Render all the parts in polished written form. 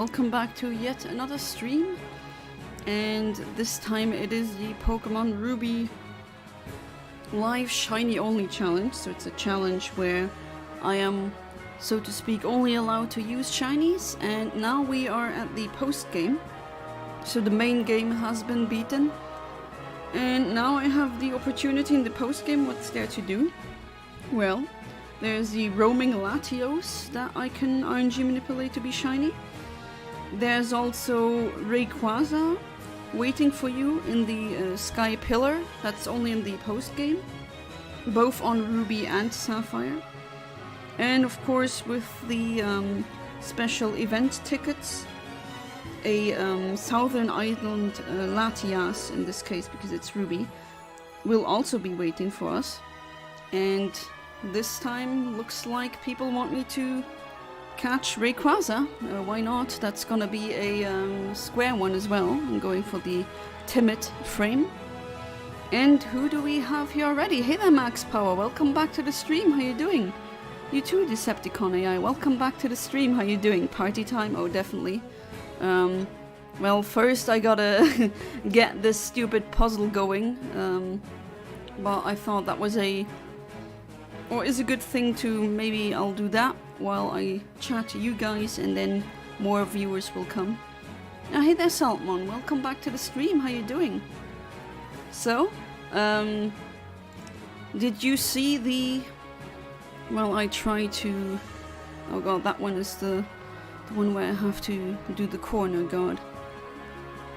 Welcome back to yet another stream, and this time it is the Pokémon Ruby live shiny only challenge. So it's a challenge where I am, so to speak, only allowed to use shinies, and now we are at the post game. So the main game has been beaten, and now I have the opportunity in the post game. What's there to do? Well, there's the roaming Latios that I can RNG manipulate to be shiny. There's also Rayquaza waiting for you in the Sky Pillar. That's only in the post game, both on Ruby and Sapphire. And of course, with the special event tickets, a Southern Island Latias, in this case because it's Ruby, will also be waiting for us. And this time looks like people want me to catch Rayquaza. Why not? That's gonna be a square one as well. I'm going for the timid frame. And who do we have here already? Hey there, Max Power. Welcome back to the stream. How you doing? You too, Decepticon AI. Welcome back to the stream. How you doing? Party time? Oh, definitely. Well, first I gotta get this stupid puzzle going. But I thought that was is a good thing to maybe I'll do that while I chat to you guys, and then more viewers will come. Now, hey there, Saltmon. Welcome back to the stream. How you doing? So, did you see the... Well, I try to... Oh god, that one is the one where I have to do the corner guard.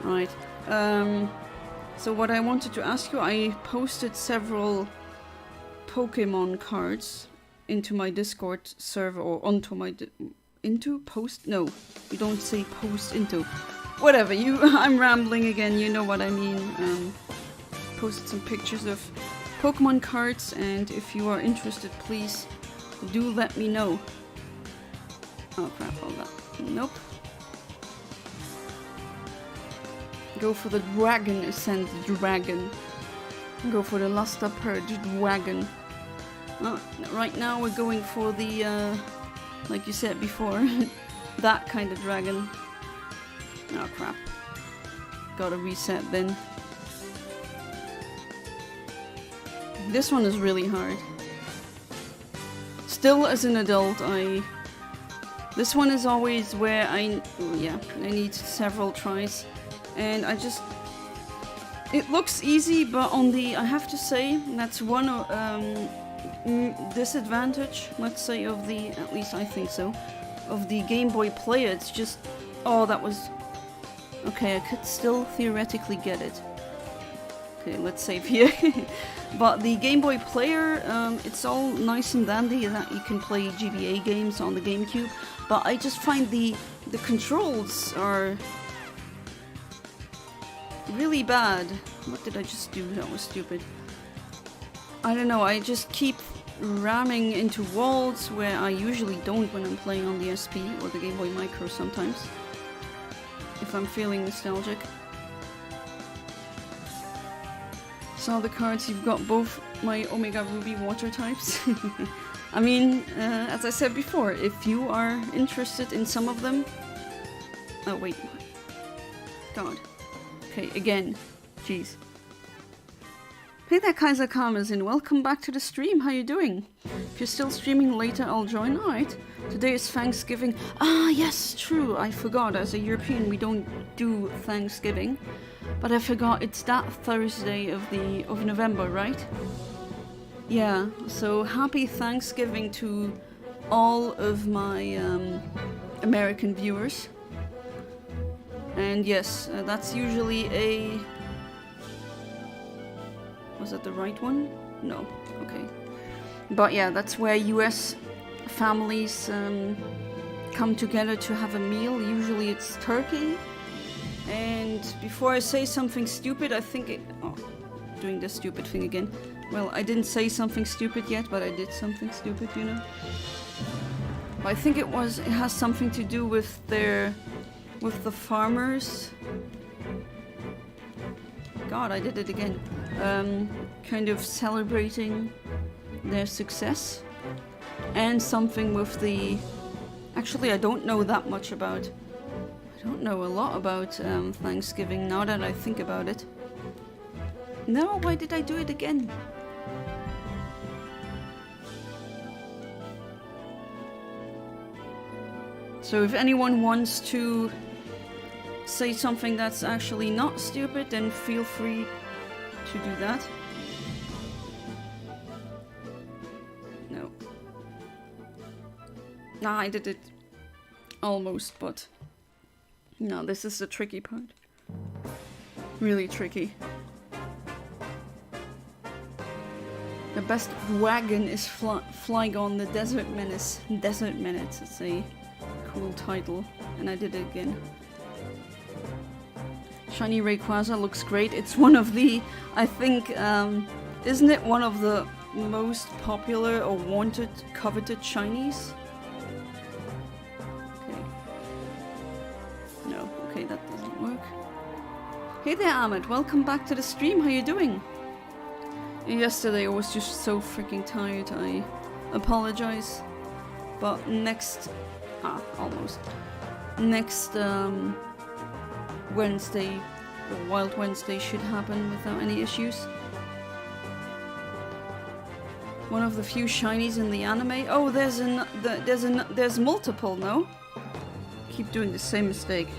Right. So what I wanted to ask you, I posted several Pokemon cards into my Discord server, or onto my no, you don't say post into, whatever, I'm rambling again, you know what I mean. Posted some pictures of Pokemon cards, and if you are interested, please do let me know. Oh crap, all that, nope. Go for the Dragon Ascent Dragon. Go for the Luster Purge Dragon. Right now we're going for the, like you said before, that kind of dragon. Oh crap. Gotta reset then. This one is really hard. Still, as an adult, this one is always where I need several tries. And it looks easy, but I have to say, that's one disadvantage, let's say, of the, at least I think so, of the Game Boy Player. It's just, oh, that was, okay, I could still theoretically get it. Okay, let's save here. But the Game Boy Player, it's all nice and dandy that you can play GBA games on the GameCube, but I just find the controls are really bad. What did I just do? That was stupid. I don't know, I just keep ramming into walls where I usually don't when I'm playing on the SP or the Game Boy Micro sometimes, if I'm feeling nostalgic. So the cards, you've got both my Omega Ruby water types. I mean, as I said before, if you are interested in some of them... Oh wait, god. Okay, again, jeez. Hey there, Kaiser Karmazin. Welcome back to the stream. How you doing? If you're still streaming later, I'll join. Alright. Today is Thanksgiving. Ah, yes, true. I forgot. As a European, we don't do Thanksgiving. But I forgot it's that Thursday of November, right? Yeah. So happy Thanksgiving to all of my American viewers. And yes, that's usually a... Was that the right one? No. Okay. But yeah, that's where US families come together to have a meal. Usually it's turkey. And before I say something stupid, I think doing this stupid thing again. Well, I didn't say something stupid yet, but I did something stupid, you know. But I think it has something to do with the farmers. God, I did it again. Kind of celebrating their success, and something with the... Actually, I don't know that much about don't know a lot about Thanksgiving now that I think about it. No, why did I do it again? So if anyone wants to say something that's actually not stupid, then feel free to do that. No. Nah, I did it almost, but no, this is the tricky part. Really tricky. The best wagon is Flygon the Desert Menace. Desert Menace, it's a cool title. And I did it again. Shiny Rayquaza looks great. It's one of the, I think, isn't it one of the most popular or wanted, coveted shinies? Okay. No, okay, that doesn't work. Hey there, Ahmed. Welcome back to the stream. How you doing? Yesterday I was just so freaking tired. I apologize. But next... almost. Next, Wednesday, or Wild Wednesday should happen without any issues. One of the few shinies in the anime. Oh, there's multiple, no? Keep doing the same mistake.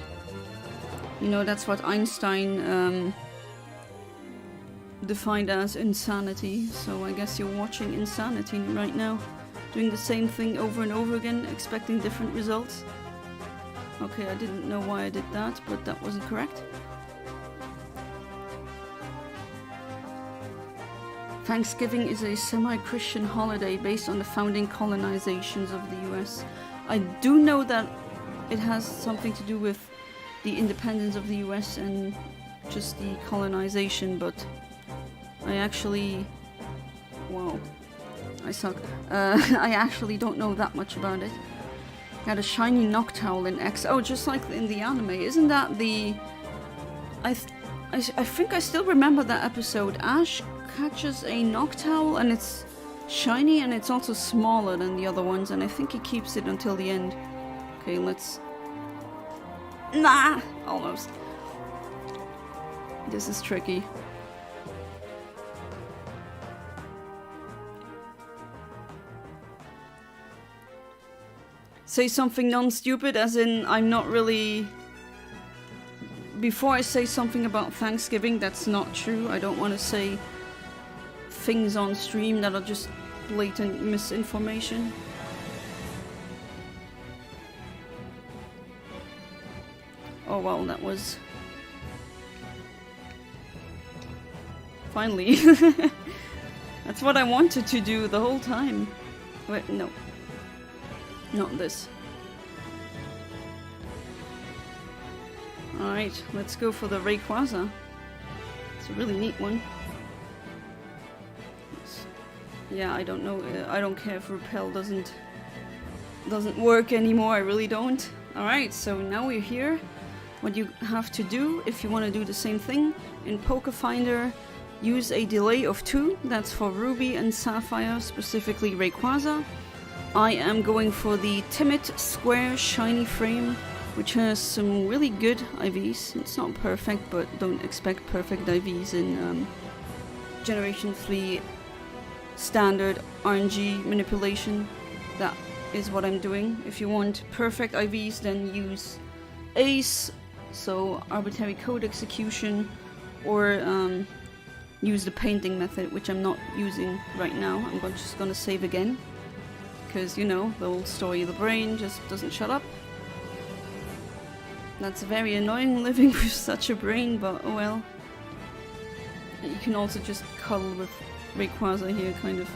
You know, that's what Einstein defined as insanity. So I guess you're watching insanity right now. Doing the same thing over and over again, expecting different results. Okay, I didn't know why I did that, but that wasn't correct. Thanksgiving is a semi-Christian holiday based on the founding colonizations of the US. I do know that it has something to do with the independence of the US and just the colonization, but I actually... Wow, I suck. I actually don't know that much about it. Had a shiny Noctowl in X. Oh, just like in the anime. Isn't that the... I think I still remember that episode. Ash catches a Noctowl and it's shiny and it's also smaller than the other ones, and I think he keeps it until the end. Okay, let's... Nah! Almost. This is tricky. Say something non-stupid, as in I'm not really... Before I say something about Thanksgiving that's not true, I don't want to say things on stream that are just blatant misinformation. Oh well, that was... Finally. That's what I wanted to do the whole time. Wait, no. Not this. Alright, let's go for the Rayquaza. It's a really neat one. Yeah, I don't know. I don't care if Repel doesn't work anymore. I really don't. Alright, so now we're here. What you have to do, if you want to do the same thing, in Pokéfinder, use a delay of 2. That's for Ruby and Sapphire, specifically Rayquaza. I am going for the Timid Square Shiny Frame, which has some really good IVs. It's not perfect, but don't expect perfect IVs in Generation 3 standard RNG manipulation. That is what I'm doing. If you want perfect IVs, then use ACE, so arbitrary code execution, or use the painting method, which I'm not using right now. I'm just gonna save again. Because, you know, the old story of the brain just doesn't shut up. That's very annoying living with such a brain, but oh well. You can also just cuddle with Rayquaza here, kind of.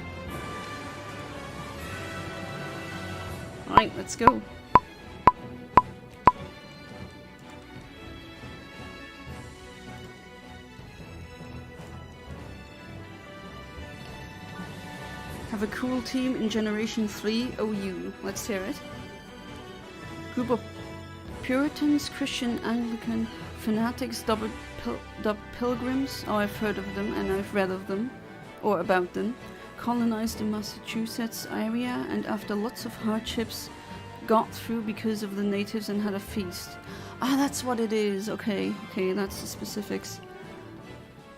Alright, let's go. Have a cool team in Generation 3 OU. Let's hear it. Group of Puritans, Christian, Anglican, fanatics, dubbed pilgrims. Oh, I've heard of them and I've read of them, or about them. Colonized the Massachusetts area and after lots of hardships got through because of the natives and had a feast. Ah, that's what it is. Okay, okay, that's the specifics.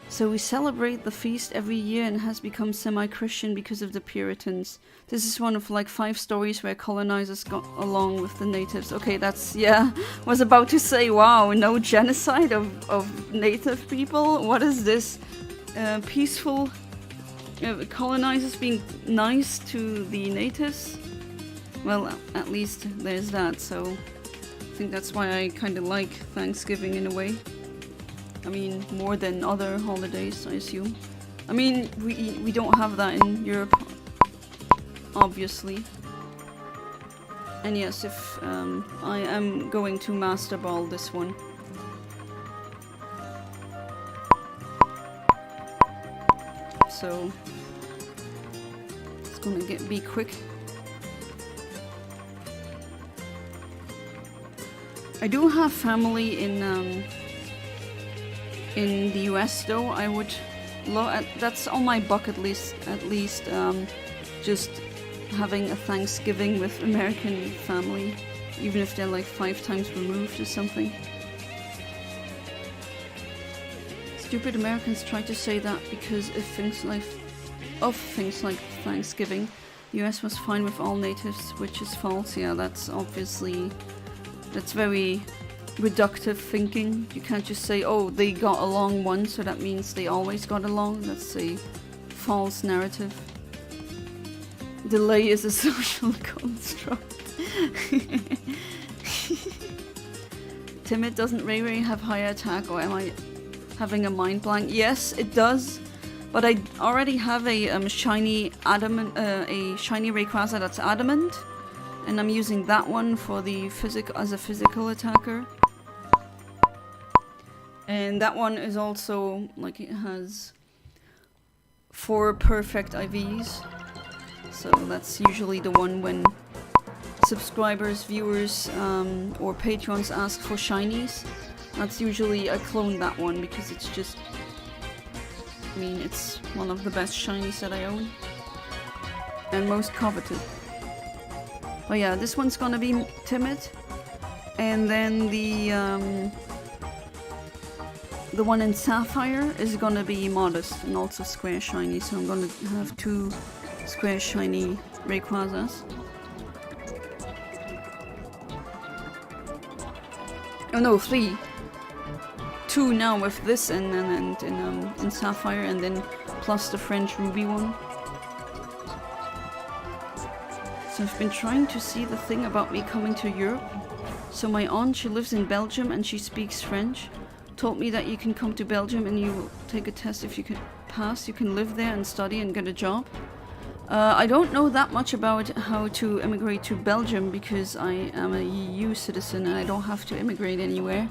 So we celebrate the feast every year and has become semi-Christian because of the Puritans. This is one of like 5 stories where colonizers got along with the natives. Okay, that's, yeah, was about to say, wow, no genocide of native people? What is this? Peaceful colonizers being nice to the natives? Well, at least there's that, so I think that's why I kind of like Thanksgiving in a way. I mean, more than other holidays, I assume. I mean, we don't have that in Europe, obviously. And yes, if I am going to Master Ball this one. So it's gonna be quick. I do have family in the US though. I would love, that's on my bucket list at least, just having a Thanksgiving with American family, even if they're like 5 times removed or something. Stupid Americans try to say that because of things like Thanksgiving, the US was fine with all natives, which is false. Yeah, that's obviously, that's very reductive thinking. You can't just say, oh, they got along once, so that means they always got along. That's a false narrative. Delay is a social construct. Timid, doesn't Ray Ray have higher attack, or am I having a mind blank? Yes, it does, but I already have a shiny adamant, a shiny Rayquaza that's adamant, and I'm using that one for the as a physical attacker. And that one is also, like, it has 4 perfect IVs. So that's usually the one when subscribers, viewers, or patrons ask for shinies. That's usually, I clone that one because it's just, I mean, it's one of the best shinies that I own. And most coveted. But yeah, this one's gonna be timid. And then the one in Sapphire is gonna be modest and also square shiny, so I'm gonna have 2 square shiny Rayquazas. Oh no, 3. 2 now with this and in Sapphire, and then plus the French Ruby one. So I've been trying to see the thing about me coming to Europe. So my aunt, she lives in Belgium and she speaks French. Told me that you can come to Belgium and you will take a test. If you can pass, you can live there and study and get a job. I don't know that much about how to immigrate to Belgium because I am a EU citizen and I don't have to immigrate anywhere.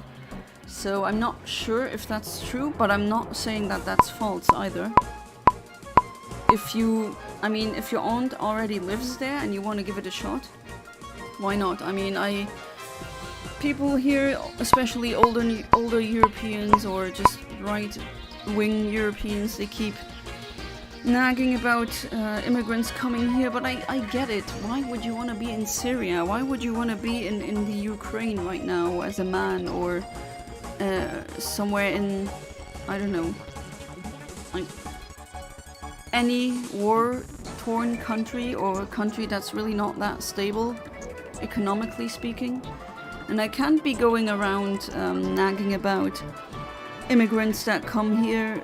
So I'm not sure if that's true, but I'm not saying that that's false either. If you, I mean, if your aunt already lives there and you want to give it a shot, why not? I mean, people here, especially older Europeans or just right-wing Europeans, they keep nagging about immigrants coming here, but I get it. Why would you want to be in Syria? Why would you want to be in the Ukraine right now as a man, or somewhere in, I don't know, like any war-torn country, or a country that's really not that stable, economically speaking? And I can't be going around nagging about immigrants that come here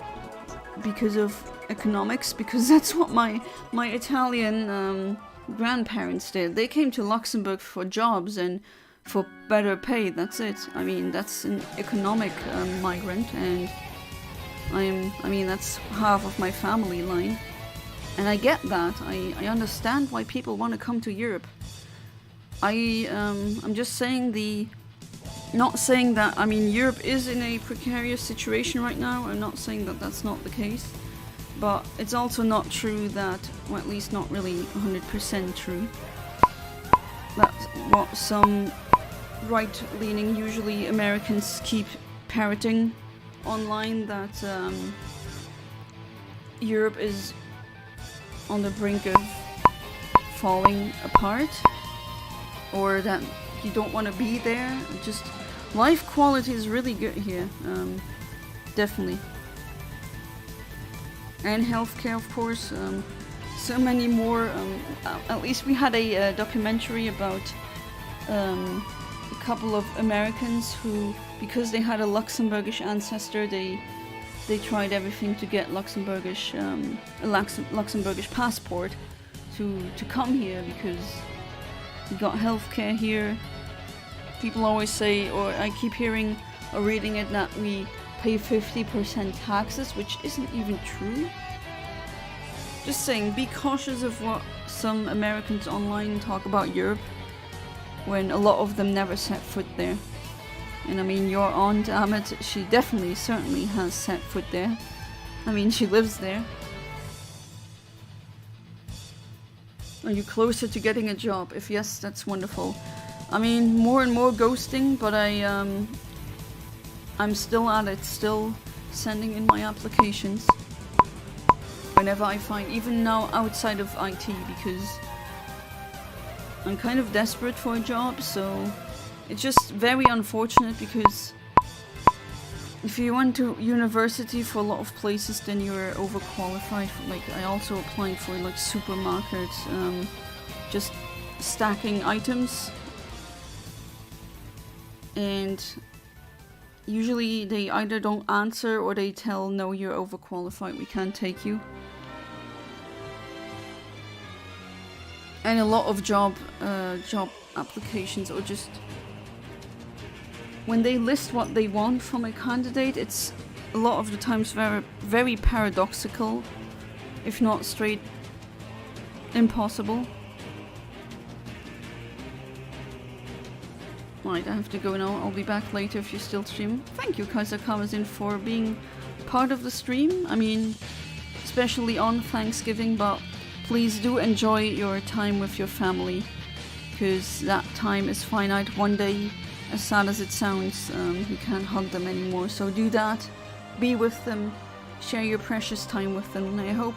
because of economics, because that's what my Italian grandparents did. They came to Luxembourg for jobs and for better pay, that's it. I mean, that's an economic migrant, and I mean, that's half of my family line. And I get that. I understand why people want to come to Europe. I'm just saying not saying that, I mean, Europe is in a precarious situation right now. I'm not saying that that's not the case. But it's also not true that, or at least not really 100% true, that's what some right-leaning, usually Americans, keep parroting online, that Europe is on the brink of falling apart, or that you don't want to be there. Just Life quality is really good here, definitely. And healthcare, of course. So many more. At least we had a documentary about a couple of Americans who, because they had a Luxembourgish ancestor, they tried everything to get Luxembourgish a Luxembourgish passport to come here, because we got healthcare here. People always say, or I keep hearing or reading it, that we pay 50% taxes, which isn't even true. Just saying, be cautious of what some Americans online talk about Europe, when a lot of them never set foot there. And I mean, your aunt Amit, she definitely, certainly has set foot there. I mean, she lives there. Are you closer to getting a job? If yes, that's wonderful. I mean, more and more ghosting, but I'm still at it, still sending in my applications. Whenever I find, even now outside of IT, because I'm kind of desperate for a job, so it's just very unfortunate, because if you went to university for a lot of places, then you're overqualified. Like, I also applied for like supermarkets, just stacking items, and usually they either don't answer or they tell, no, you're overqualified, we can't take you. And a lot of job applications, or just when they list what they want from a candidate, it's a lot of the times very, very paradoxical, if not straight impossible. Right, I have to go now. I'll be back later if you still stream. Thank you, Kaiser Kamazin, for being part of the stream. I mean, especially on Thanksgiving, but please do enjoy your time with your family, because that time is finite. One day, as sad as it sounds, you can't hug them anymore. So do that, be with them, share your precious time with them, and I hope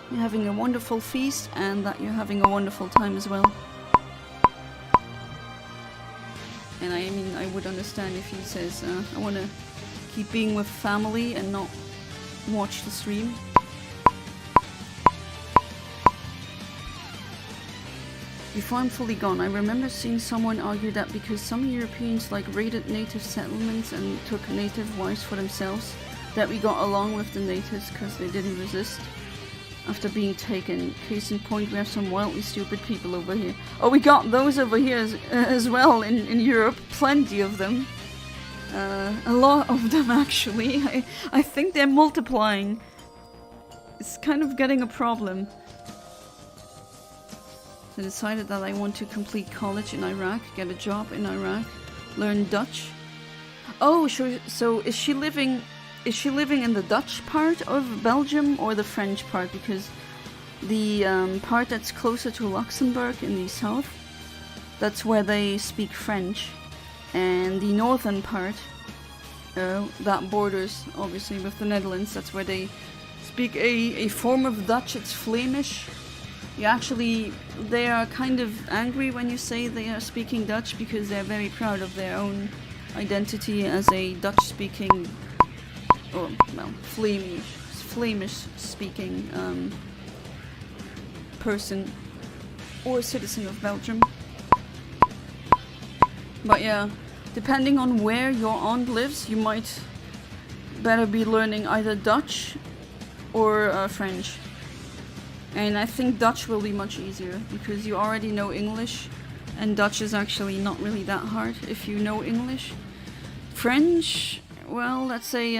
you're having a wonderful feast and that you're having a wonderful time as well. And I mean, I would understand if he says, I want to keep being with family and not watch the stream. Before I'm fully gone, I remember seeing someone argue that because some Europeans like raided native settlements and took native wives for themselves, that we got along with the natives because they didn't resist after being taken. Case in point, we have some wildly stupid people over here. Oh, we got those over here as well in Europe. Plenty of them. A lot of them, actually. I think they're multiplying. It's kind of getting a problem. I decided that I want to complete college in Iraq, get a job in Iraq, learn Dutch. Oh, so is she living in the Dutch part of Belgium or the French part? Because the part that's closer to Luxembourg in the south, that's where they speak French. And the northern part, that borders obviously with the Netherlands, that's where they speak a form of Dutch. It's Flemish. They are kind of angry when you say they are speaking Dutch, because they're very proud of their own identity as a Dutch-speaking, or well, Flemish-speaking person or citizen of Belgium. But yeah, depending on where your aunt lives, you might better be learning either Dutch or French. And I think Dutch will be much easier, because you already know English, and Dutch is actually not really that hard if you know English. French, well, let's say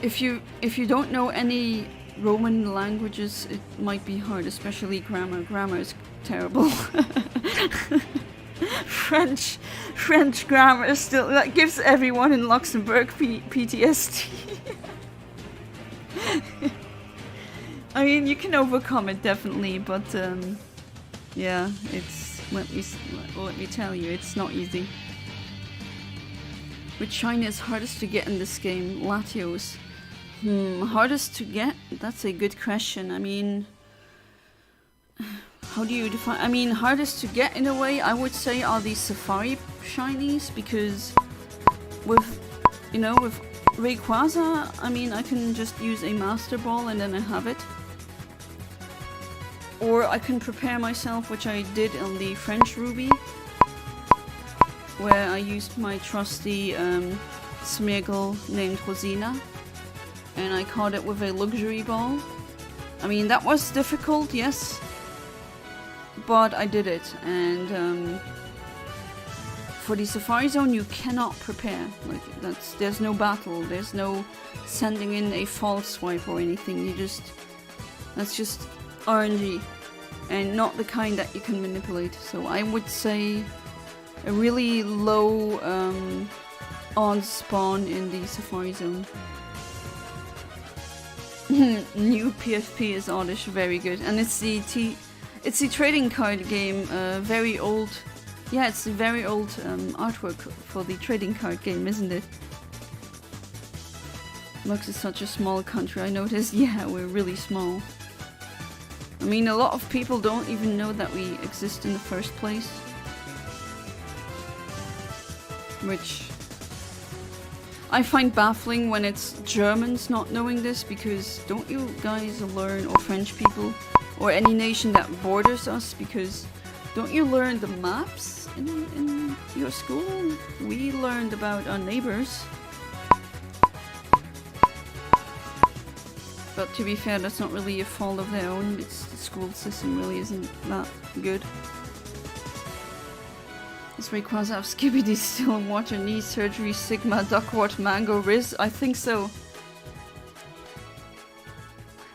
if you don't know any Roman languages, it might be hard, especially grammar. Grammar is terrible. French grammar is still, that gives everyone in Luxembourg PTSD. I mean, you can overcome it definitely, but yeah, it's let me tell you, it's not easy. Which shiny is hardest to get in this game? hardest to get? That's a good question. I mean, how do you define? I mean, hardest to get in a way, I would say, are the Safari shinies, because with, you know, with Rayquaza, I mean, I can just use a Master Ball and then I have it. Or I can prepare myself, which I did on the French Ruby, where I used my trusty Smeargle named Rosina, and I caught it with a Luxury Ball. I mean, that was difficult, yes, but I did it, and for the Safari Zone you cannot prepare. Like, there's no battle, there's no sending in a false swipe or anything. That's just RNG, and not the kind that you can manipulate. So I would say a really low odds spawn in the Safari Zone. New PFP is oddish, very good, and it's the trading card game, very old. Yeah, it's a very old artwork for the trading card game, isn't it? Lux is such a small country, I noticed. Yeah, we're really small. I mean, a lot of people don't even know that we exist in the first place. Which I find baffling when it's Germans not knowing this, because don't you guys learn, or French people, or any nation that borders us, because don't you learn the maps in your school? We learned about our neighbors. But to be fair, that's not really a fault of their own. It's the school system really isn't that good. Does Rayquaza have Skibidi still water, knee surgery, Sigma, Duckwort, Mango, Riz? I think so.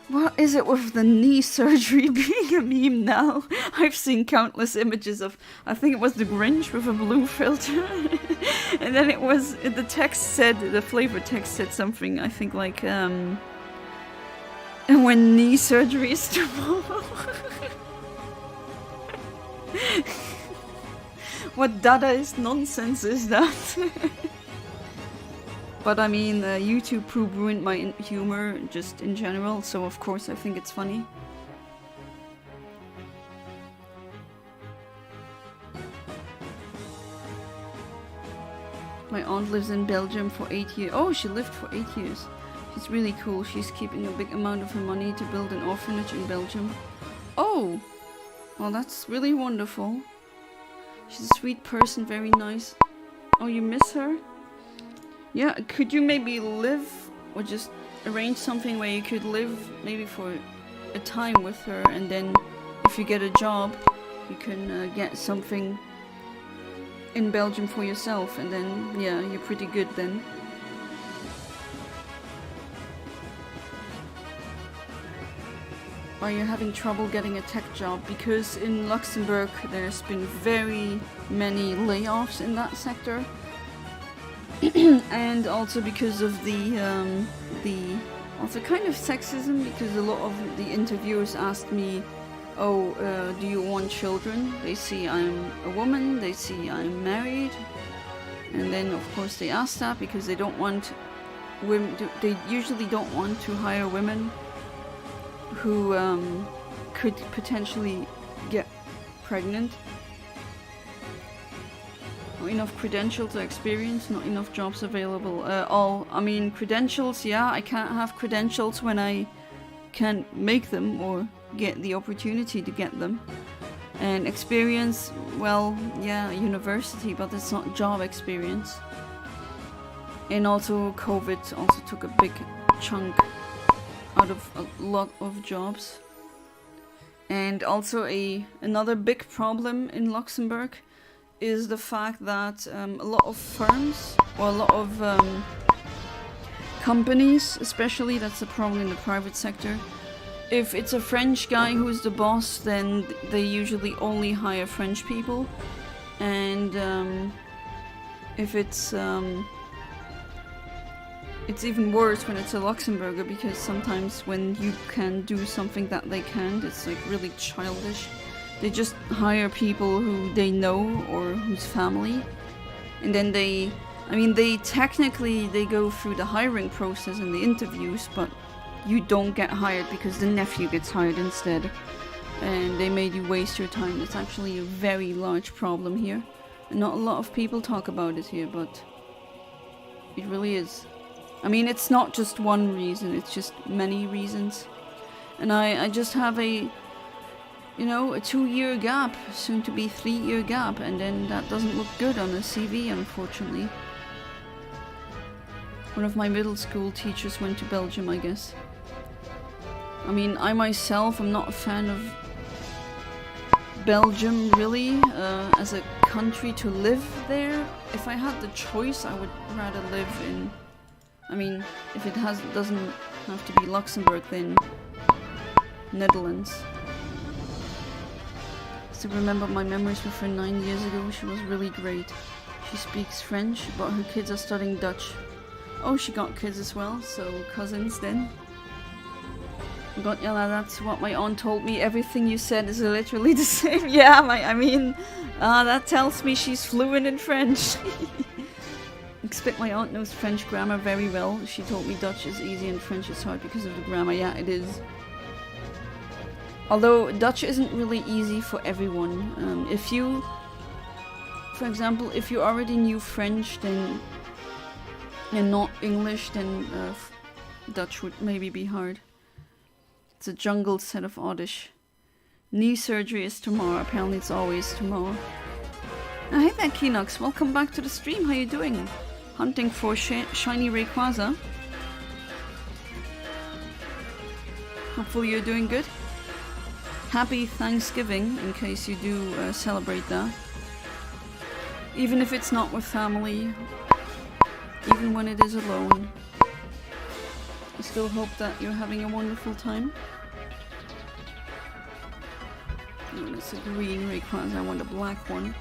What is it with the knee surgery being a meme now? I've seen countless images of, I think it was the Grinch with a blue filter. And then it was, the text said, the flavor text said something, I think like, and when knee surgery is tomorrow. What Dadaist nonsense is that? But I mean, YouTube poop ruined my humor just in general, so of course I think it's funny. My aunt lives in Belgium for 8 years. Oh, she lived for 8 years. She's really cool. She's keeping a big amount of her money to build an orphanage in Belgium. Oh! Well, that's really wonderful. She's a sweet person, very nice. Oh, you miss her? Yeah, could you maybe live, or just arrange something where you could live maybe for a time with her, and then if you get a job, you can get something in Belgium for yourself, and then, yeah, you're pretty good then. Are you having trouble getting a tech job? Because in Luxembourg there's been very many layoffs in that sector. And also because of the also kind of sexism, because a lot of the interviewers asked me, oh, do you want children? They see I'm a woman, they see I'm married, and then of course they ask that because they don't want women, they usually don't want to hire women who could potentially get pregnant. Not enough credentials or experience, not enough jobs available. I mean, credentials, yeah, I can't have credentials when I can't make them or get the opportunity to get them. And experience, well, yeah, university, but it's not job experience. And also COVID also took a big chunk out of a lot of jobs. And also another big problem in Luxembourg is the fact that a lot of firms, or a lot of companies especially, that's a problem in the private sector. If it's a French guy who's the boss, then they usually only hire French people. And if it's even worse when it's a Luxembourger, because sometimes when you can do something that they can't, it's like really childish. They just hire people who they know or whose family, and then they technically go through the hiring process and the interviews, but you don't get hired because the nephew gets hired instead. and they made you waste your time. It's actually a very large problem here. And not a lot of people talk about it here, but it really is. I mean, it's not just one reason, it's just many reasons. And I just have a, you know, a 2-year gap, soon to be 3-year gap, and then that doesn't look good on a CV, unfortunately. One of my middle school teachers went to Belgium, I guess. I mean, I myself am not a fan of Belgium, really, as a country to live there. If I had the choice, I would rather live in... I mean, if it doesn't have to be Luxembourg, then Netherlands. So remember my memories with her 9 years ago. She was really great. She speaks French, but her kids are studying Dutch. Oh, she got kids as well, so cousins then. God, yeah, that's what my aunt told me. Everything you said is literally the same. Yeah, I mean, that tells me she's fluent in French. Expect my aunt knows French grammar very well. She told me Dutch is easy and French is hard because of the grammar. Yeah, it is. Although Dutch isn't really easy for everyone. If you, for example, if you already knew French then and not English, then Dutch would maybe be hard. It's a jungle set of oddish. Knee surgery is tomorrow. Apparently it's always tomorrow. Oh, hey there, Kinox. Welcome back to the stream. How you doing? Hunting for shiny Rayquaza. Hopefully you're doing good. Happy Thanksgiving, in case you do celebrate that. Even if it's not with family. Even when it is alone. I still hope that you're having a wonderful time. Oh, that's a green Rayquaza. I want a black one.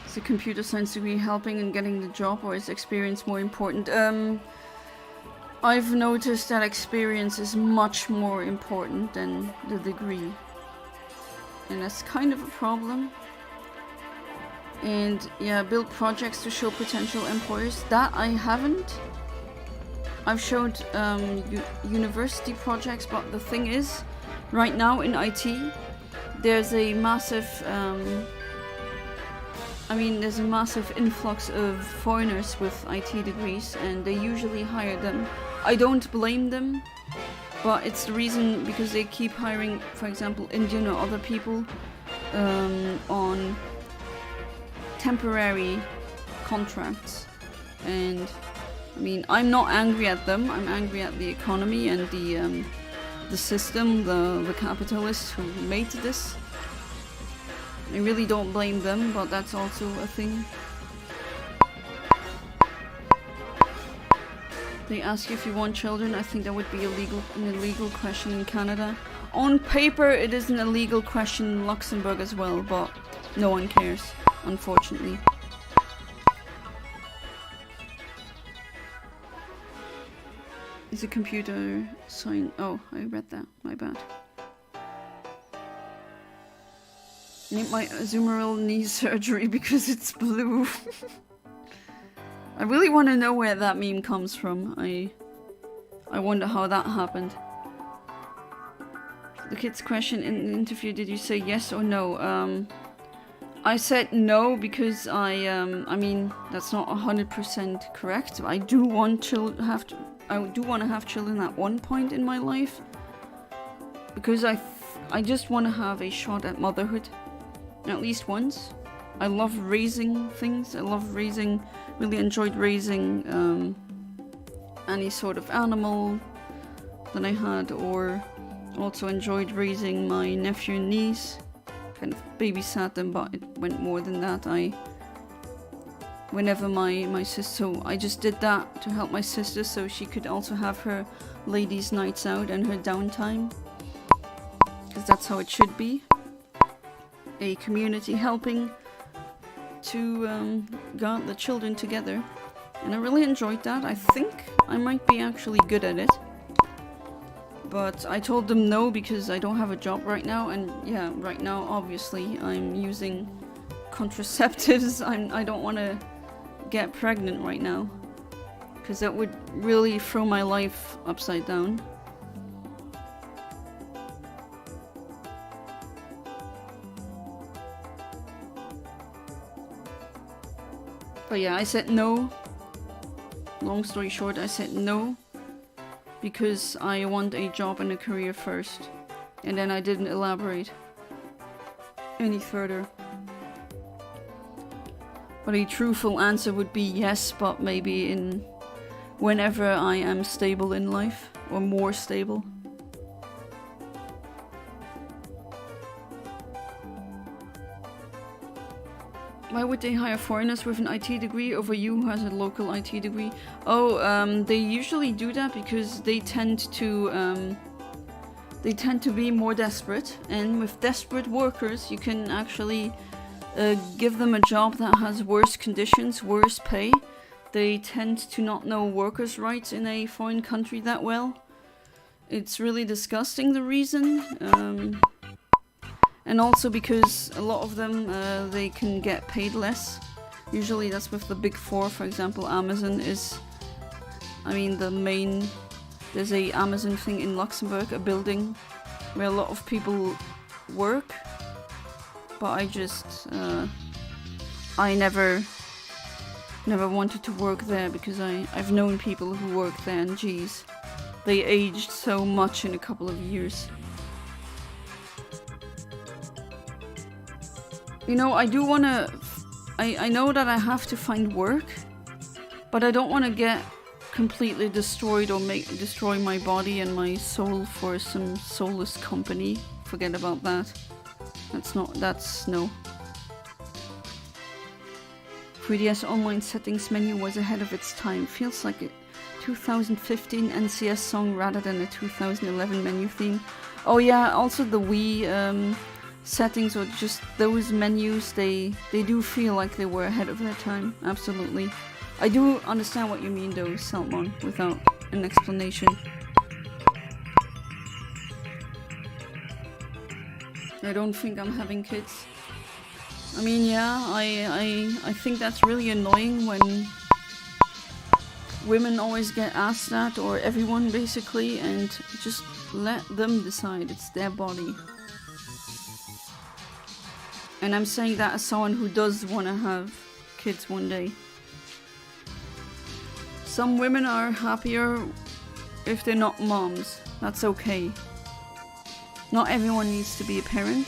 Is the computer science degree helping in getting the job, or is experience more important? I've noticed that experience is much more important than the degree. And that's kind of a problem. And yeah, build projects to show potential employers. That I haven't. I've showed university projects, but the thing is, right now in IT, there's a massive, there's a massive influx of foreigners with IT degrees, and they usually hire them. I don't blame them. But it's the reason because they keep hiring, for example, Indian or other people on temporary contracts. And I mean, I'm not angry at them. I'm angry at the economy and the system, the capitalists who made this. I really don't blame them, but that's also a thing. They ask you if you want children. I think that would be an illegal question in Canada. On paper, it is an illegal question in Luxembourg as well, but no one cares, unfortunately. Is a computer sign? Oh, I read that. My bad. Need my Azumarill knee surgery because it's blue. I really want to know where that meme comes from. I wonder how that happened. The kid's question in the interview, did you say yes or no? I said no because I mean, that's not 100% correct. I do want to have children at one point in my life. Because I just want to have a shot at motherhood. At least once. I love raising things. Really enjoyed raising any sort of animal that I had, or also enjoyed raising my nephew and niece. Kind of babysat them, but it went more than that. Whenever my sister, so I just did that to help my sister so she could also have her ladies' nights out and her downtime. Because that's how it should be. A community helping to got the children together, and I really enjoyed that. I think I might be actually good at it, but I told them no because I don't have a job right now, and yeah, right now obviously I'm using contraceptives. I don't want to get pregnant right now, because that would really throw my life upside down. But yeah, I said no. Long story short, I said no because I want a job and a career first, and then I didn't elaborate any further. But a truthful answer would be yes, but maybe in whenever I am stable in life, or more stable. Why would they hire foreigners with an IT degree over you who has a local IT degree? Oh, they usually do that because they tend to be more desperate, and with desperate workers you can actually give them a job that has worse conditions, worse pay. They tend to not know workers' rights in a foreign country that well. It's really disgusting, the reason. And also because a lot of them, they can get paid less. Usually that's with the big four. For example, Amazon is, I mean, the main, there's a Amazon thing in Luxembourg, a building where a lot of people work. But I just, I never wanted to work there because I've known people who work there, and geez, they aged so much in a couple of years. You know, I do wanna, I know that I have to find work, but I don't want to get completely destroyed or destroy my body and my soul for some soulless company. Forget about that. That's no. 3DS online settings menu was ahead of its time. Feels like a 2015 NCS song rather than a 2011 menu theme. Oh yeah, also the Wii settings, or just those menus, they do feel like they were ahead of their time. Absolutely. I do understand what you mean though, Salmon, without an explanation. I don't think I'm having kids. I mean, yeah, I think that's really annoying when women always get asked that, or everyone basically, and just let them decide. It's their body. And I'm saying that as someone who does want to have kids one day. Some women are happier if they're not moms. That's okay. Not everyone needs to be a parent.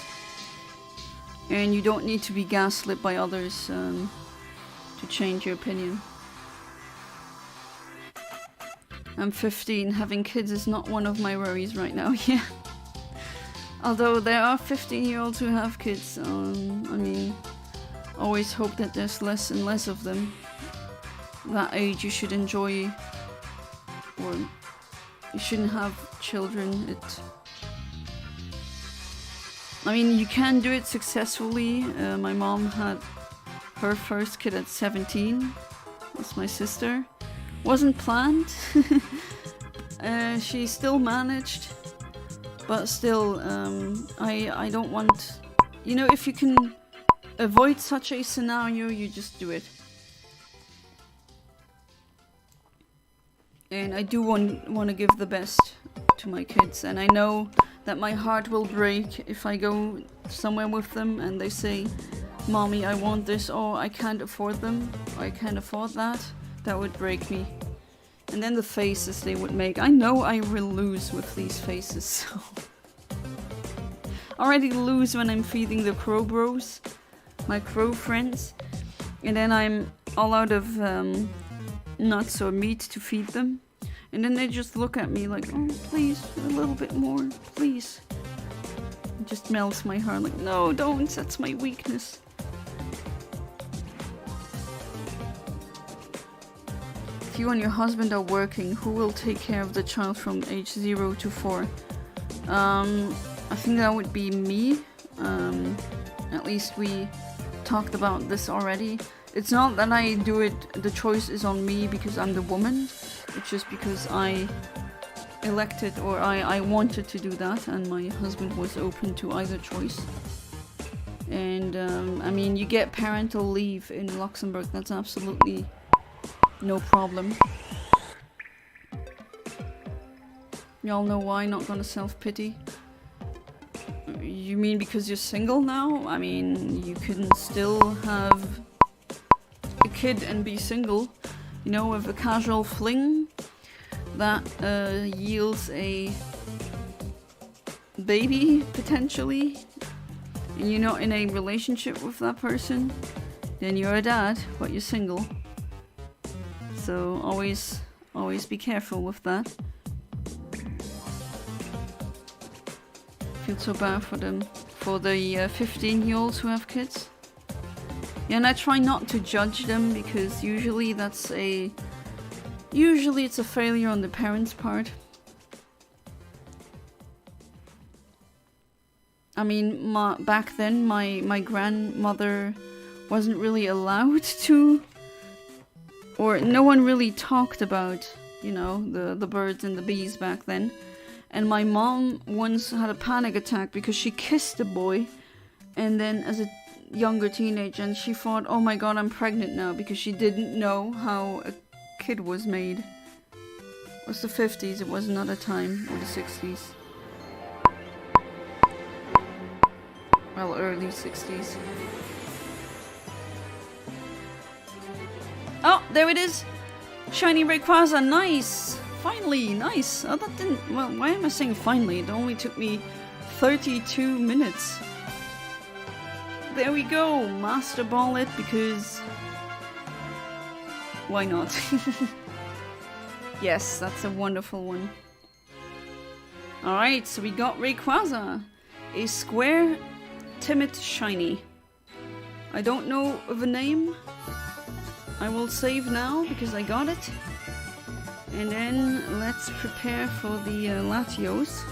And you don't need to be gaslit by others to change your opinion. I'm 15. Having kids is not one of my worries right now. Yeah. Although there are 15-year-olds who have kids. I mean, always hope that there's less and less of them. That age you should enjoy, or you shouldn't have children. I mean, you can do it successfully. My mom had her first kid at 17. That's my sister. Wasn't planned. She still managed. But still, I don't want... You know, if you can avoid such a scenario, you just do it. And I do want to give the best to my kids. And I know that my heart will break if I go somewhere with them and they say, "Mommy, I want this," or "I can't afford them," or "I can't afford that." That would break me. And then the faces they would make. I know I will lose with these faces, so... I already lose when I'm feeding the crow bros, my crow friends. And then I'm all out of nuts or meat to feed them. And then they just look at me like, "Oh, please, a little bit more, please." It just melts my heart, like, no, don't, that's my weakness. If you and your husband are working, who will take care of the child from age 0 to 4? I think that would be me. At least we talked about this already. It's not that I do it, the choice is on me because I'm the woman. It's just because I elected, or I wanted to do that, and my husband was open to either choice. And I mean, you get parental leave in Luxembourg. That's absolutely No problem. Y'all know why, not gonna self-pity. You mean because you're single now? I mean, you can still have a kid and be single. You know, with a casual fling that yields a baby, potentially, and you're not in a relationship with that person, then you're a dad, but you're single. So always be careful with that. Feel so bad for them, for the 15-year-olds who have kids. Yeah, and I try not to judge them because usually it's a failure on the parents' part. I mean, back then my grandmother wasn't really allowed to, or no one really talked about, you know, the birds and the bees back then. And my mom once had a panic attack because she kissed a boy, and then as a younger teenager, and she thought, oh my god, I'm pregnant now, because she didn't know how a kid was made. It was the 50s, it was another time, or the 60s. Well, early 60s. Oh, there it is! Shiny Rayquaza, nice! Finally, nice! Oh, that didn't... Well, why am I saying finally? It only took me 32 minutes. There we go! Master Ball it, because... why not? Yes, that's a wonderful one. Alright, so we got Rayquaza. A square, timid shiny. I don't know of a name. I will save now, because I got it. And then let's prepare for the Latios.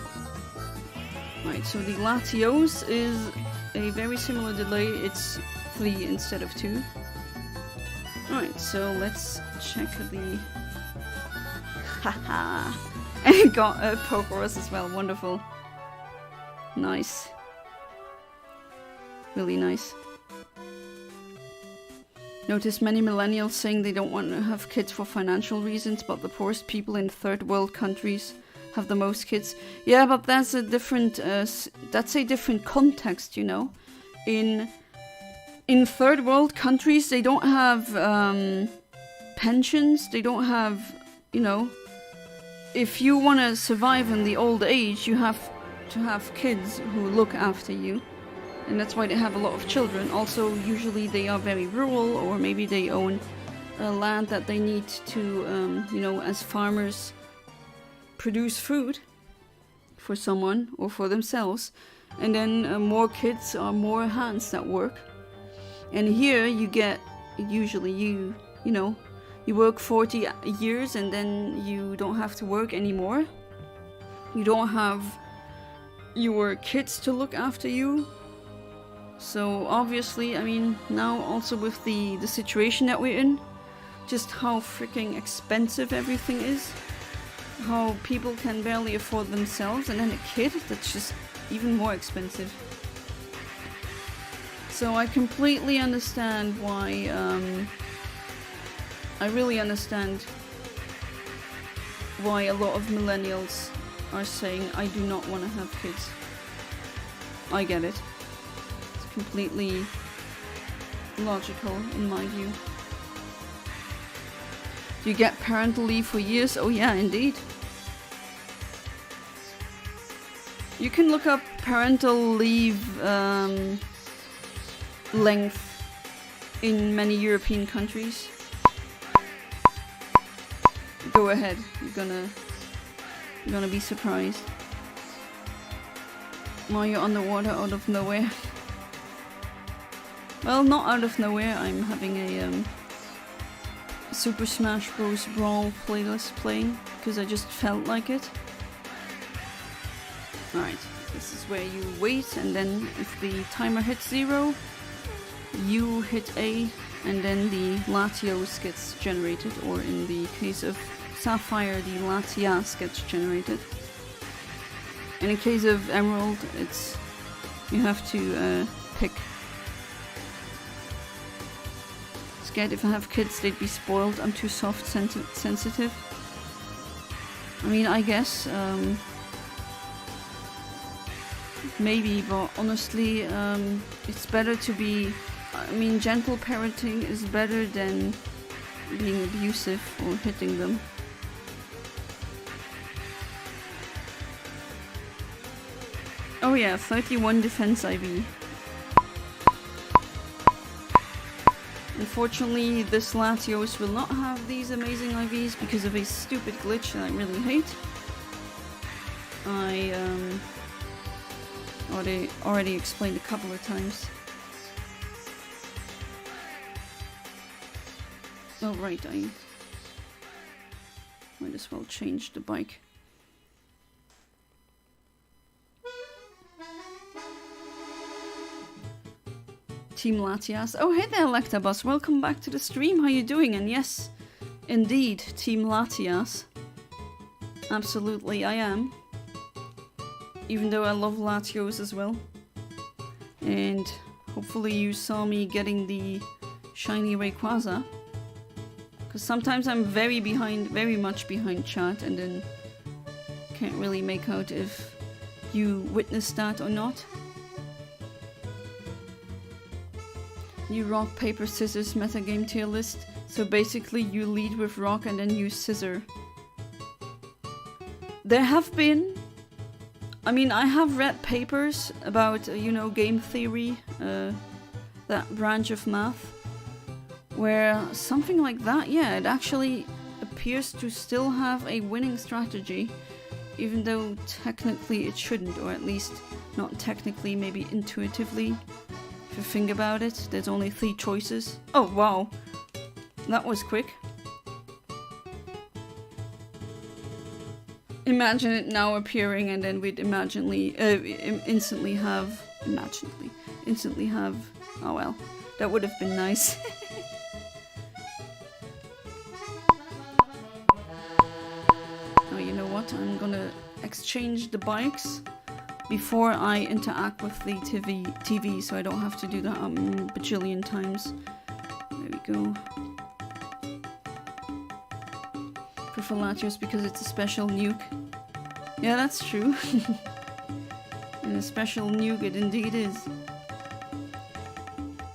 Right, so the Latios is a very similar delay. It's 3 instead of 2. Alright, so let's check the... Haha! And it got a Pokerus as well. Wonderful. Nice. Really nice. Notice many millennials saying they don't want to have kids for financial reasons, but the poorest people in third world countries have the most kids. Yeah, but that's a different context, you know. In third world countries, they don't have pensions. They don't have, you know. If you want to survive in the old age, you have to have kids who look after you. And that's why they have a lot of children. Also, usually they are very rural, or maybe they own land that they need to, you know, as farmers, produce food for someone or for themselves. And then more kids are more hands that work. And here you get, usually you know, you work 40 years and then you don't have to work anymore. You don't have your kids to look after you. So obviously, I mean, now also with the situation that we're in, just how freaking expensive everything is, how people can barely afford themselves, and then a kid, that's just even more expensive. So I completely understand why, I really understand why a lot of millennials are saying, I do not want to have kids. I get it. Completely logical in my view. Do you get parental leave for years? Oh yeah, indeed. You can look up parental leave length in many European countries. Go ahead, you're gonna be surprised. Mario underwater out of nowhere. Well, not out of nowhere, I'm having a Super Smash Bros. Brawl playlist playing, because I just felt like it. Alright, this is where you wait, and then if the timer hits 0, you hit A, and then the Latios gets generated, or in the case of Sapphire, the Latias gets generated. And in case of Emerald, you have to pick. scared if I have kids they'd be spoiled. I'm too soft sensitive. I mean, I guess, maybe, but honestly, it's better to be, I mean, gentle parenting is better than being abusive or hitting them. Oh yeah, 31 defense IV. Unfortunately, this Latios will not have these amazing IVs because of a stupid glitch that I really hate. I already explained a couple of times. Oh right, I might as well change the bike. Team Latias. Oh hey there, Lectabus. Welcome back to the stream. How you doing? And yes, indeed, Team Latias. Absolutely, I am. Even though I love Latios as well. And hopefully you saw me getting the shiny Rayquaza. Because sometimes I'm very much behind chat, and then can't really make out if you witnessed that or not. New rock, paper, scissors metagame tier list. So basically you lead with rock and then use scissor. There have been... I mean, I have read papers about, you know, game theory, that branch of math, where something like that, yeah, it actually appears to still have a winning strategy, even though technically it shouldn't, or at least not technically, maybe intuitively. If you think about it, there's only 3 choices. Oh, wow. That was quick. Imagine it now appearing and then we'd instantly have... Oh well, that would have been nice. Oh, you know what? I'm gonna exchange the bikes before I interact with the TV, so I don't have to do that a bajillion times. There we go. Prefer Latios because it's a special nuke. Yeah, that's true. And a special nuke it indeed is.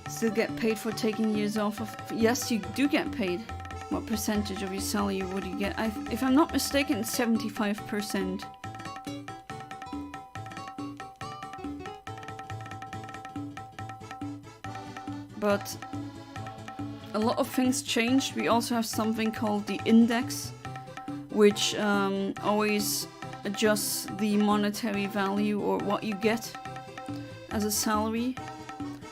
Still get paid for taking years off of... Yes, you do get paid. What percentage of your salary would you get? If I'm not mistaken, it's 75%. But a lot of things changed. We also have something called the index, which always adjusts the monetary value or what you get as a salary,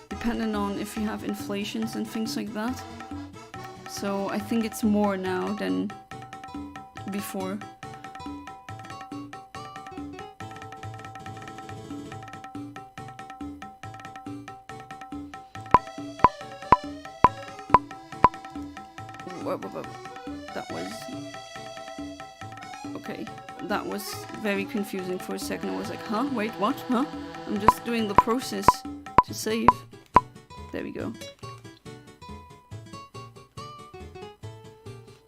depending on if you have inflations and things like that. So I think it's more now than before. That was... Okay, that was very confusing for a second. I was like, huh? Wait, what? Huh? I'm just doing the process to save. There we go.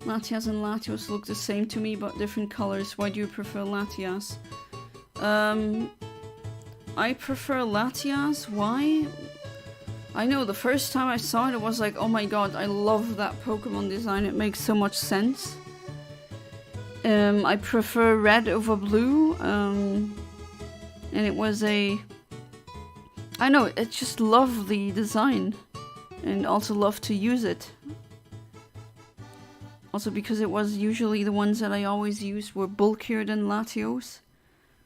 Latias and Latios look the same to me, but different colors. Why do you prefer Latias? I prefer Latias. Why? I know the first time I saw it, it was like, oh my god, I love that Pokemon design. It makes so much sense. I prefer red over blue. And it was a... I know, I just love the design. And also love to use it. Also because it was usually the ones that I always used were bulkier than Latios.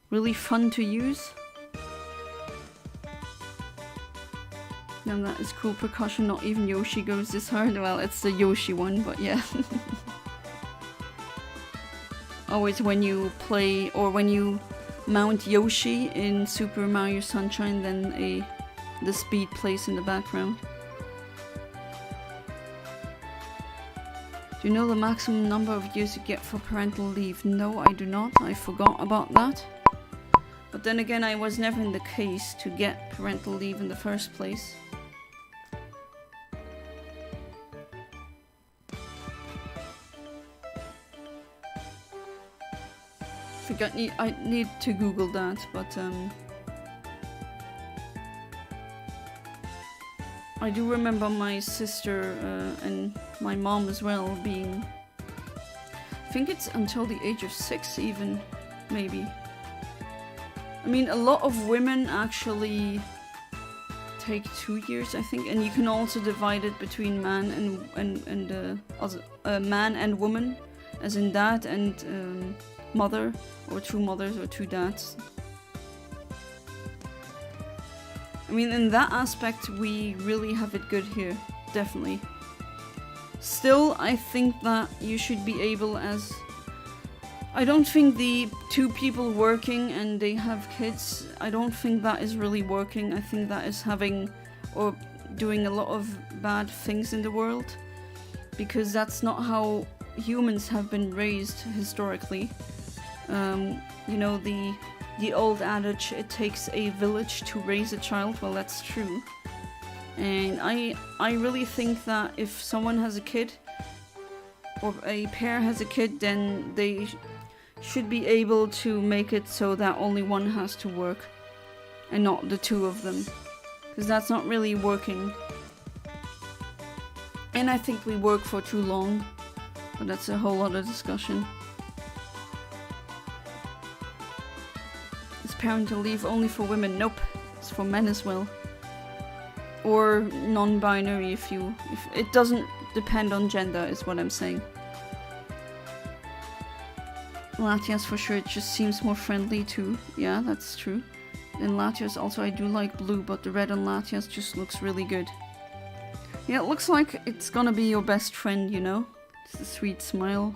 Really fun to use. And that is cool percussion, not even Yoshi goes this hard. Well, it's the Yoshi one, but yeah. Always when you play, or when you mount Yoshi in Super Mario Sunshine, then the speed plays in the background. Do you know the maximum number of years you get for parental leave? No, I do not. I forgot about that. But then again, I was never in the case to get parental leave in the first place. I need to Google that, but I do remember my sister and my mom as well being, I think it's until the age of 6 even, maybe. I mean, a lot of women actually take 2 years, I think, and you can also divide it between man and man and woman, as in dad and mother, or 2 mothers or 2 dads. I mean, in that aspect, we really have it good here, definitely. Still, I think that you should be able as... I don't think the 2 people working and they have kids, I don't think that is really working. I think that is having or doing a lot of bad things in the world, because that's not how humans have been raised historically. You know, the old adage, it takes a village to raise a child, well, that's true. And I really think that if someone has a kid, or a pair has a kid, then they should be able to make it so that only one has to work, and not the 2 of them. Because that's not really working. And I think we work for too long, but that's a whole other discussion. Parental leave only for women? Nope, it's for men as well. Or non-binary if it doesn't depend on gender, is what I'm saying. Latios for sure, it just seems more friendly too. Yeah, that's true. And Latios also, I do like blue, but the red on Latios just looks really good. Yeah, it looks like it's gonna be your best friend, you know? It's a sweet smile.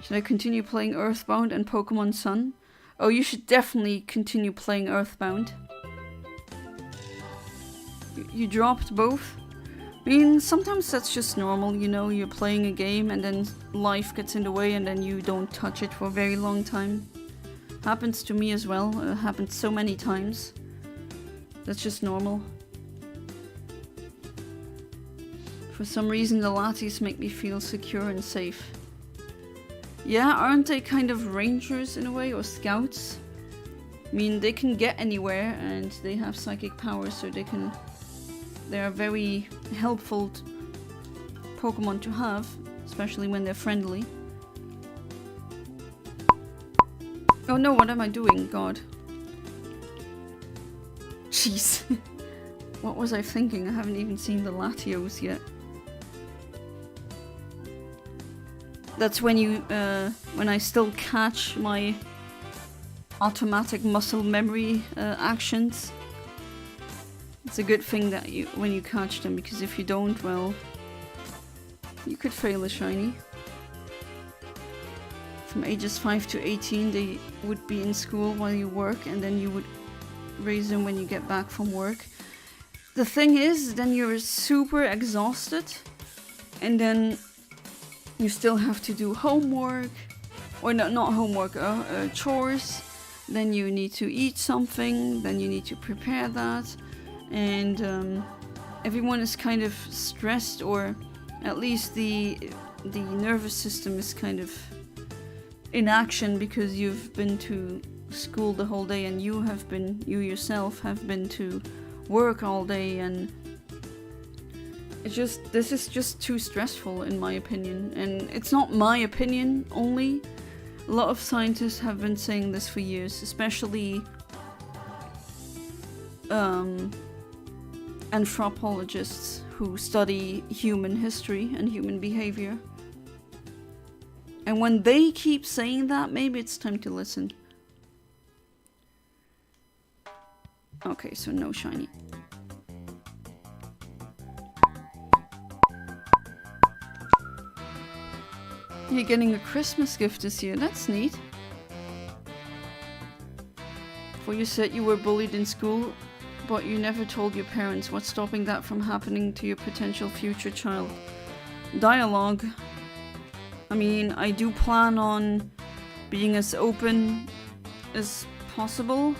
Should I continue playing Earthbound and Pokémon Sun? Oh, you should definitely continue playing Earthbound. You dropped both? I mean, sometimes that's just normal, you know, you're playing a game and then life gets in the way and then you don't touch it for a very long time. Happens to me as well, happens so many times. That's just normal. For some reason the Latios make me feel secure and safe. Yeah, aren't they kind of rangers in a way, or scouts? I mean, they can get anywhere and they have psychic powers, so they are very helpful Pokemon to have, especially when they're friendly. Oh no, what am I doing? God. Jeez. What was I thinking? I haven't even seen the Latios yet. That's when when I still catch my automatic muscle memory actions. It's a good thing that when you catch them, because if you don't, well, you could fail a shiny. From ages 5 to 18, they would be in school while you work, and then you would raise them when you get back from work. The thing is, then you're super exhausted, and then you still have to do homework, or no, not homework, chores. Then you need to eat something, then you need to prepare that, and everyone is kind of stressed, or at least the nervous system is kind of in action because you've been to school the whole day and you yourself have been to work all day, and this is just too stressful in my opinion. And it's not my opinion only. A lot of scientists have been saying this for years, especially anthropologists who study human history and human behavior. And when they keep saying that, maybe it's time to listen. Okay, so no shiny. You're getting a Christmas gift this year, that's neat. For you said you were bullied in school, but you never told your parents. What's stopping that from happening to your potential future child? Dialogue. I mean, I do plan on being as open as possible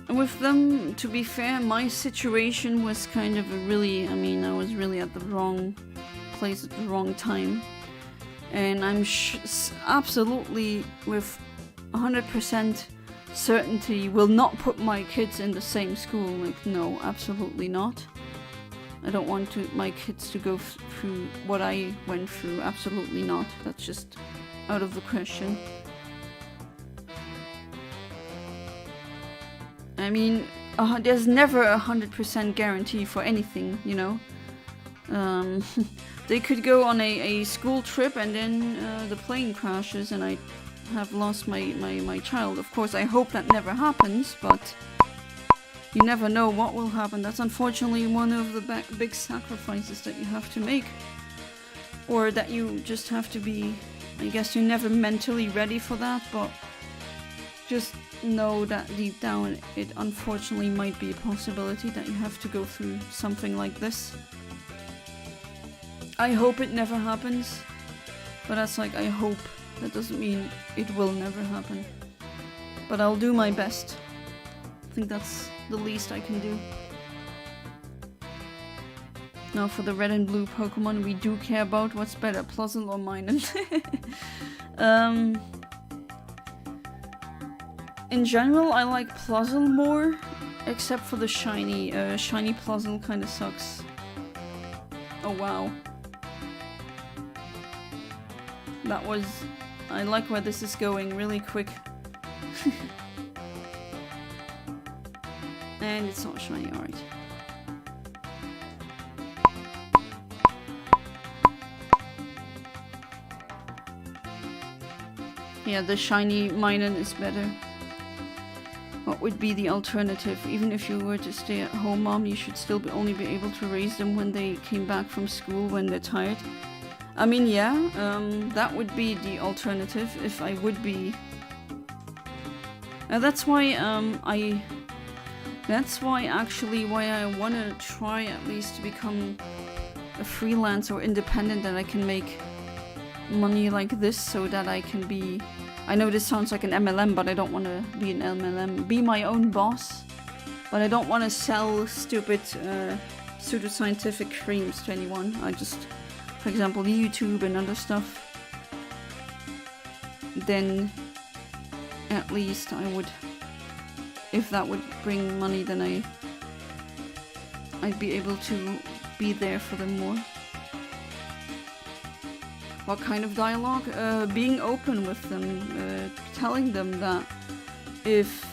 with them. To be fair, my situation was kind of I was really at the wrong place at the wrong time. and I'm absolutely with 100% certainty will not put my kids in the same school. Like, no, absolutely not. I don't want my kids to go through what I went through. Absolutely not. That's just out of the question. I mean, there's never 100% guarantee for anything, you know. They could go on a school trip and then the plane crashes and I have lost my child. Of course, I hope that never happens, but you never know what will happen. That's unfortunately one of the big sacrifices that you have to make. Or that you just have to be, I guess you're never mentally ready for that, but just know that deep down it unfortunately might be a possibility that you have to go through something like this. I hope it never happens, but that's like I hope. That doesn't mean it will never happen. But I'll do my best. I think that's the least I can do. Now for the red and blue Pokemon, we do care about what's better, Puzzle or Minun. In general, I like Puzzle more, except for the shiny. Shiny Puzzle kind of sucks. Oh wow. That was... I like where this is going really quick. And it's not shiny, alright. Yeah, the shiny Minun is better. What would be the alternative? Even if you were to stay at home, Mom, you should still only be able to raise them when they came back from school when they're tired. I mean, yeah, that would be the alternative if I would be... that's why, that's why I want to try at least to become a freelance or independent, that I can make money like this so that I can be... I know this sounds like an MLM, but I don't want to be an MLM. Be my own boss, but I don't want to sell stupid pseudoscientific creams to anyone. I just... For example, YouTube and other stuff, then at least I would, if that would bring money, then I'd be able to be there for them more. What kind of dialogue? Being open with them, telling them that if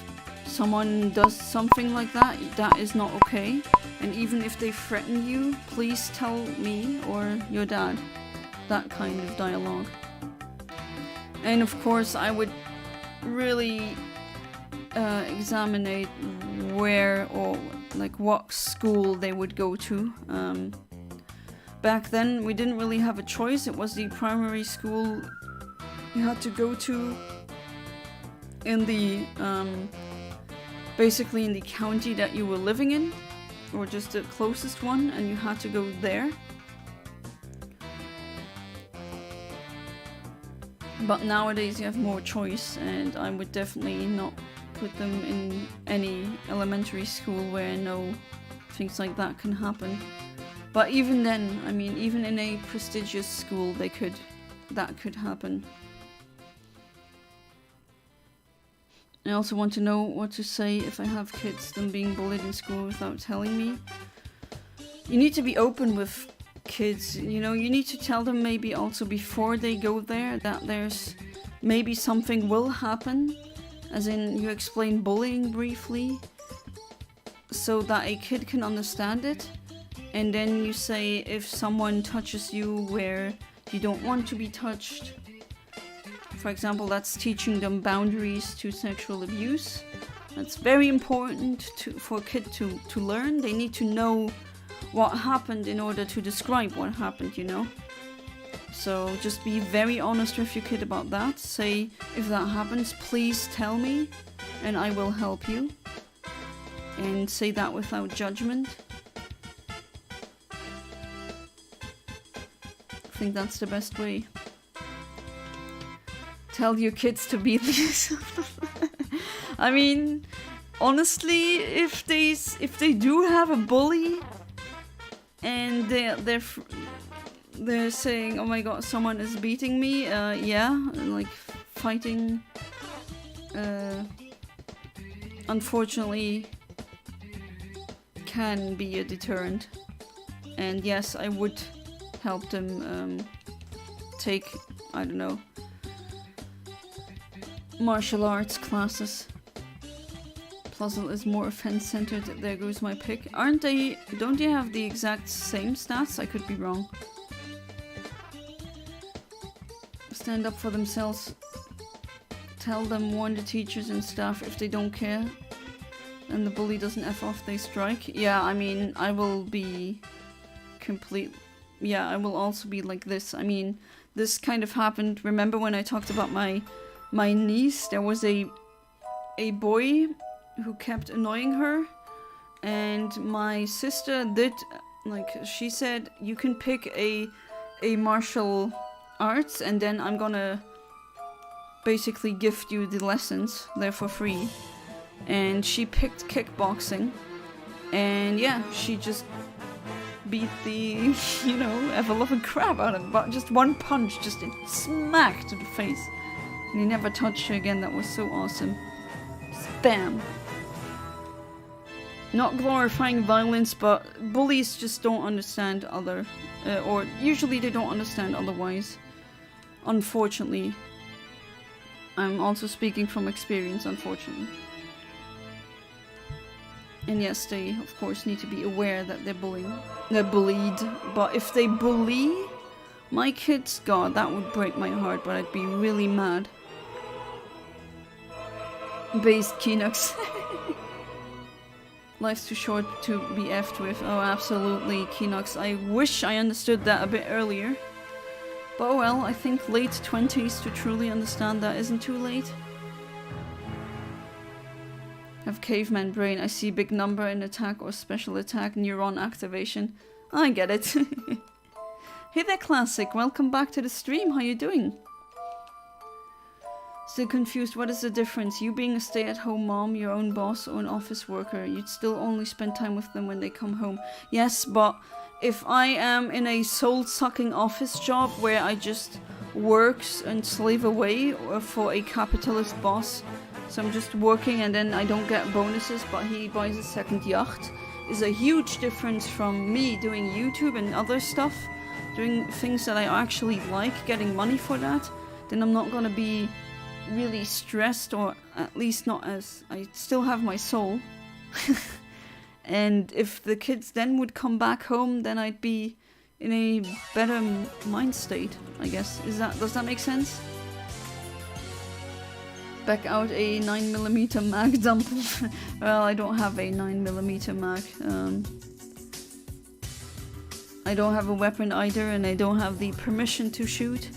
someone does something like that, that is not okay. And even if they threaten you, please tell me or your dad. That kind of dialogue. And of course, I would really examine where or like what school they would go to. Back then, we didn't really have a choice. It was the primary school you had to go to in the basically in the county that you were living in. Or just the closest one, and you had to go there. But nowadays you have more choice, and I would definitely not put them in any elementary school where I know things like that can happen. But even then, I mean, even in a prestigious school, that could happen. I also want to know what to say if I have kids, them being bullied in school without telling me. You need to be open with kids, you know, you need to tell them maybe also before they go there that there's maybe something will happen, as in you explain bullying briefly so that a kid can understand it, and then you say if someone touches you where you don't want to be touched. For example, that's teaching them boundaries to sexual abuse. That's very important for a kid to learn. They need to know what happened in order to describe what happened, you know? So just be very honest with your kid about that. Say, if that happens, please tell me and I will help you. And say that without judgment. I think that's the best way. Tell your kids to be these. I mean, honestly, if they do have a bully and they're they're saying, oh my god, someone is beating me. Yeah, like fighting. Unfortunately, can be a deterrent. And yes, I would help them take, I don't know, martial arts classes. Puzzle is more offense-centered. There goes my pick. Aren't they... Don't they have the exact same stats? I could be wrong. Stand up for themselves. Tell them, warn the teachers and staff if they don't care. And the bully doesn't F off, they strike. Yeah, I mean, I will be complete... Yeah, I will also be like this. I mean, this kind of happened... Remember when I talked about my niece? There was a boy who kept annoying her, and my sister did, like, she said, you can pick a martial arts and then I'm gonna basically gift you the lessons, they're for free. And she picked kickboxing, and yeah, she just beat the, you know, ever-loving crap out of him, but just one punch, just a smack to the face. And he never touched her again. That was so awesome. Just bam. Not glorifying violence, but bullies just don't understand other, or usually they don't understand otherwise. Unfortunately. I'm also speaking from experience, unfortunately. And yes, they of course need to be aware that they're bullied. But if they bully my kids, god, that would break my heart, but I'd be really mad. Based Kinox. Life's too short to be effed with. Oh, absolutely, Kinox. I wish I understood that a bit earlier. But oh well, I think late 20s to truly understand that isn't too late. Have caveman brain. I see big number in attack or special attack neuron activation. I get it. Hey there, Classic. Welcome back to the stream. How you doing? Still confused. What is the difference? You being a stay-at-home mom, your own boss, or an office worker, you'd still only spend time with them when they come home. Yes, but if I am in a soul-sucking office job where I just work and slave away for a capitalist boss, so I'm just working and then I don't get bonuses, but he buys a second yacht, is a huge difference from me doing YouTube and other stuff, doing things that I actually like, getting money for that. Then I'm not gonna be really stressed, or at least not as... I still have my soul. And if the kids then would come back home, then I'd be in a better mind state, I guess. Does that make sense? Back out a 9mm mag dump. Well, I don't have a 9mm mag. I don't have a weapon either, and I don't have the permission to shoot.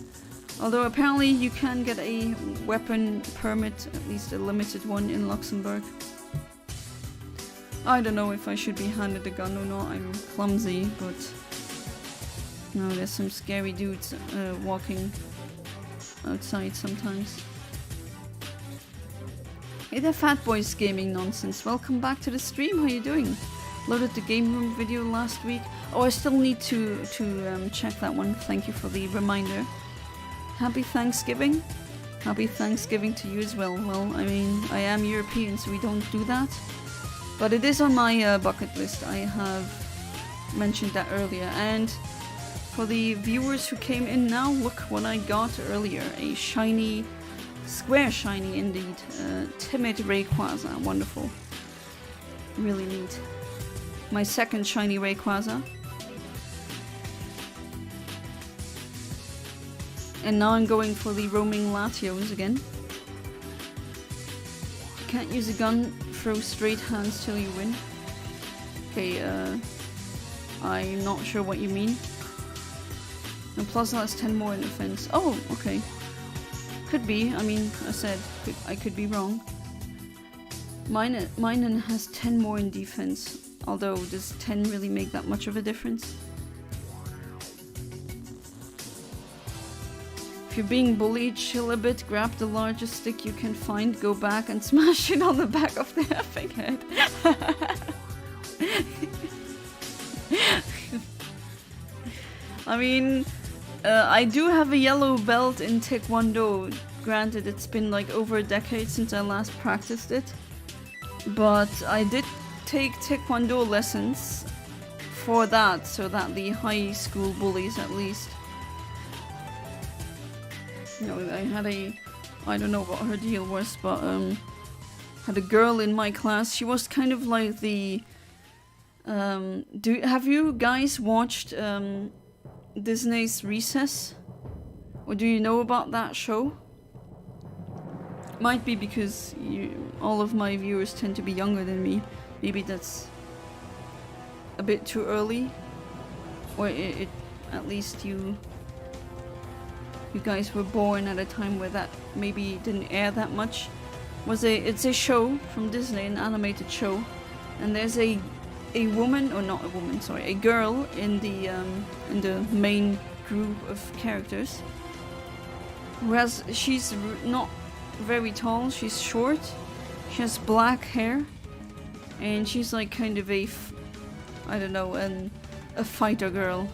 Although apparently you can get a weapon permit, at least a limited one, in Luxembourg. I don't know if I should be handed a gun or not. I'm clumsy, but... No, there's some scary dudes walking outside sometimes. Hey there, Fat Boys Gaming Nonsense. Welcome back to the stream. How you doing? Loaded the game room video last week. Oh, I still need to check that one. Thank you for the reminder. Happy Thanksgiving. Happy Thanksgiving to you as well. Well, I mean, I am European, so we don't do that. But it is on my bucket list. I have mentioned that earlier. And for the viewers who came in now, look what I got earlier. A shiny, square shiny indeed. Timid Rayquaza. Wonderful. Really neat. My second shiny Rayquaza. And now I'm going for the roaming Latios again. Can't use a gun, throw straight hands till you win. Okay, I'm not sure what you mean. And plus that's 10 more in defense. Oh, okay. Could be, I mean, I said, I could be wrong. Mine has 10 more in defense. Although, does 10 really make that much of a difference? If you're being bullied, chill a bit, grab the largest stick you can find, go back and smash it on the back of the effing head. I mean, I do have a yellow belt in Taekwondo. Granted, it's been like over a decade since I last practiced it. But I did take Taekwondo lessons for that, so that the high school bullies at least. You know, I had I don't know what her deal was, but had a girl in my class. She was kind of like the have you guys watched Disney's Recess? Or do you know about that show? Might be because all of my viewers tend to be younger than me. Maybe that's a bit too early. Or at least you guys were born at a time where that maybe didn't air that much. It's a show from Disney, an animated show, and there's a woman, or not a woman, sorry, a girl in the main group of characters. Whereas she's not very tall, she's short, she has black hair, and she's like kind of a fighter girl.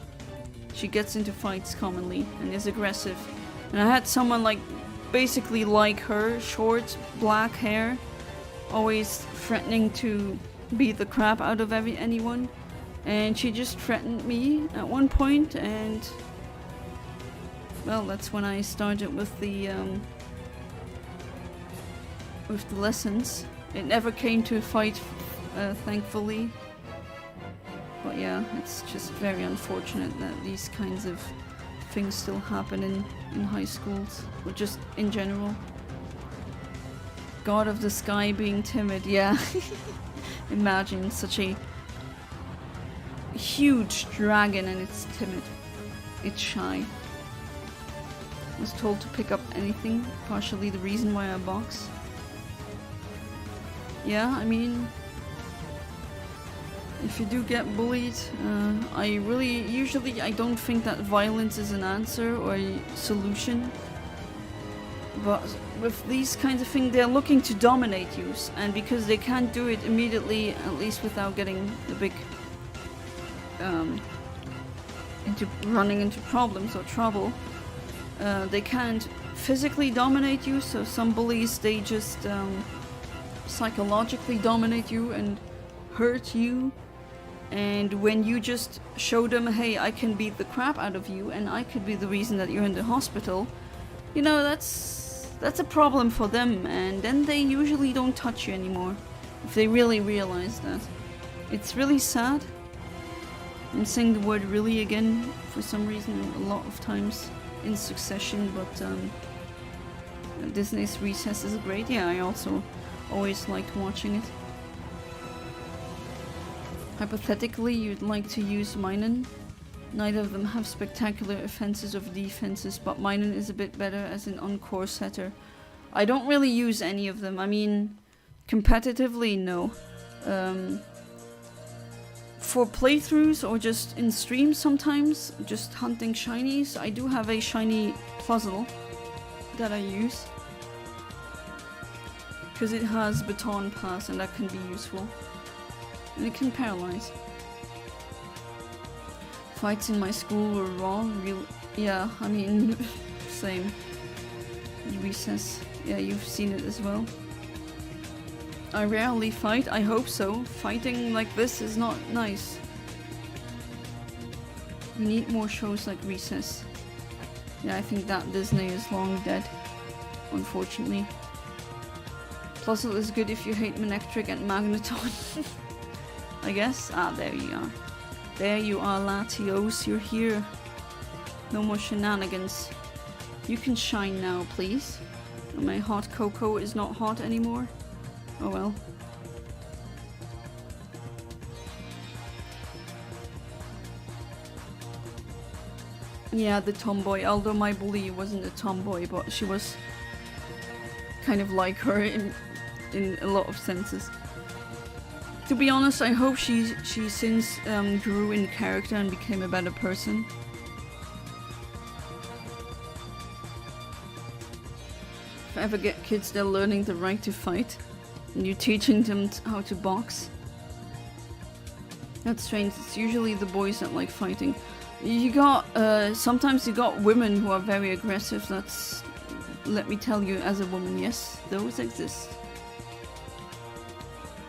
She gets into fights commonly and is aggressive. And I had someone like basically like her, short, black hair, always threatening to beat the crap out of anyone. And she just threatened me at one point, and well, that's when I started with the lessons. It never came to a fight, thankfully. But yeah, it's just very unfortunate that these kinds of things still happen in high schools, or just in general. God of the Sky being timid, yeah. Imagine such a huge dragon and it's timid. It's shy. Was told to pick up anything, partially the reason why I box. Yeah, I mean, if you do get bullied, I don't think that violence is an answer or a solution. But with these kinds of things, they're looking to dominate you, and because they can't do it immediately, at least without getting the big running into problems or trouble, they can't physically dominate you. So some bullies, they just psychologically dominate you and hurt you. And when you just show them, hey, I can beat the crap out of you and I could be the reason that you're in the hospital, you know, that's a problem for them, and then they usually don't touch you anymore if they really realize that. It's really sad. I'm saying the word really again for some reason a lot of times in succession, but Disney's Recess is great. Yeah, I also always liked watching it. Hypothetically, you'd like to use Minun. Neither of them have spectacular offenses or defenses, but Minun is a bit better as an on-core setter. I don't really use any of them. I mean, competitively, no. For playthroughs or just in streams sometimes, just hunting shinies, I do have a shiny puzzle that I use. Because it has baton pass and that can be useful. And it can paralyze. Fights in my school were raw, yeah, I mean, same. Recess, yeah, you've seen it as well. I rarely fight, I hope so. Fighting like this is not nice. We need more shows like Recess. Yeah, I think that Disney is long dead, unfortunately. Puzzle is good if you hate Manectric and Magneton. I guess. Ah, there you are. There you are, Latios, you're here. No more shenanigans. You can shine now, please. My hot cocoa is not hot anymore. Oh well. Yeah, the tomboy. Although my bully wasn't a tomboy, but she was kind of like her in a lot of senses. To be honest, I hope she since grew in character and became a better person. If I ever get kids, they're learning the right to fight, and you're teaching them how to box. That's strange, it's usually the boys that like fighting. You got, sometimes you got women who are very aggressive. That's, let me tell you, as a woman, yes, those exist.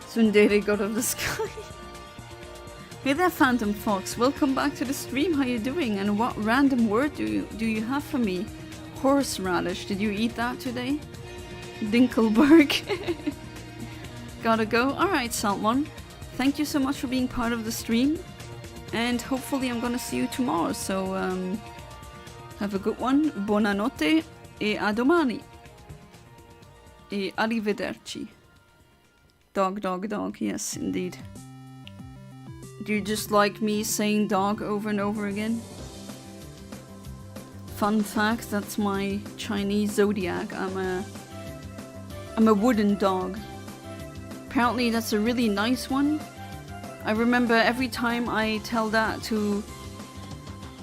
Tsundere, god of the sky. Hey there, Phantom Fox. Welcome back to the stream. How you doing? And what random word do you have for me? Horseradish. Did you eat that today? Dinkelberg. Gotta go. Alright, Salmon. Thank you so much for being part of the stream. And hopefully I'm gonna see you tomorrow. So, have a good one. Buonanotte. E a domani. E arrivederci. Dog, dog, dog. Yes, indeed. Do you just like me saying dog over and over again? Fun fact, that's my Chinese zodiac. I'm a wooden dog. Apparently that's a really nice one. I remember every time I tell that to,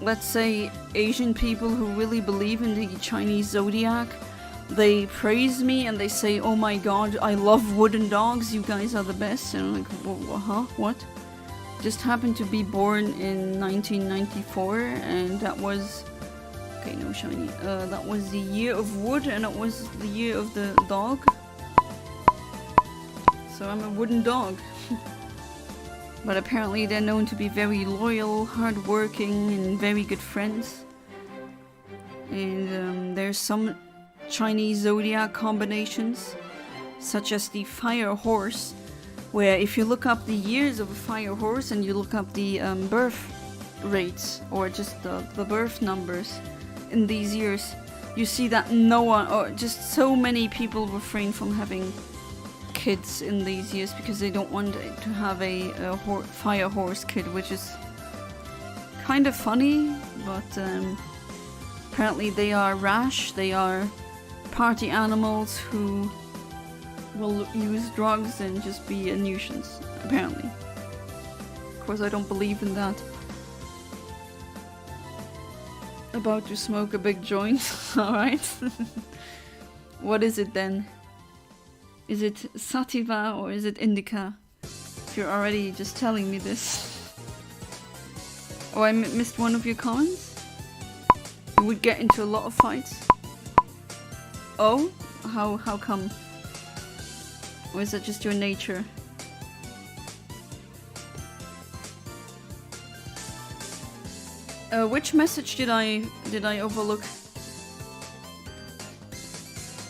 let's say, Asian people who really believe in the Chinese zodiac, they praise me and they say, oh my god, I love wooden dogs, you guys are the best. And I'm like, huh? What? Just happened to be born in 1994, and that was... Okay, no shiny. That was the year of wood, and it was the year of the dog. So I'm a wooden dog. But apparently they're known to be very loyal, hardworking, and very good friends. And there's some Chinese zodiac combinations, such as the fire horse, where if you look up the years of a fire horse and you look up the birth rates, or just the birth numbers in these years, you see that no one, or just so many people refrain from having kids in these years because they don't want to have a fire horse kid, which is kind of funny, but apparently they are rash, they are party animals who will use drugs and just be a nuisance, apparently. Of course I don't believe in that. About to smoke a big joint, alright. What is it then? Is it sativa or is it indica? If you're already just telling me this. Oh, I missed one of your comments? You would get into a lot of fights? Oh? How come? Or is that just your nature? Which message did I overlook?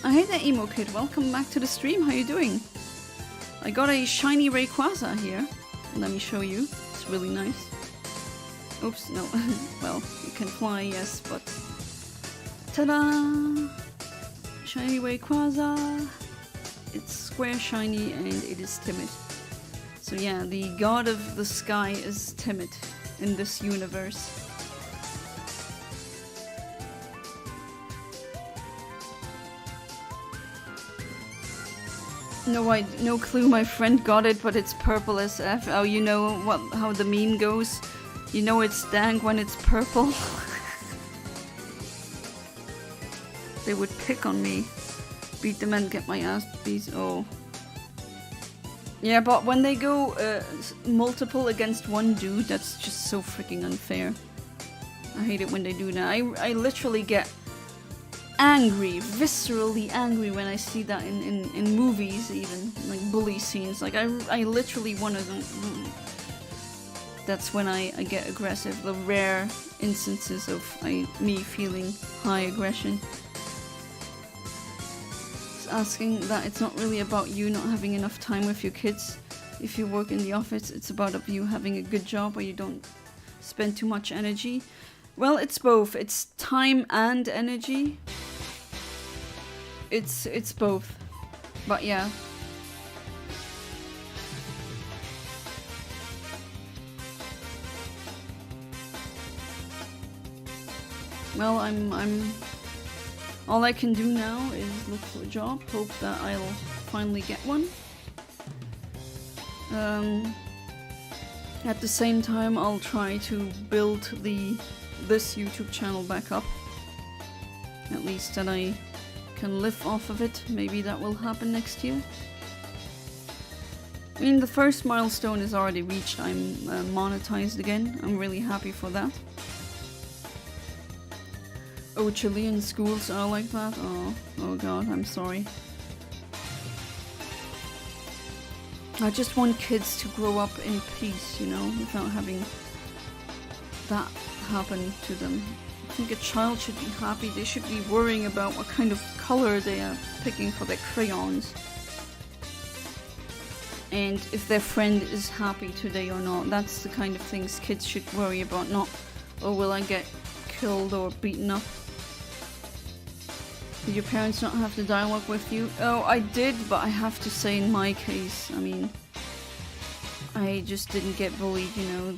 I hate that emo kid. Welcome back to the stream. How you doing? I got a shiny Rayquaza here. Let me show you. It's really nice. Oops, no. Well, you can fly, yes, but... Ta-da! Shiny Rayquaza. It's square shiny and it is timid. So yeah, the god of the sky is timid in this universe. No clue, my friend got it, but it's purple SF. Oh, you know how the meme goes? You know it's dank when it's purple? They would pick on me. Beat them and get my ass beat. Oh. Yeah, but when they go multiple against one dude, that's just so freaking unfair. I hate it when they do that. I literally get angry, viscerally angry when I see that in movies, even like bully scenes. Like I literally want to. That's when I get aggressive. The rare instances of me feeling high aggression. It's asking that it's not really about you not having enough time with your kids. If you work in the office, it's about you having a good job where you don't spend too much energy. Well, it's both. It's time and energy. It's both. But yeah. Well, I'm all I can do now is look for a job, hope that I'll finally get one. At the same time, I'll try to build this YouTube channel back up. At least that I can live off of it. Maybe that will happen next year. I mean, the first milestone is already reached. I'm monetized again. I'm really happy for that. Oh, Chilean schools are like that? Oh god, I'm sorry. I just want kids to grow up in peace, you know, without having that happen to them. I think a child should be happy. They should be worrying about what kind of color they are picking for their crayons. And if their friend is happy today or not. That's the kind of things kids should worry about, not, oh, will I get killed or beaten up? Did your parents not have the dialogue with you? Oh, I did, but I have to say in my case, I mean, I just didn't get bullied, you know,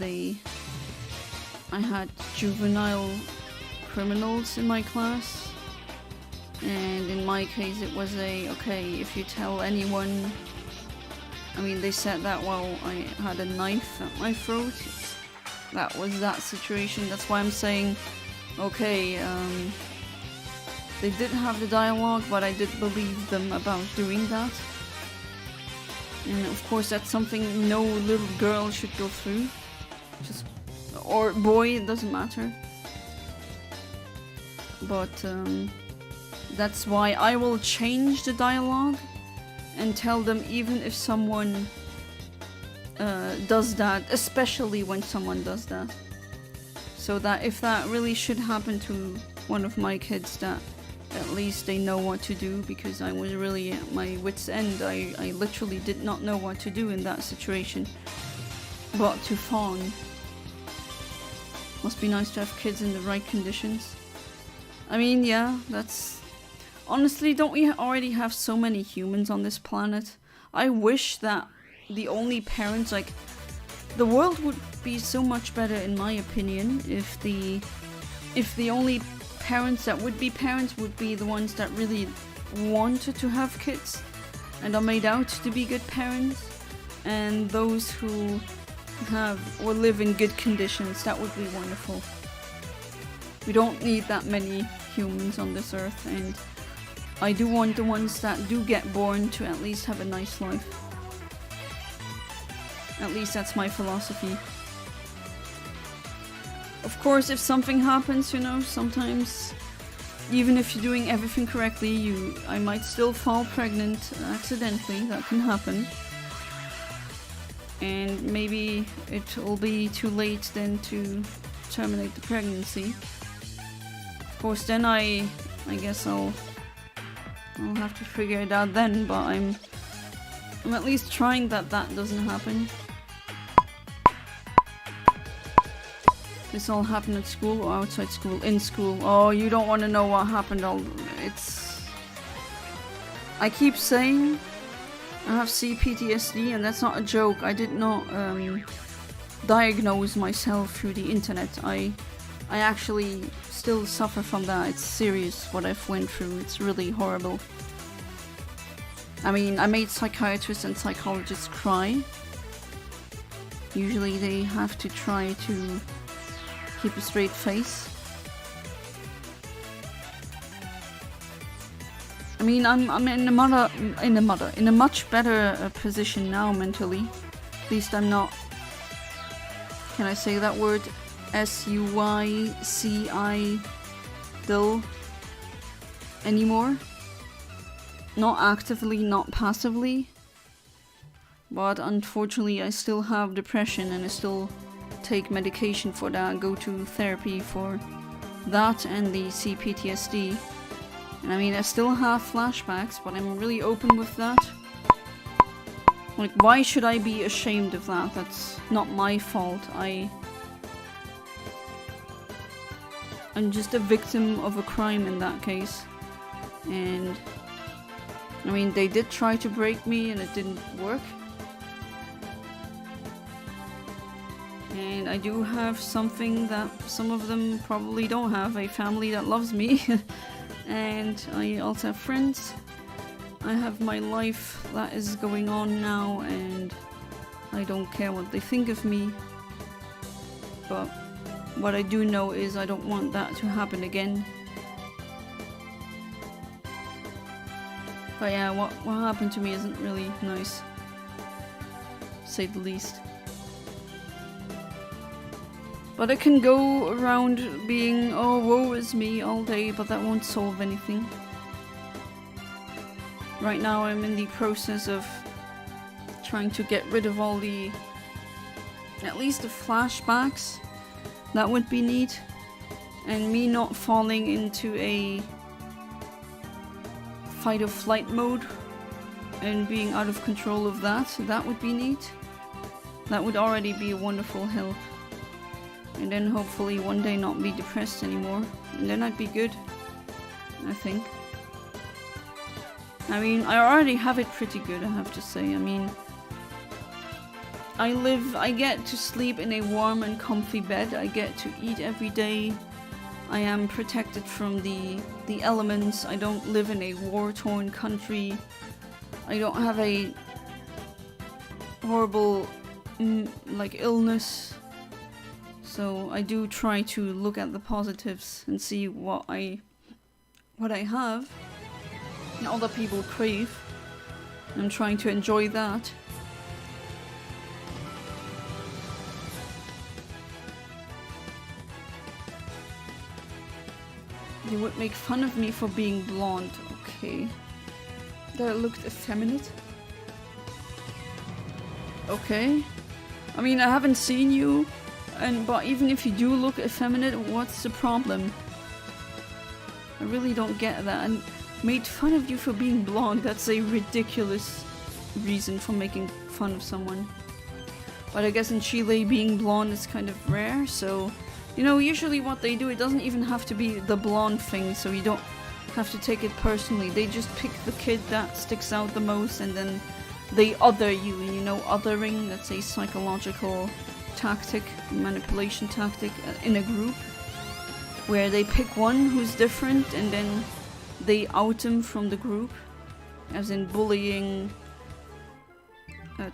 I had juvenile criminals in my class, and in my case it was okay, if you tell anyone, I mean, they said that while I had a knife at my throat. That was that situation, that's why I'm saying, okay, they did have the dialogue, but I did believe them about doing that. And of course that's something no little girl should go through. Or boy, it doesn't matter. But that's why I will change the dialogue and tell them even if someone does that, especially when someone does that. So that if that really should happen to one of my kids, that at least they know what to do, because I was really at my wit's end. I literally did not know what to do in that situation. But to fawn. Must be nice to have kids in the right conditions. I mean, yeah, that's... Honestly, don't we already have so many humans on this planet? I wish that the only parents, like... The world would be so much better, in my opinion, if the only parents that would be parents would be the ones that really wanted to have kids and are made out to be good parents, and those who have or live in good conditions. That would be wonderful. We don't need that many humans on this earth, and I do want the ones that do get born to at least have a nice life. At least that's my philosophy. Of course, if something happens, you know, sometimes, even if you're doing everything correctly, I might still fall pregnant accidentally. That can happen. And maybe it will be too late then to terminate the pregnancy. Of course, then I guess I'll have to figure it out then, but I'm at least trying that doesn't happen. This all happened at school or outside school? In school. Oh, you don't want to know what happened. I keep saying I have CPTSD, and that's not a joke. I did not diagnose myself through the internet. I actually still suffer from that. It's serious what I've went through. It's really horrible. I mean, I made psychiatrists and psychologists cry. Usually they have to try to keep a straight face. I mean, I'm in a much better position now mentally. At least I'm not. Can I say that word? Suicidal anymore. Not actively, not passively. But unfortunately, I still have depression, and I still take medication for that, go to therapy for that and the CPTSD. And I mean, I still have flashbacks, but I'm really open with that. Like, why should I be ashamed of that? That's not my fault. I'm just a victim of a crime in that case. And I mean, they did try to break me and it didn't work. And I do have something that some of them probably don't have, a family that loves me. And I also have friends. I have my life that is going on now, and I don't care what they think of me. But what I do know is I don't want that to happen again. But yeah, what happened to me isn't really nice, to say the least. But I can go around being, oh, woe is me all day, but that won't solve anything. Right now I'm in the process of trying to get rid of all the, at least the flashbacks. That would be neat. And me not falling into a fight or flight mode and being out of control of that. That would be neat. That would already be a wonderful help. And then hopefully one day not be depressed anymore. And then I'd be good, I think. I mean, I already have it pretty good, I have to say. I mean, I get to sleep in a warm and comfy bed. I get to eat every day. I am protected from the elements. I don't live in a war-torn country. I don't have a horrible, like, illness. So I do try to look at the positives and see what I have and other people crave. I'm trying to enjoy that. You would make fun of me for being blonde. Okay. That I looked effeminate. Okay. I mean, I haven't seen you, but even if you do look effeminate, what's the problem? I really don't get that. And made fun of you for being blonde. That's a ridiculous reason for making fun of someone. But I guess in Chile being blonde is kind of rare, so... You know, usually what they do, it doesn't even have to be the blonde thing, so you don't have to take it personally. They just pick the kid that sticks out the most and then they other you. And you know, othering, that's a psychological tactic, manipulation tactic in a group. Where they pick one who's different and then they out him from the group. As in bullying,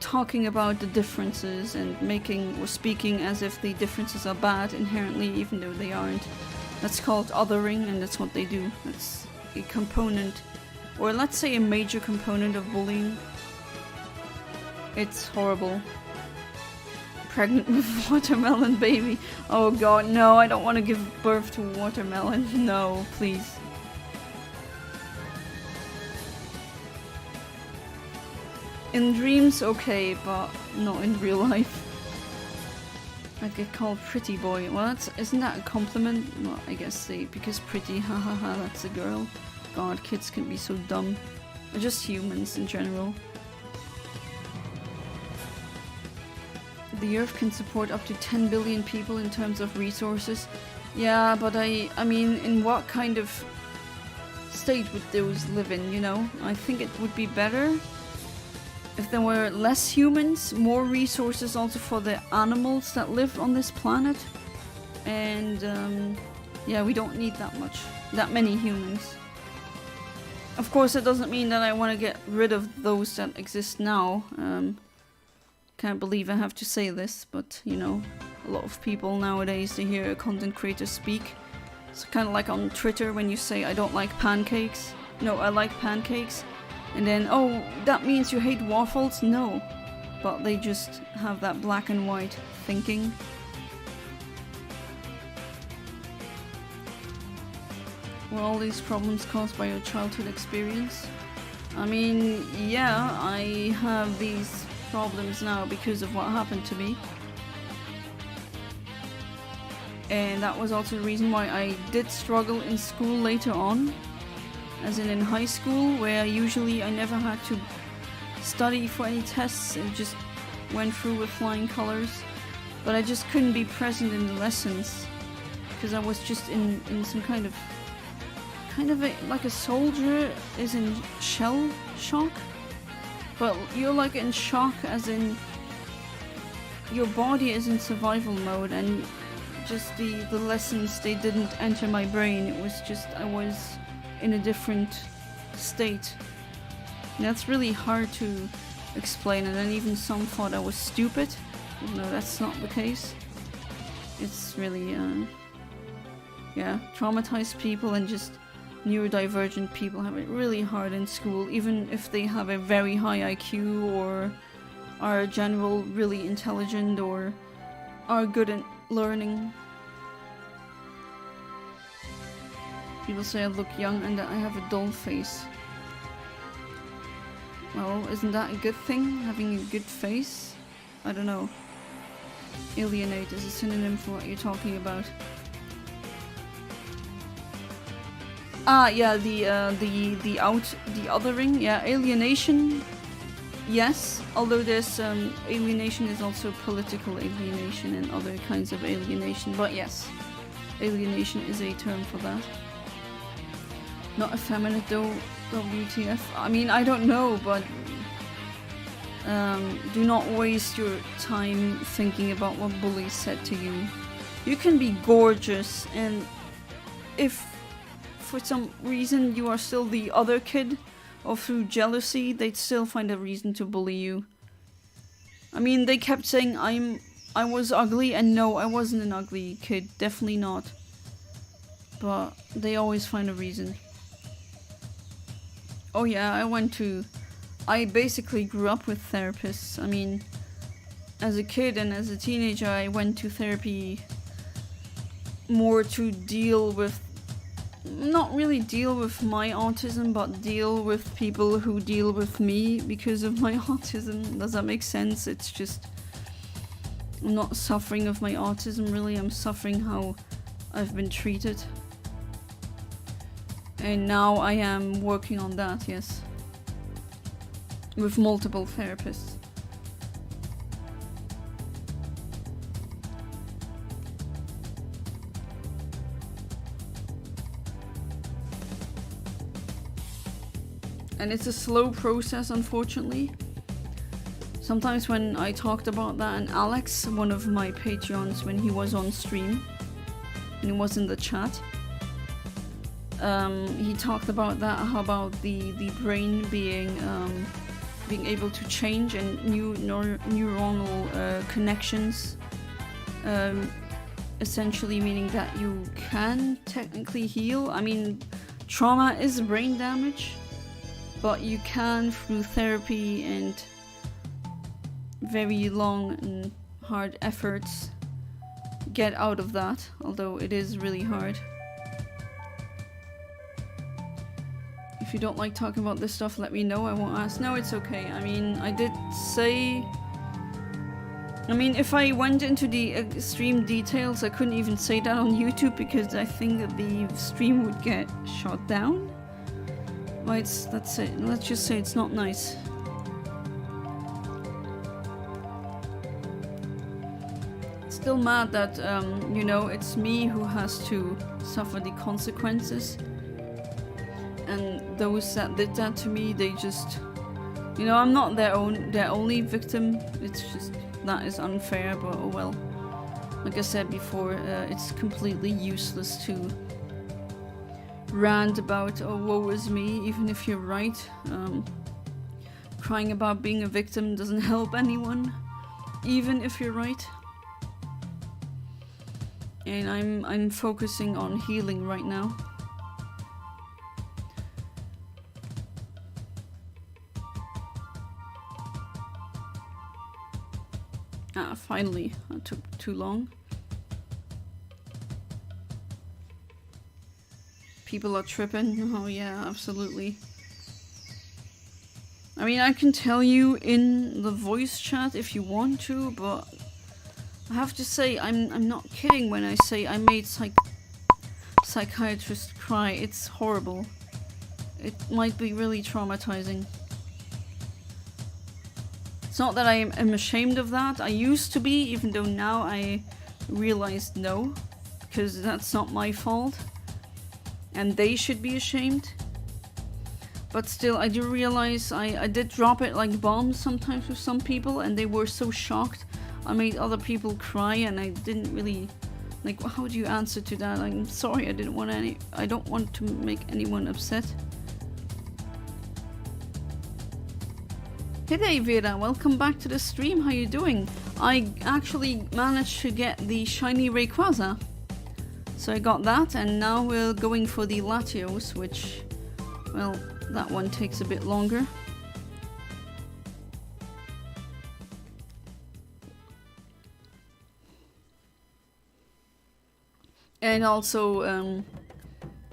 talking about the differences and making or speaking as if the differences are bad inherently, even though they aren't. That's called othering, and that's what they do. That's a component, or let's say a major component of bullying. It's horrible. Pregnant with watermelon baby. Oh god, no, I don't want to give birth to watermelon. No, please. In dreams, okay, but not in real life. I get called pretty boy. Well, isn't that a compliment? Well, I guess because pretty, hahaha, that's a girl. God, kids can be so dumb. Or just humans in general. The Earth can support up to 10 billion people in terms of resources. Yeah, but I mean, in what kind of state would those live in, you know? I think it would be better if there were less humans, more resources also for the animals that live on this planet. And yeah, we don't need that many humans. Of course, it doesn't mean that I want to get rid of those that exist now. Can't believe I have to say this, but you know, a lot of people nowadays, they hear a content creator speak. It's kind of like on Twitter when you say, I don't like pancakes. No, I like pancakes. And then, oh, that means you hate waffles? No. But they just have that black and white thinking. Were all these problems caused by your childhood experience? I mean, yeah, I have these problems now because of what happened to me. And that was also the reason why I did struggle in school later on. As in high school, where usually I never had to study for any tests, it just went through with flying colors. But I just couldn't be present in the lessons, because I was just in some kind of like a soldier is in shell shock. But you're like in shock as in your body is in survival mode, and just the lessons, they didn't enter my brain. It was just, I was in a different state. And that's really hard to explain, and then even some thought I was stupid. No, that's not the case. It's really, yeah, traumatized people and just neurodivergent people have it really hard in school, even if they have a very high IQ or are general really intelligent or are good learning. People say I look young and that I have a dull face. Well, isn't that a good thing? Having a good face? I don't know. Alienate is a synonym for what you're talking about. Ah, yeah, the othering, yeah, alienation, yes. Although there's alienation is also political alienation and other kinds of alienation, but yes, alienation is a term for that. Not effeminate though, WTF. I mean, I don't know, but do not waste your time thinking about what bullies said to you. You can be gorgeous, and if for some reason you are still the other kid, or through jealousy, they'd still find a reason to bully you. I mean, they kept saying I was ugly, and no, I wasn't an ugly kid, definitely not. But they always find a reason. Oh yeah, I basically grew up with therapists. I mean, as a kid and as a teenager, I went to therapy more to deal with, not really deal with my autism, but deal with people who deal with me because of my autism. Does that make sense? It's just, I'm not suffering of my autism really, I'm suffering how I've been treated. And now I am working on that, yes. With multiple therapists. And it's a slow process, unfortunately. Sometimes when I talked about that, and Alex, one of my Patreons, when he was on stream, and he was in the chat, he talked about that, how about the brain being able to change and new neuronal connections, essentially meaning that you can technically heal. I mean, trauma is brain damage, but you can, through therapy and very long and hard efforts, get out of that, although it is really hard. If you don't like talking about this stuff, let me know, I won't ask. No, it's okay. I mean, I did say... I mean, if I went into the extreme details, I couldn't even say that on YouTube because I think that the stream would get shut down. Well, that's it. Let's just say it's not nice. Still mad that, you know, it's me who has to suffer the consequences. And those that did that to me, they just, you know, I'm not their only victim. It's just, that is unfair, but oh well. Like I said before, it's completely useless to rant about, oh woe is me, even if you're right. Crying about being a victim doesn't help anyone, even if you're right. And I'm focusing on healing right now. Ah, finally, that took too long. People are tripping. Oh yeah, absolutely. I mean, I can tell you in the voice chat if you want to, but I have to say I'm not kidding when I say I made psychiatrists cry. It's horrible. It might be really traumatizing. It's not that I am ashamed of that. I used to be, even though now I realized no, because that's not my fault. And they should be ashamed. But still, I do realize I did drop it like bombs sometimes with some people, and they were so shocked. I made other people cry, and I didn't really, like, how do you answer to that? Like, I'm sorry, I don't want to make anyone upset. Hey there, Vera, welcome back to the stream, how you doing? I actually managed to get the shiny Rayquaza. So I got that, and now we're going for the Latios, which, well, that one takes a bit longer. And also,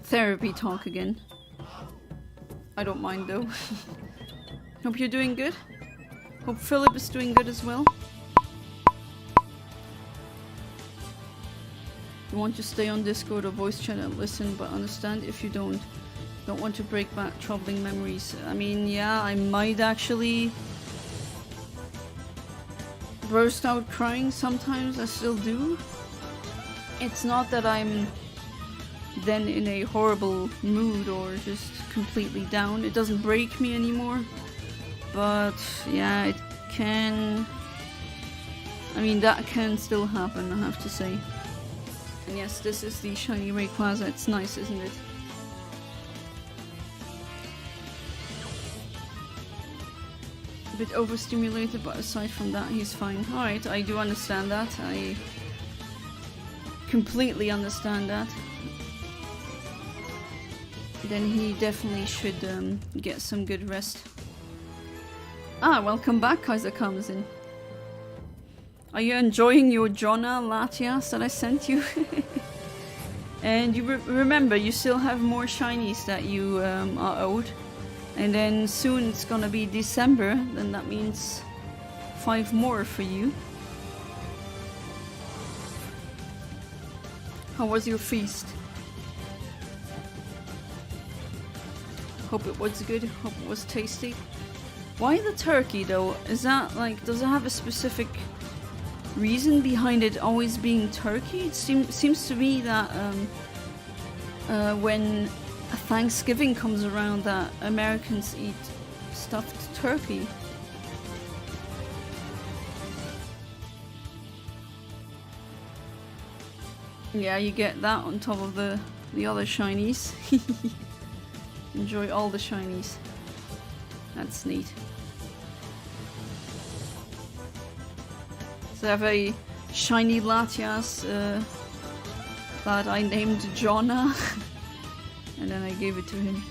therapy talk again. I don't mind though. Hope you're doing good. Hope Philip is doing good as well. You want to stay on Discord or voice chat and listen, but understand if you don't want to break back troubling memories. I mean, yeah, I might actually burst out crying sometimes. I still do. It's not that I'm then in a horrible mood or just completely down. It doesn't break me anymore. But yeah, it can... I mean, that can still happen, I have to say. And yes, this is the Shiny Rayquaza. It's nice, isn't it? A bit overstimulated, but aside from that, he's fine. Alright, I do understand that. I completely understand that. Then he definitely should get some good rest. Ah, welcome back, Kaiser comes in. Are you enjoying your Jonna Latias that I sent you? And you remember, you still have more shinies that you are owed. And then soon it's gonna be December, then that means 5 more for you. How was your feast? Hope it was good, hope it was tasty. Why the turkey though? Is that like, does it have a specific reason behind it always being turkey? It seems to me that when Thanksgiving comes around that Americans eat stuffed turkey. Yeah, you get that on top of the other shinies. Enjoy all the shinies. That's neat. So I have a shiny Latias that I named Jonna. And then I gave it to him.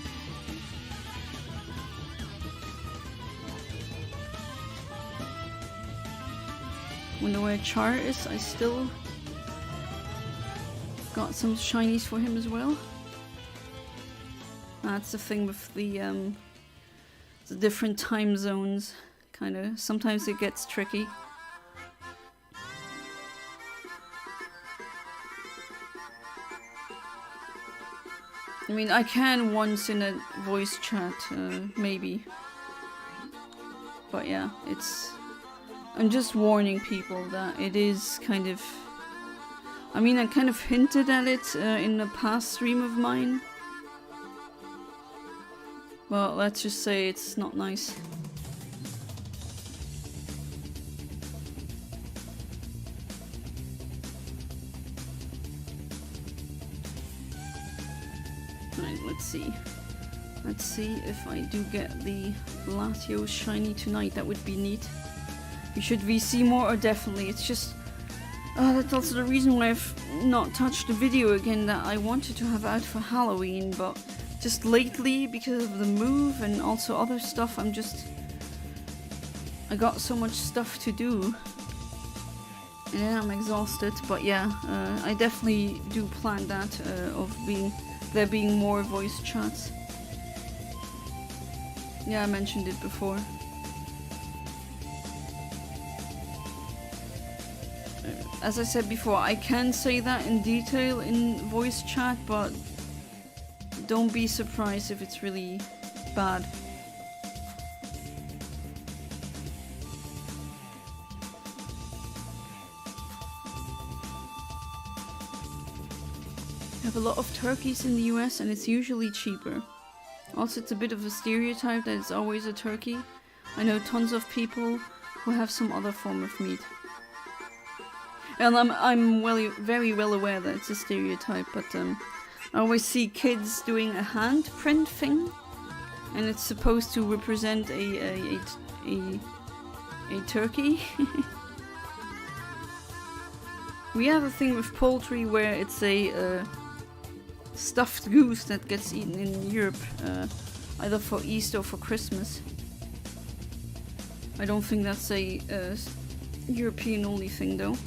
Wonder where Char is. I still got some shinies for him as well. That's the thing with the different time zones. Kinda, sometimes it gets tricky. I mean, I can once in a voice chat, maybe. But yeah, it's... I'm just warning people that it is kind of... I mean, I kind of hinted at it in a past stream of mine. Well, let's just say it's not nice. Right, let's see. Let's see if I do get the Latios shiny tonight. That would be neat. We should VC more, or definitely. It's just... that's also the reason why I've not touched the video again that I wanted to have out for Halloween, but just lately, because of the move and also other stuff, I'm just... I got so much stuff to do. And then I'm exhausted, but yeah, I definitely do plan that, of there being more voice chats. Yeah, I mentioned it before. As I said before, I can say that in detail in voice chat, but don't be surprised if it's really bad. We have a lot of turkeys in the US and it's usually cheaper. Also, it's a bit of a stereotype that it's always a turkey. I know tons of people who have some other form of meat. And I'm very well aware that it's a stereotype, but I always see kids doing a handprint thing, and it's supposed to represent a turkey. We have a thing with poultry where it's a stuffed goose that gets eaten in Europe, either for Easter or for Christmas. I don't think that's a European only thing though.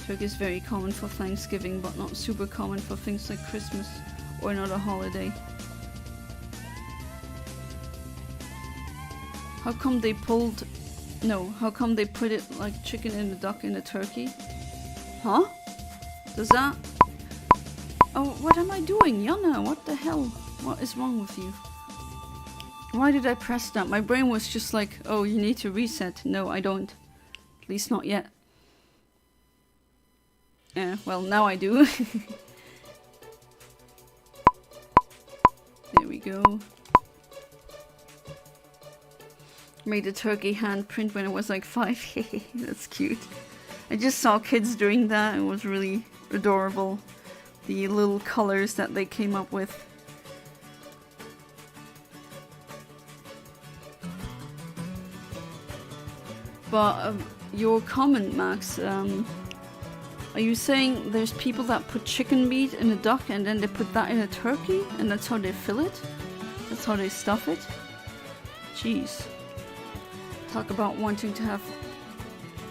Turkey is very common for Thanksgiving, but not super common for things like Christmas or another holiday. How come they pulled... No, how come they put it like chicken in a duck in a turkey? Huh? Does that... Oh, what am I doing? Yana, what the hell? What is wrong with you? Why did I press that? My brain was just like, oh, you need to reset. No, I don't. At least not yet. Yeah, well, now I do. There we go. Made a turkey handprint when I was like 5. That's cute. I just saw kids doing that. It was really adorable. The little colors that they came up with. But your comment, Max, are you saying there's people that put chicken meat in a duck and then they put that in a turkey and that's how they fill it? That's how they stuff it? Jeez. Talk about wanting to have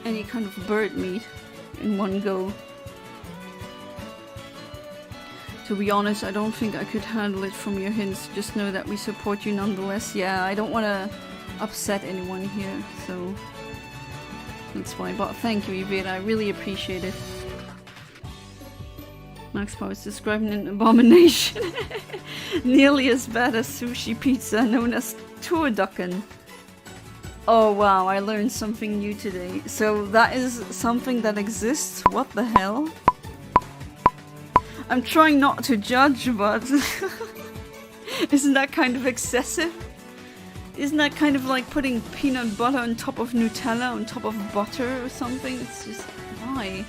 any kind of bird meat in one go. To be honest, I don't think I could handle it from your hints. Just know that we support you nonetheless. Yeah, I don't want to upset anyone here, so that's why. But thank you, Yvette. I really appreciate it. Max Power is describing an abomination. Nearly as bad as sushi pizza, known as turducken. Oh wow, I learned something new today. So that is something that exists? What the hell? I'm trying not to judge, but isn't that kind of excessive? Isn't that kind of like putting peanut butter on top of Nutella on top of butter or something? It's just, why?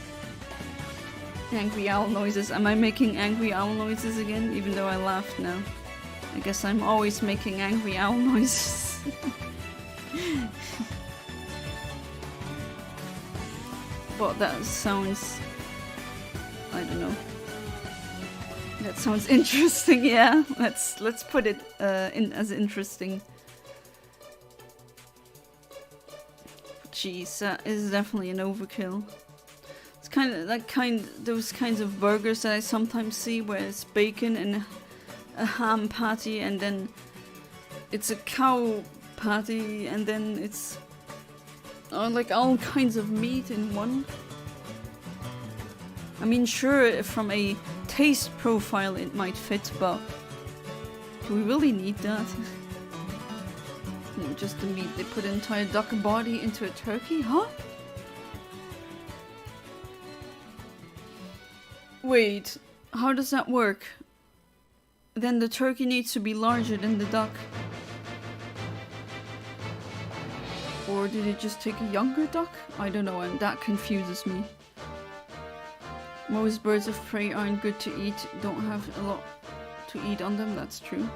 Angry owl noises. Am I making angry owl noises again? Even though I laughed now. I guess I'm always making angry owl noises. But that sounds... I don't know. That sounds interesting, yeah. Let's put it in as interesting. Jeez, that is definitely an overkill. It's kind of that those kinds of burgers that I sometimes see where it's bacon and a ham patty and then it's a cow patty and then it's like all kinds of meat in one. I mean, sure, from a taste profile it might fit, but do we really need that? No, just the meat. They put an entire duck body into a turkey? Huh? Wait, how does that work? Then the turkey needs to be larger than the duck. Or did it just take a younger duck? I don't know, and that confuses me. Most birds of prey aren't good to eat, don't have a lot to eat on them, that's true.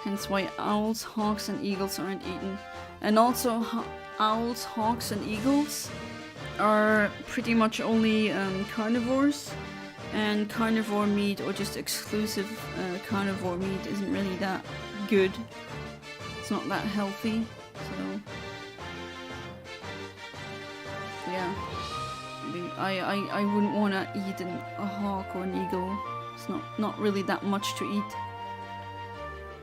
Hence why owls, hawks and eagles aren't eaten. And also owls, hawks and eagles are pretty much only carnivores. And carnivore meat, or just exclusive carnivore meat, isn't really that good. It's not that healthy, so... yeah. I wouldn't want to eat a hawk or an eagle. It's not really that much to eat.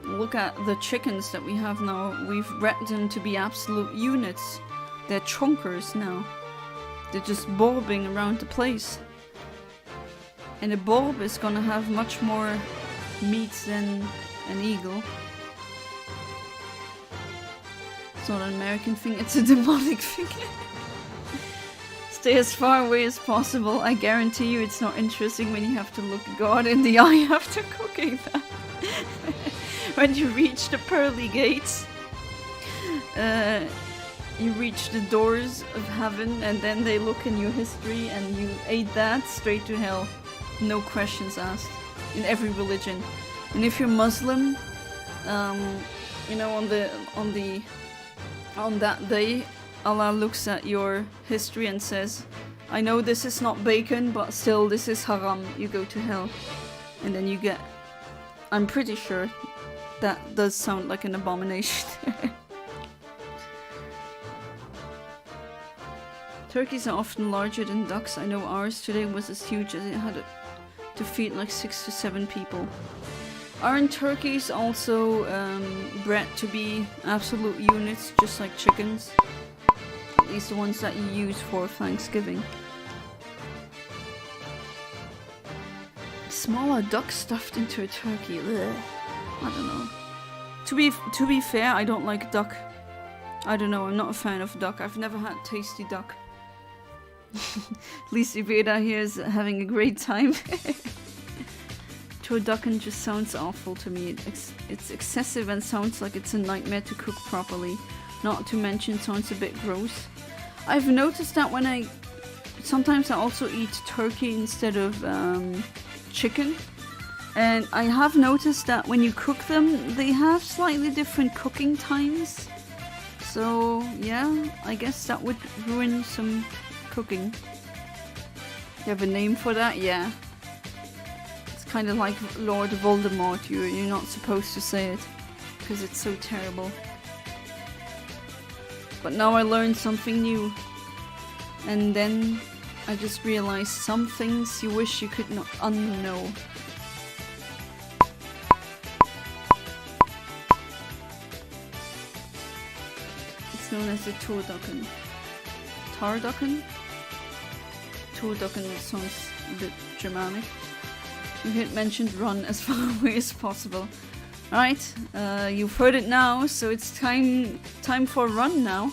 Look at the chickens that we have now. We've bred them to be absolute units. They're chonkers now. They're just bobbing around the place. And a bob is gonna have much more meat than an eagle. It's not an American thing, it's a demonic thing. Stay as far away as possible. I guarantee you it's not interesting when you have to look God in the eye after cooking that. When you reach the pearly gates, you reach the doors of heaven and then they look in your history and you ate that, straight to hell. No questions asked. In every religion. And if you're Muslim, you know, on that day, Allah looks at your history and says, I know this is not bacon, but still this is haram. You go to hell. And then you get... I'm pretty sure that does sound like an abomination. Turkeys are often larger than ducks. I know ours today was as huge as it had to feed like 6 to 7 people. Aren't turkeys also bred to be absolute units, just like chickens? At least the ones that you use for Thanksgiving. Smaller duck stuffed into a turkey. Ugh. I don't know. To be fair, I don't like duck. I don't know, I'm not a fan of duck. I've never had tasty duck. At least Iveda here is having a great time. Turducken just sounds awful to me. It's excessive and sounds like it's a nightmare to cook properly. Not to mention sounds a bit gross. I've noticed that when sometimes I also eat turkey instead of chicken. And I have noticed that when you cook them, they have slightly different cooking times. So yeah, I guess that would ruin some cooking. You have a name for that? Yeah. It's kind of like Lord Voldemort. You're not supposed to say it because it's so terrible. But now I learned something new. And then I just realized some things you wish you could not unknow. It's known as the Turducken. Tarducken? Turducken sounds a bit Germanic. You had mentioned run as far away as possible. Alright, you've heard it now, so it's time for a run now.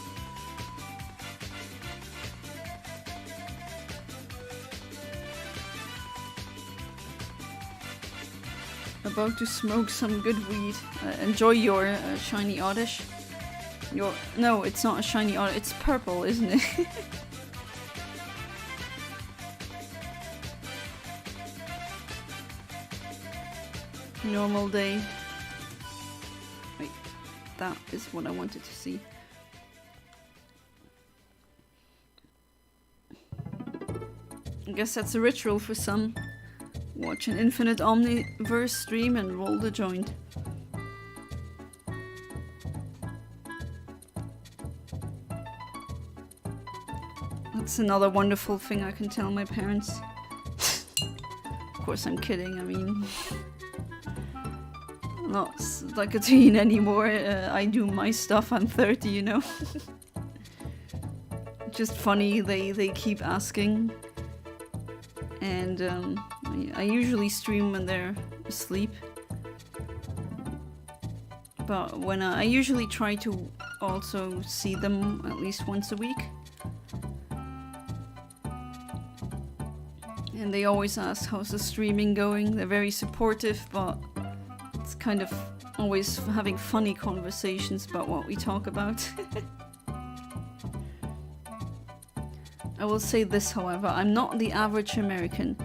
About to smoke some good weed. Enjoy your shiny oddish. No, it's not a shiny oddish, it's purple, isn't it? Normal day. Wait, that is what I wanted to see. I guess that's a ritual for some. Watch an Infinite Omniverse stream and roll the joint. That's another wonderful thing I can tell my parents. Of course I'm kidding, I mean... I'm not like a teen anymore, I do my stuff, I'm 30, you know? Just funny, they keep asking. And I usually stream when they're asleep. But when I usually try to also see them at least once a week. And they always ask, how's the streaming going? They're very supportive, but it's kind of always having funny conversations about what we talk about. I will say this, however, I'm not the average American.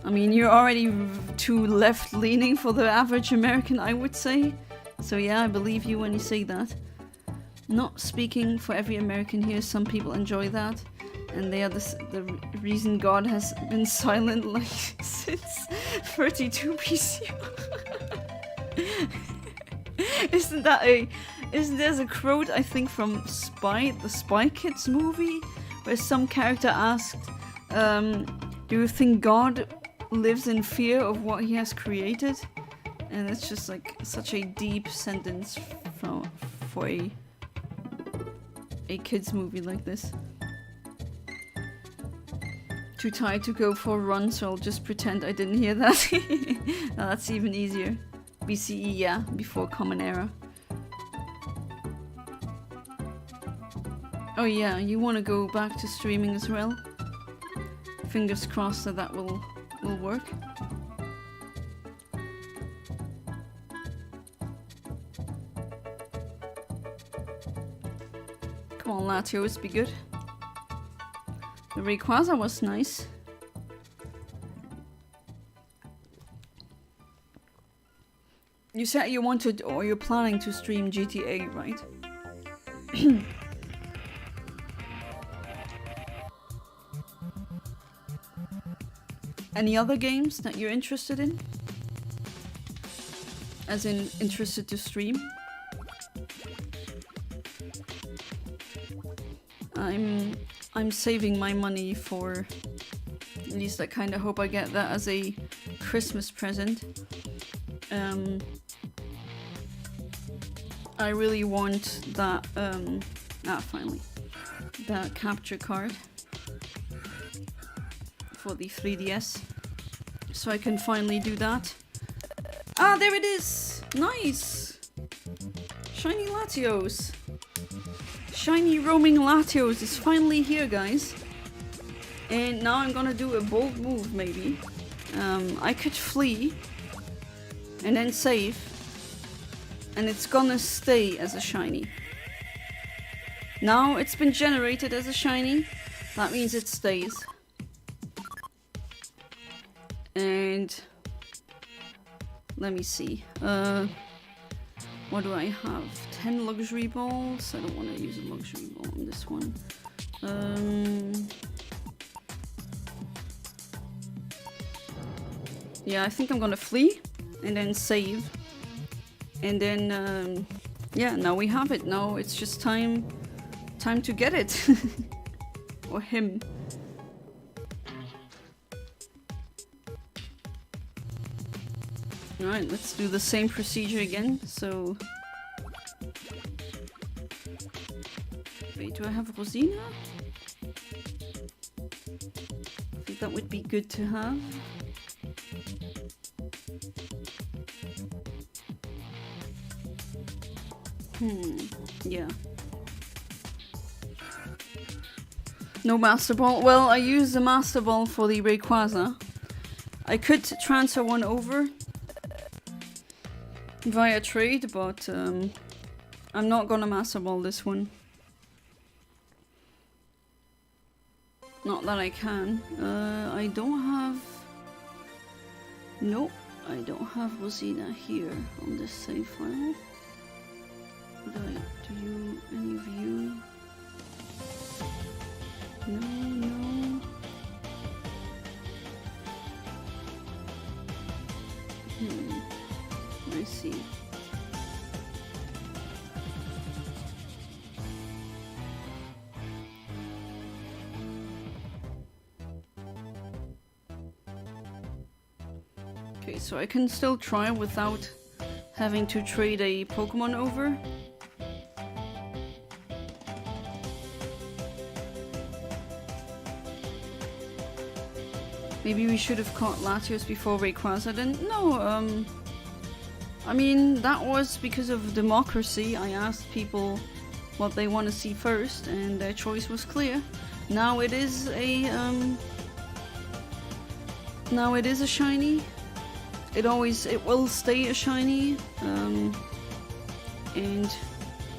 I mean, you're already too left-leaning for the average American, I would say. So yeah, I believe you when you say that. Not speaking for every American here, some people enjoy that. And they are the reason God has been silent like since 32 BC. Isn't there's a quote I think from the Spy Kids movie? Where some character asked, do you think God lives in fear of what he has created? And it's just like such a deep sentence for a kids movie like this. Too tired to go for a run, so I'll just pretend I didn't hear that. Now that's even easier. BCE, yeah, before Common Era. Oh yeah, you want to go back to streaming as well? Fingers crossed that will work. Come on, Latios, be good. The Rayquaza was nice. You said you wanted, or you're planning to stream GTA, right? Any other games that you're interested in? As in, interested to stream? I'm saving my money for, at least I kind of hope I get that as a Christmas present. I really want that, finally, that capture card for the 3DS, so I can finally do that. Ah, there it is! Nice! Shiny Latios! Shiny roaming Latios is finally here, guys. And now I'm gonna do a bold move, maybe. I could flee and then save, and it's gonna stay as a shiny. Now it's been generated as a shiny, that means it stays. And let me see. What do I have? 10 luxury balls? I don't want to use a luxury ball on this one. Yeah, I think I'm gonna flee and then save. And then, yeah, now we have it. Now it's just time to get it. Or him. Alright, let's do the same procedure again. So... wait, do I have Rosina? I think that would be good to have. Yeah. No Master Ball. Well, I use the Master Ball for the Rayquaza. I could transfer one over via trade, but I'm not gonna Master Ball this one. Not that I can. I don't have... nope, I don't have Rosina here on this save file. Do you... any of you... no. I see. Okay, so I can still try without having to trade a Pokemon over. Maybe we should have caught Latios before Rayquaza then? No, I mean, that was because of democracy. I asked people what they want to see first, and their choice was clear. Now it is a, now it is a shiny. It will stay a shiny, and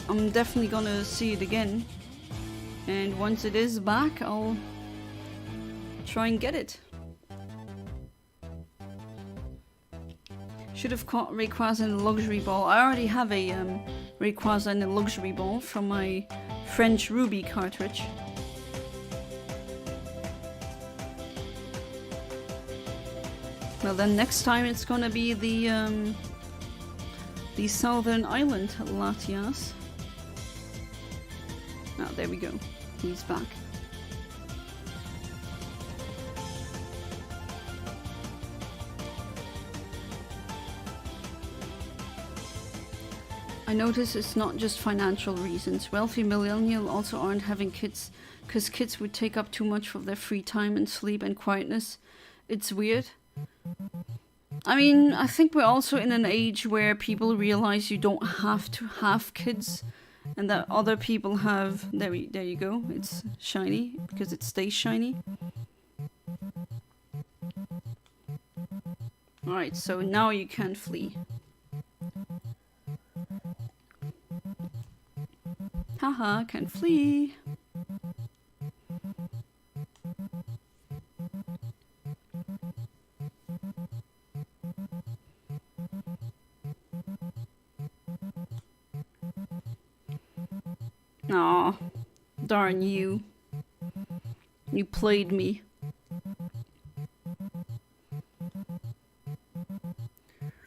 I'm definitely gonna see it again. And once it is back, I'll try and get it. Should have caught Rayquaza in the luxury ball. I already have a Rayquaza in the luxury ball from my French Ruby cartridge. Well, then next time it's gonna be the Southern Island Latias. Oh, there we go. He's back. I notice it's not just financial reasons. Wealthy millennials also aren't having kids because kids would take up too much of their free time and sleep and quietness. It's weird. I mean, I think we're also in an age where people realize you don't have to have kids and that other people have... There you go. It's shiny because it stays shiny. Alright, so now you can flee. Haha, can flee. Aw, darn you. You played me.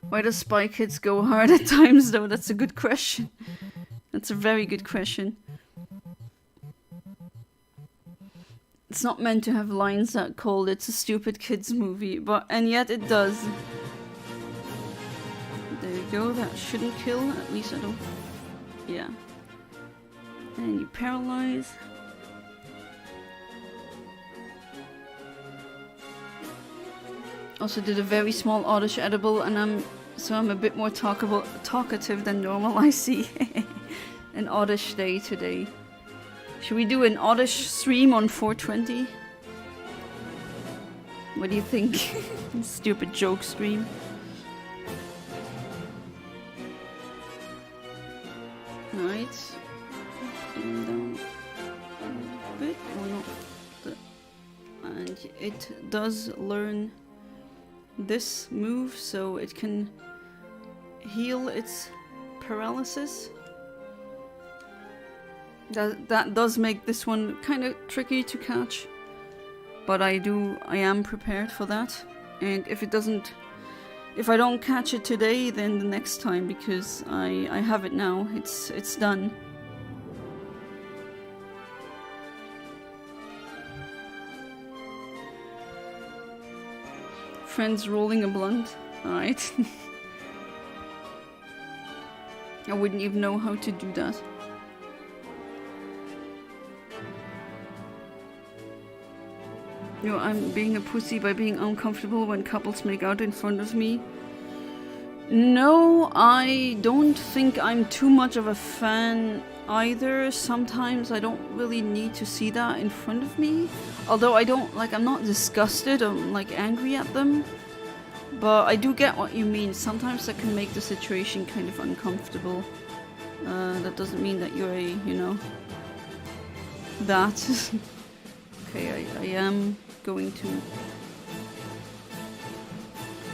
Why do Spy Kids go hard at times though? That's a good question. That's a very good question. It's not meant to have lines that call it's a stupid kids movie, and yet it does. There you go, that shouldn't kill, at least I don't... Yeah. And you paralyze. Also did a very small oddish edible, and I'm a bit more talkative than normal, I see. An oddish day today. Should we do an oddish stream on 420? What do you think? Stupid joke stream. Right. Down a bit or not. And it does learn this move, so it can heal its paralysis. That does make this one kind of tricky to catch, but I am prepared for that. And if I don't catch it today, then the next time, because I have it now. It's done. Friends rolling a blunt. Alright. I wouldn't even know how to do that. You know, I'm being a pussy by being uncomfortable when couples make out in front of me. No, I don't think I'm too much of a fan either. Sometimes I don't really need to see that in front of me. Although I'm not disgusted or like angry at them. But I do get what you mean. Sometimes that can make the situation kind of uncomfortable. That doesn't mean that you're that. Okay, I am going to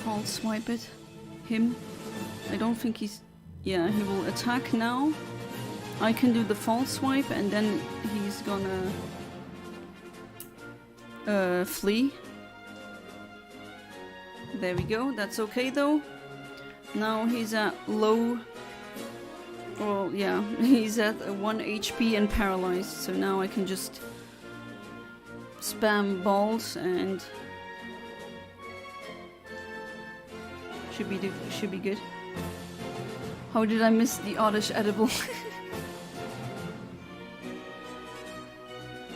false swipe it. Him. I don't think he's... Yeah, he will attack now. I can do the false swipe and then he's gonna... flee. There we go, that's okay though. Now he's at low... Well, yeah, he's at 1 HP and paralyzed, so now I can just... spam balls and... Should be good. How did I miss the oddish edible?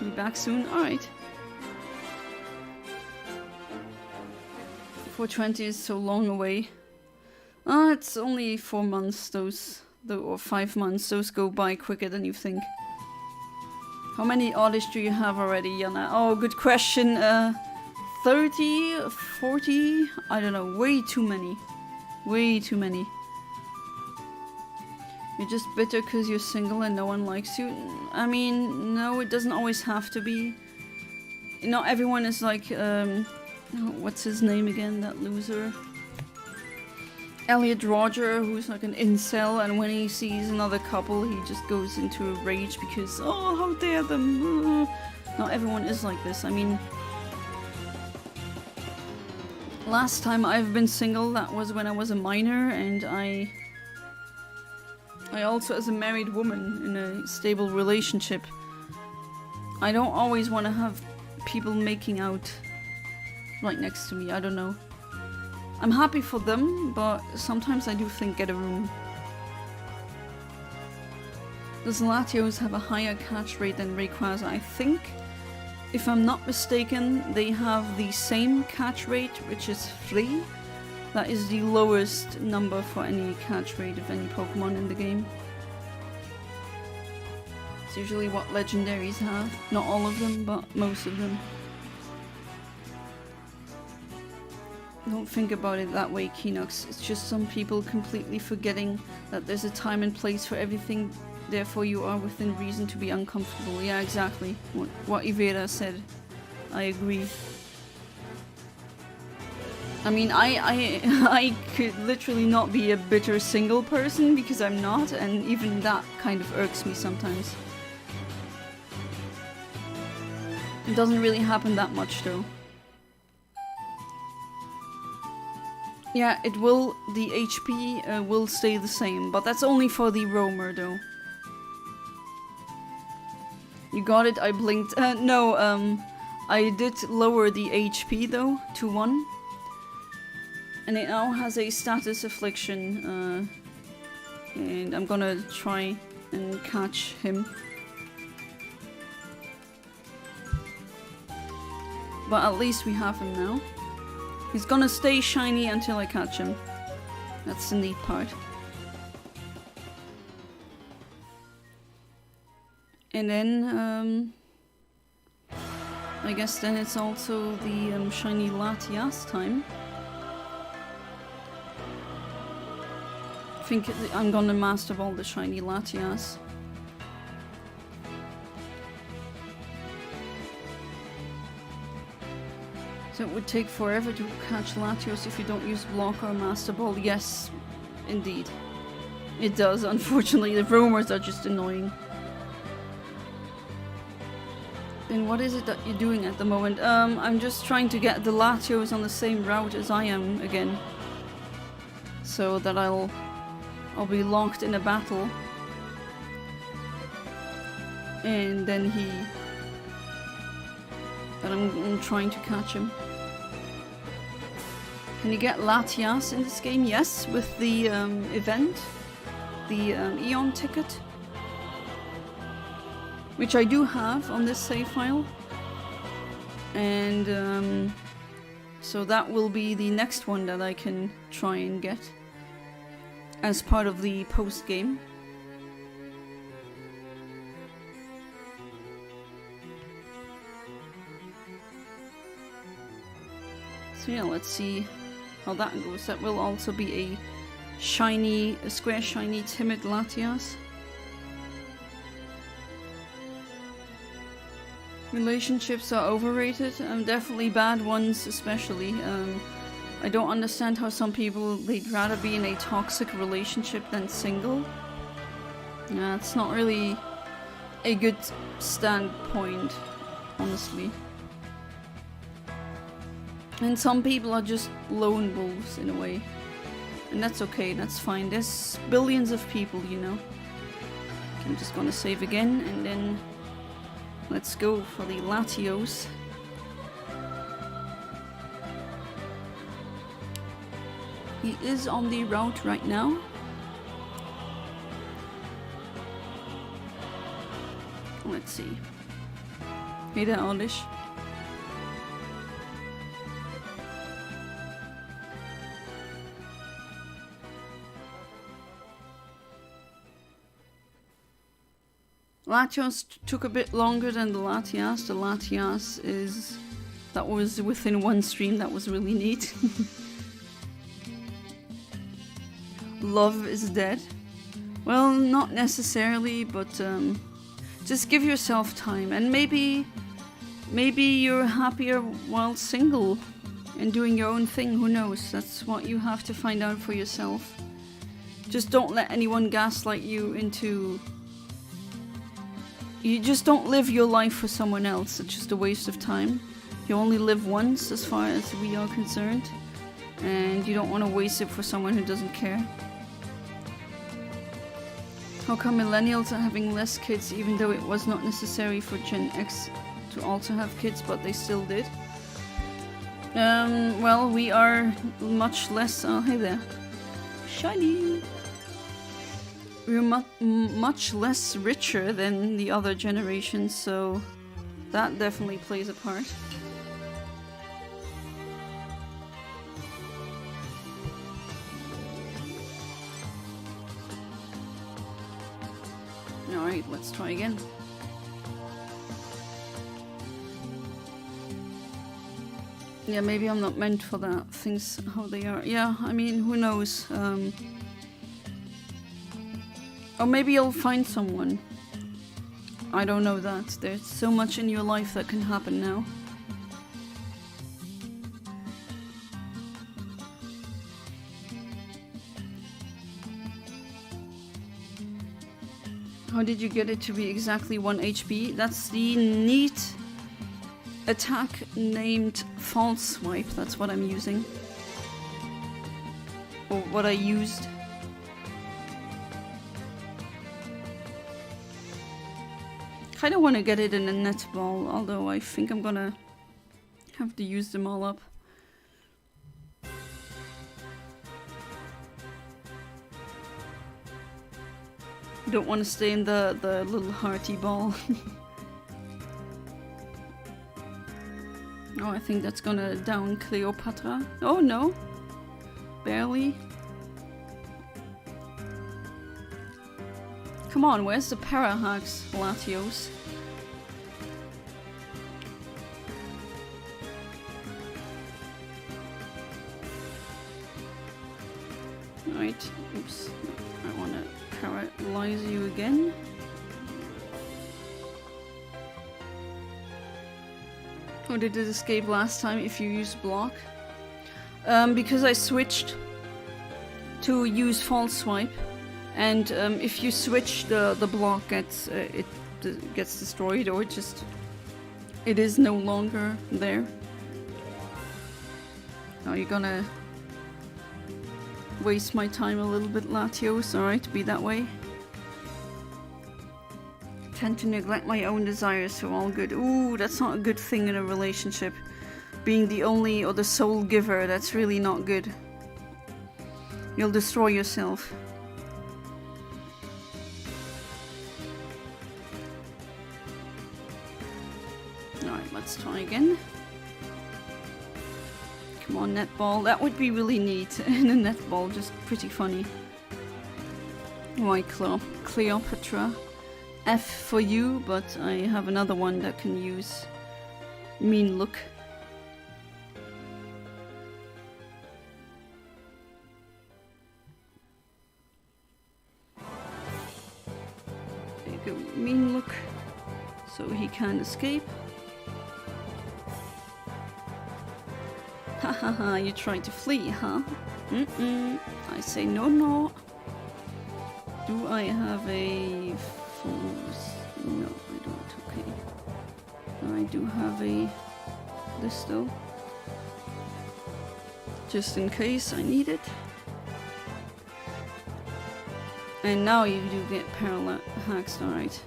Be back soon? Alright. 420 is so long away. It's only 4 months, or 5 months. Those go by quicker than you think. How many oddish do you have already, Jana? Oh, good question. 30? 40? I don't know. Way too many. Way too many. You're just bitter because you're single and no one likes you? I mean, no, it doesn't always have to be. Not everyone is like, what's his name again, that loser? Elliot Roger, who's like an incel, and when he sees another couple, he just goes into a rage because, oh, how dare them! Not everyone is like this. I mean, last time I've been single, that was when I was a minor, and I also, as a married woman in a stable relationship, I don't always want to have people making out right next to me. I don't know. I'm happy for them, but sometimes I do think get a room. Does Latios have a higher catch rate than Rayquaza? I think, if I'm not mistaken, they have the same catch rate, which is 3. That is the lowest number for any catch rate of any Pokemon in the game. It's usually what legendaries have. Not all of them, but most of them. Don't think about it that way, Kinox. It's just some people completely forgetting that there's a time and place for everything, therefore you are within reason to be uncomfortable. Yeah, exactly. What Ivera said. I agree. I mean, I could literally not be a bitter single person, because I'm not, and even that kind of irks me sometimes. It doesn't really happen that much, though. Yeah, it will, the HP will stay the same, but that's only for the roamer though. You got it, I blinked. No, I did lower the HP though to 1. And it now has a status affliction. And I'm gonna try and catch him. But at least we have him now. He's gonna stay shiny until I catch him. That's the neat part. And then, I guess then it's also the shiny Latios time. I think I'm gonna master all the shiny Latios. So it would take forever to catch Latios if you don't use Block or Master Ball. Yes, indeed. It does, unfortunately. The roamers are just annoying. Then what is it that you're doing at the moment? I'm just trying to get the Latios on the same route as I am again. So that I'll be locked in a battle. And then I'm trying to catch him. Can you get Latios in this game? Yes, with the event. The Eon ticket. Which I do have on this save file. And so that will be the next one that I can try and get. As part of the post game. So yeah, let's see how that goes. That will also be a square shiny timid Latios. Relationships are overrated. Definitely bad ones, especially. I don't understand how some people, they'd rather be in a toxic relationship than single. Yeah, it's not really a good standpoint, honestly. And some people are just lone wolves in a way. And that's okay, that's fine. There's billions of people, you know. I'm just gonna save again and then let's go for the Latios. He is on the route right now. Let's see. Hey there, Olish. Latios took a bit longer than the Latios. The Latios that was within one stream. That was really neat. Love is dead. Well, not necessarily, but just give yourself time, and maybe you're happier while single and doing your own thing. Who knows? That's what you have to find out for yourself. Just don't let anyone gaslight you into. You just don't live your life for someone else. It's just a waste of time. You only live once, as far as we are concerned, and you don't want to waste it for someone who doesn't care. How come millennials are having less kids, even though it was not necessary for Gen X to also have kids, but they still did? Well, we are much less. Oh, hey there, shiny. We're much less richer than the other generations, so that definitely plays a part. Alright, let's try again. Yeah, maybe I'm not meant for that. Things how they are. Yeah, I mean, who knows? Or maybe you'll find someone. I don't know that. There's so much in your life that can happen now. How did you get it to be exactly 1 HP? That's the neat attack named False Swipe. That's what I'm using. Or what I used. Kinda want to get it in a net ball, although I think I'm gonna Have to use them all up. Don't want to stay in the little hearty ball. Oh, I think that's gonna down Cleopatra. Oh no! Barely. Come on, where's the Parahax, Latios? Right, oops. I wanna paralyze you again. Oh, did it escape last time if you use block? Because I switched to use false swipe, and if you switch, the block gets it gets destroyed, or it is no longer there. Now you're gonna waste my time a little bit, Latios. Alright, be that way. Tend to neglect my own desires, so all good. Ooh, that's not a good thing in a relationship. Being the only or the sole giver, that's really not good. You'll destroy yourself. Alright, let's try again. Come on, netball. That would be really neat in a netball, just pretty funny. Why Cleopatra? F for you, but I have another one that can use mean look. There you go, mean look, so he can't escape. Ha ha ha, you tried to flee, huh? I say no, no. Do I have a... No, I don't. Okay. I do have this though. Just in case I need it. And now you do get parallaxed, alright.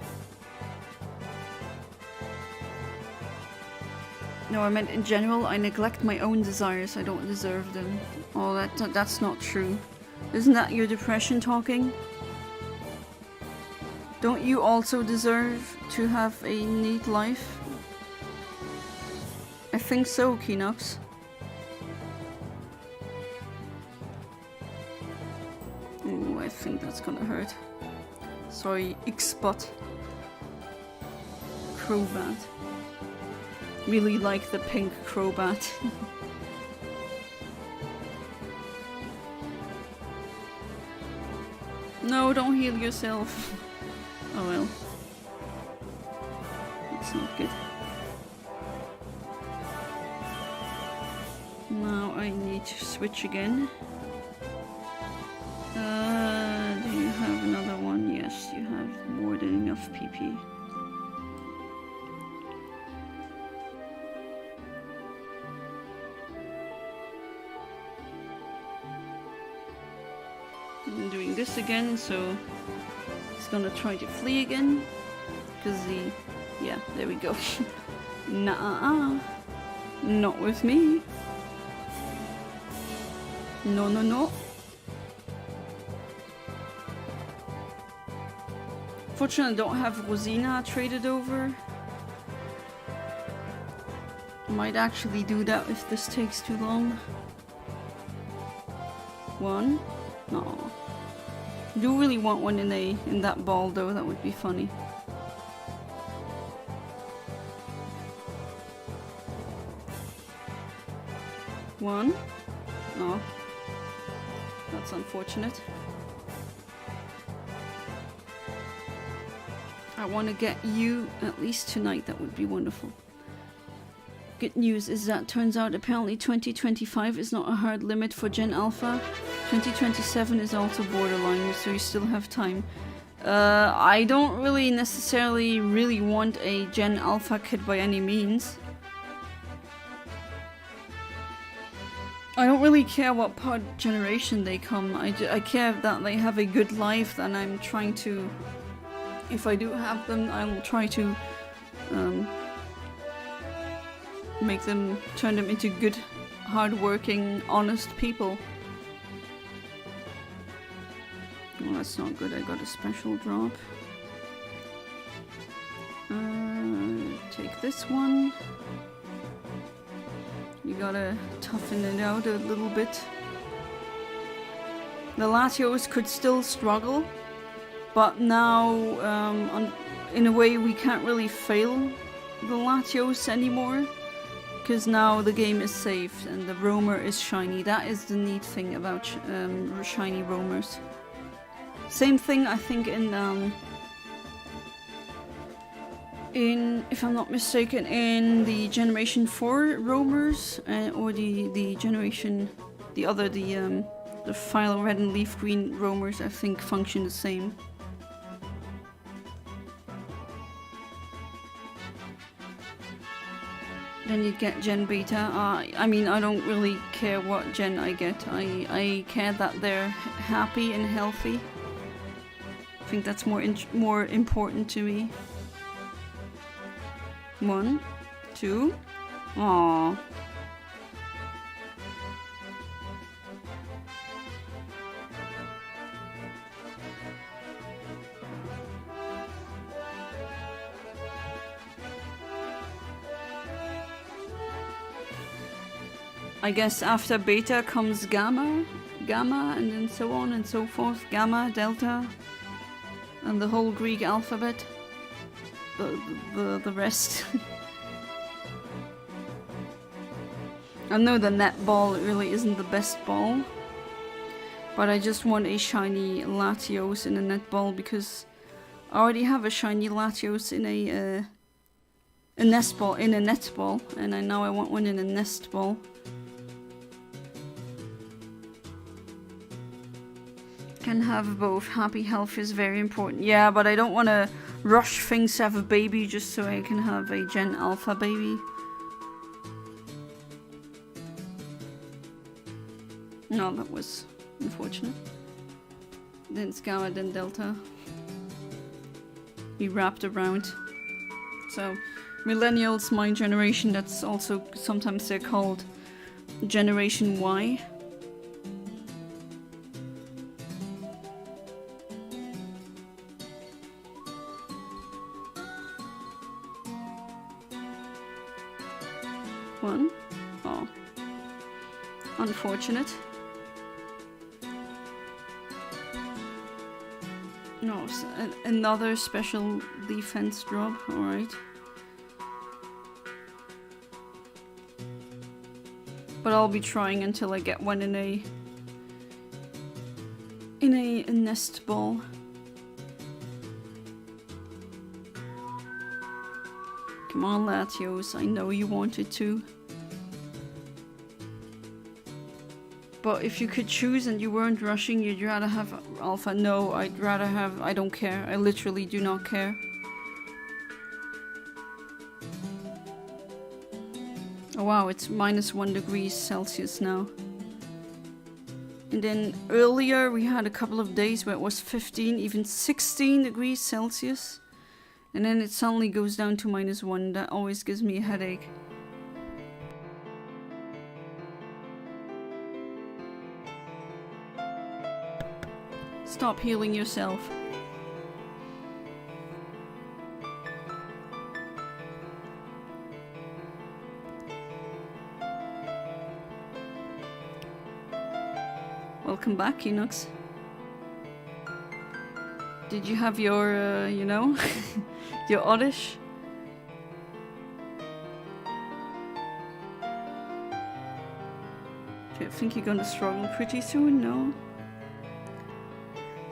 No, I meant in general, I neglect my own desires. I don't deserve them. Oh, that's not true. Isn't that your depression talking? Don't you also deserve to have a neat life? I think so, Kinox. Ooh, I think that's gonna hurt. Sorry, X-Spot. Crobat. Really like the pink Crobat. No, don't heal yourself. Oh well. That's not good. Now I need to switch again. Do you have another one? Yes, you have more than enough PP. I'm doing this again, so it's gonna try to flee again. Because yeah, there we go. Nah, not with me. No, no, no. Fortunately, I don't have Rosina traded over. Might actually do that if this takes too long. One. No. I do really want one in that ball though, that would be funny. One. No. That's unfortunate. I want to get you at least tonight, that would be wonderful. Good news is that turns out apparently 2025 is not a hard limit for Gen Alpha. 2027 is also borderline, so you still have time. I don't really necessarily want a Gen Alpha kid by any means. I don't really care what pod generation they come. I care that they have a good life, and I'm trying to... If I do have them, I will try to turn them into good, hard-working, honest people. Oh, that's not good. I got a special drop. Take this one. You gotta toughen it out a little bit. The Latios could still struggle, but now, in a way, we can't really fail the Latios anymore, because now the game is saved and the roamer is shiny. That is the neat thing about shiny roamers. Same thing, I think, in, if I'm not mistaken, in the Generation 4 roamers, or the File Red and Leaf Green roamers, I think, function the same. Then you get Gen Beta. I mean, I don't really care what gen I get. I care that they're happy and healthy. I think that's more important to me. 1, 2. Aww. I guess after beta comes gamma, and then so on and so forth. Gamma, delta, and the whole Greek alphabet. The rest. I know the net ball really isn't the best ball, but I just want a shiny Latios in a net ball because I already have a shiny Latios in a nest ball, in a net ball, and now I want one in a nest ball. Can have both. Happy health is very important. Yeah, but I don't want to rush things to have a baby just so I can have a Gen Alpha baby. No, that was unfortunate. Then it's Gamma, then Delta. We wrapped around. So, millennials, my generation, that's also sometimes they're called Generation Y. One. Oh. Unfortunate. No, another special defense drop, alright. But I'll be trying until I get one in a nest ball. Come on, Latios, I know you wanted to. But if you could choose and you weren't rushing, you'd rather have Alpha. No, I'd rather have... I don't care. I literally do not care. Oh wow, it's -1 degrees Celsius now. And then earlier we had a couple of days where it was 15, even 16 degrees Celsius. And then it suddenly goes down to -1. That always gives me a headache. Stop healing yourself. Welcome back, Enox. Did you have your, you know, your oddish? Do you think you're gonna struggle pretty soon? No?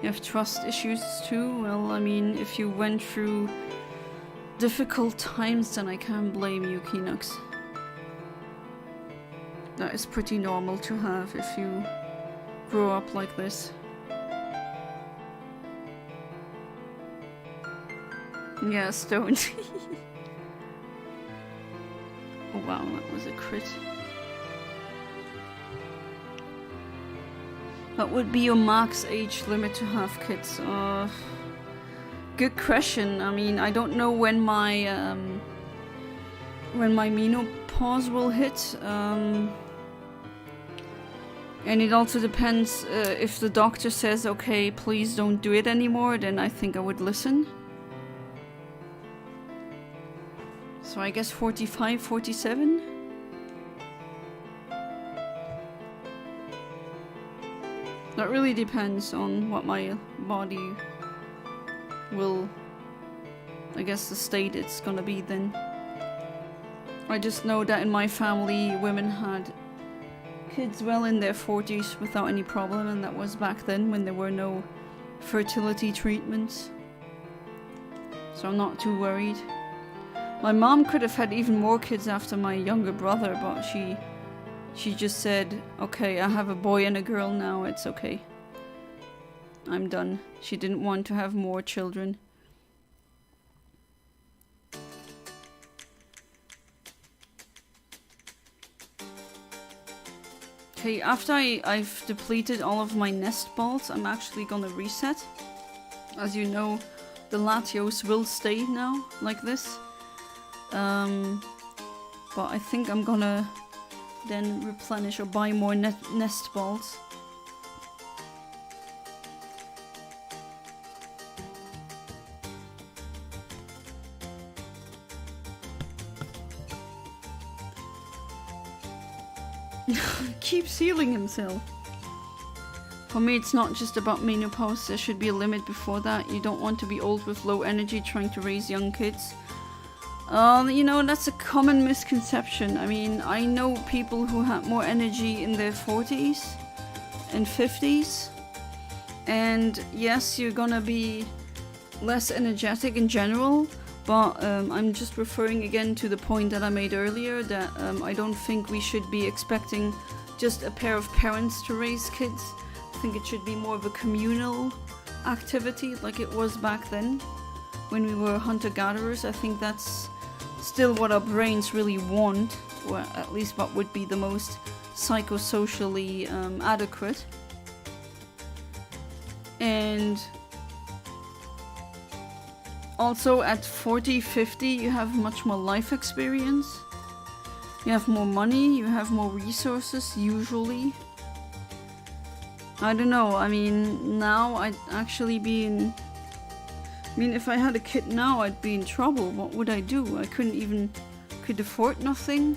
You have trust issues too? Well, I mean, if you went through difficult times, then I can't blame you, Kinox. That is pretty normal to have if you grow up like this. Yeah, stoned. Oh wow, that was a crit. What would be your max age limit to have kids? Good question. I mean, I don't know when my when my menopause will hit. And it also depends if the doctor says, okay, please don't do it anymore, then I think I would listen. So I guess 45, 47? That really depends on what my body will, I guess, the state it's gonna be then. I just know that in my family, women had kids well in their 40s without any problem, and that was back then when there were no fertility treatments. So I'm not too worried. My mom could have had even more kids after my younger brother, but she just said, okay, I have a boy and a girl now, it's okay. I'm done. She didn't want to have more children. Okay, after I've depleted all of my nest balls, I'm actually gonna reset. As you know, the Latios will stay now, like this. But I think I'm gonna then replenish or buy more nest balls. Keeps healing himself. For me, it's not just about menopause. There should be a limit before that. You don't want to be old with low energy trying to raise young kids. You know, that's a common misconception. I mean, I know people who have more energy in their 40s and 50s. And yes, you're gonna be less energetic in general. But I'm just referring again to the point that I made earlier, that I don't think we should be expecting just a pair of parents to raise kids. I think it should be more of a communal activity like it was back then when we were hunter-gatherers. I think that's still what our brains really want, or at least what would be the most psychosocially adequate. And also at 40, 50, you have much more life experience. You have more money, you have more resources, usually. I don't know, I mean, now I'd actually be in... I mean, if I had a kid now, I'd be in trouble. What would I do? I could afford nothing.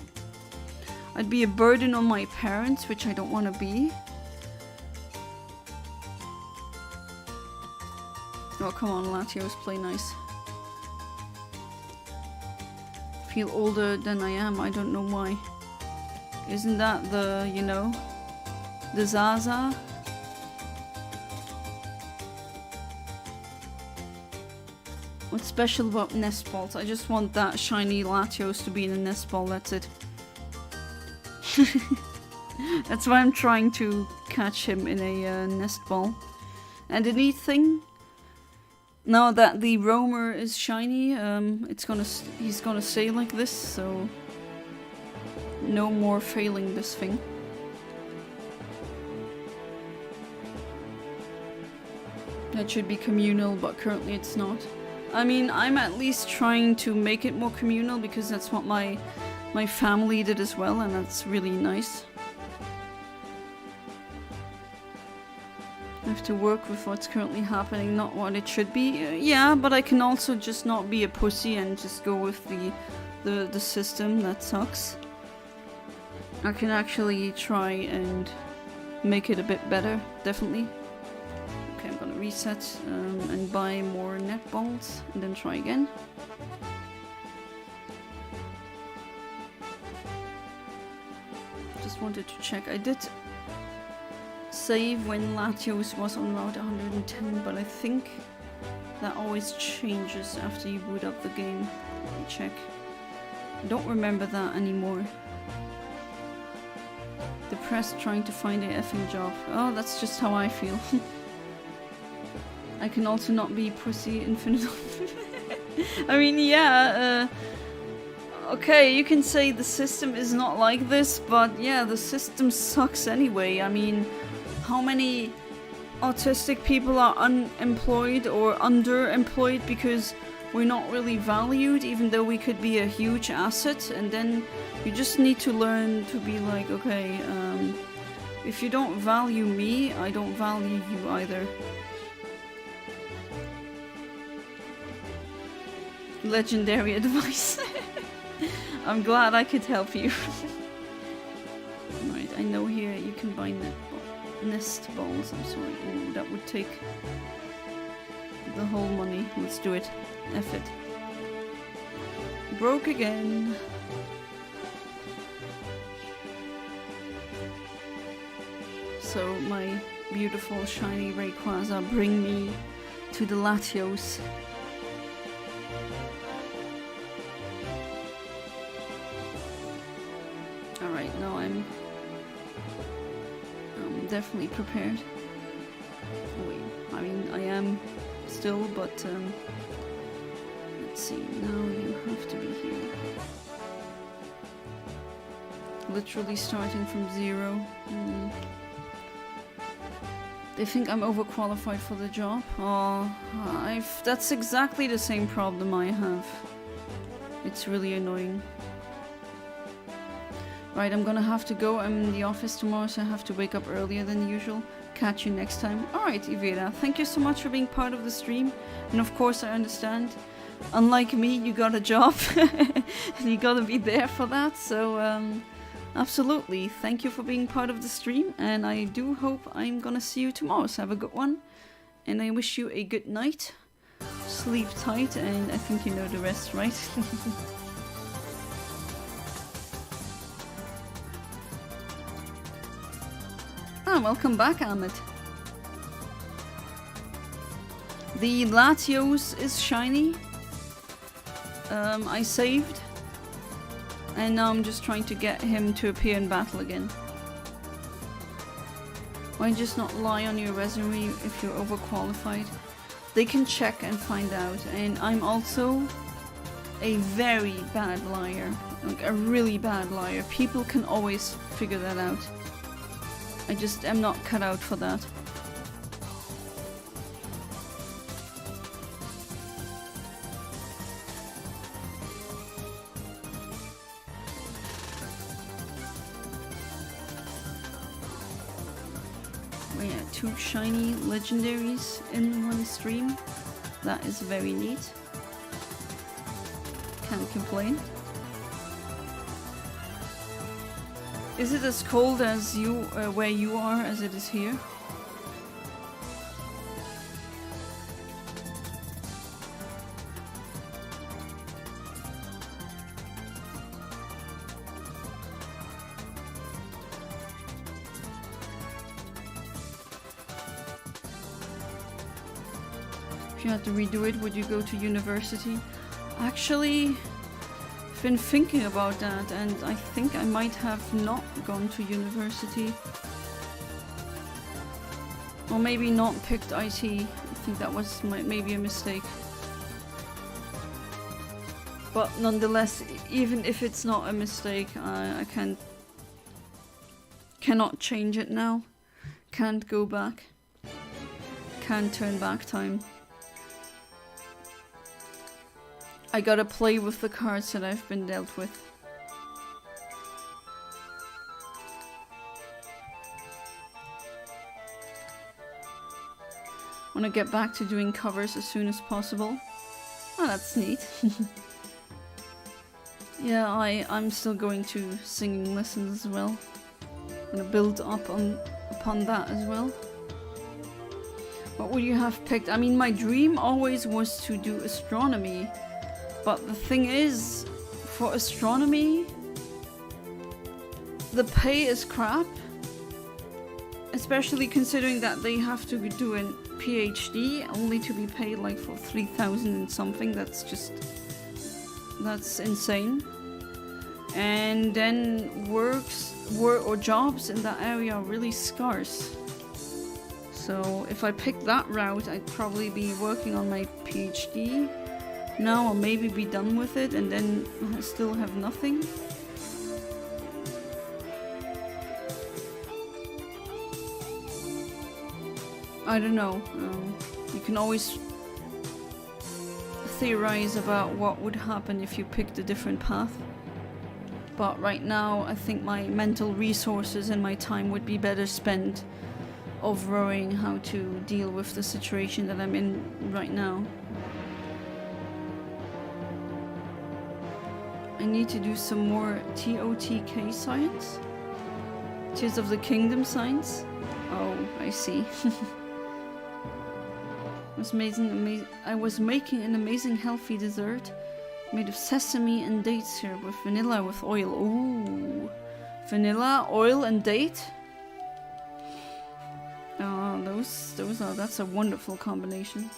I'd be a burden on my parents, which I don't want to be. Oh, come on, Latios, play nice. Feel older than I am, I don't know why. Isn't that the, you know, the Zaza? What's special about nest balls? I just want that shiny Latios to be in a nest ball, that's it. That's why I'm trying to catch him in a nest ball. And the neat thing, now that the roamer is shiny, he's gonna stay like this, so no more failing this thing. That should be communal, but currently it's not. I mean, I'm at least trying to make it more communal because that's what my family did as well, and that's really nice. I have to work with what's currently happening, not what it should be. Yeah, but I can also just not be a pussy and just go with the system that sucks. I can actually try and make it a bit better, definitely. Okay, I'm gonna reset and buy more net balls and then try again. Just wanted to check. I did save when Latios was on route 110, but I think that always changes after you boot up the game. Let me check. I don't remember that anymore. Depressed trying to find a effing job. Oh, that's just how I feel. I can also not be pussy infinite. I mean, yeah, okay, you can say the system is not like this, but yeah, the system sucks anyway. I mean, how many autistic people are unemployed or underemployed because we're not really valued, even though we could be a huge asset. And then you just need to learn to be like, okay, if you don't value me, I don't value you either. Legendary advice. I'm glad I could help you. Right, I know here you can buy nest balls. I'm sorry. Ooh, that would take the whole money. Let's do it. F it. Broke again. So my beautiful shiny Rayquaza bring me to the Latios. Alright, now I'm definitely prepared. Wait, I mean, I am still, but let's see, now you have to be here. Literally starting from 0. They think I'm overqualified for the job. Oh, that's exactly the same problem I have. It's really annoying. Right, I'm gonna have to go. I'm in the office tomorrow, so I have to wake up earlier than usual. Catch you next time. Alright, Ivera, thank you so much for being part of the stream. And of course, I understand. Unlike me, you got a job. And you gotta be there for that. So, absolutely. Thank you for being part of the stream. And I do hope I'm gonna see you tomorrow. So have a good one. And I wish you a good night. Sleep tight. And I think you know the rest, right? Ah, welcome back, Ahmed. The Latios is shiny. I saved. And now I'm just trying to get him to appear in battle again. Why just not lie on your resume if you're overqualified? They can check and find out. And I'm also a very bad liar. Like a really bad liar. People can always figure that out. I just am not cut out for that. We have 2 shiny legendaries in one stream. That is very neat. Can't complain. Is it as cold as where you are as it is here? If you had to redo it, would you go to university? Actually, been thinking about that, and I think I might have not gone to university, or maybe not picked IT. I think that was maybe a mistake, but nonetheless, even if it's not a mistake, I cannot change it now. Can't go back, can't turn back time. I gotta play with the cards that I've been dealt with. Wanna get back to doing covers as soon as possible. Oh, that's neat. Yeah, I'm still going to singing lessons as well. I'm gonna build up upon that as well. What would you have picked? I mean, my dream always was to do astronomy. But the thing is, for astronomy, the pay is crap. Especially considering that they have to do a PhD only to be paid like for 3,000 and something. That's insane. And then work or jobs in that area are really scarce. So if I pick that route, I'd probably be working on my PhD now, or maybe be done with it and then still have nothing. I don't know. You can always theorize about what would happen if you picked a different path. But right now, I think my mental resources and my time would be better spent of worrying how to deal with the situation that I'm in right now. I need to do some more TOTK science. Tears of the Kingdom science. Oh, I see. I was making an amazing healthy dessert made of sesame and date syrup with vanilla with oil. Ooh, vanilla, oil, and date. That's a wonderful combination.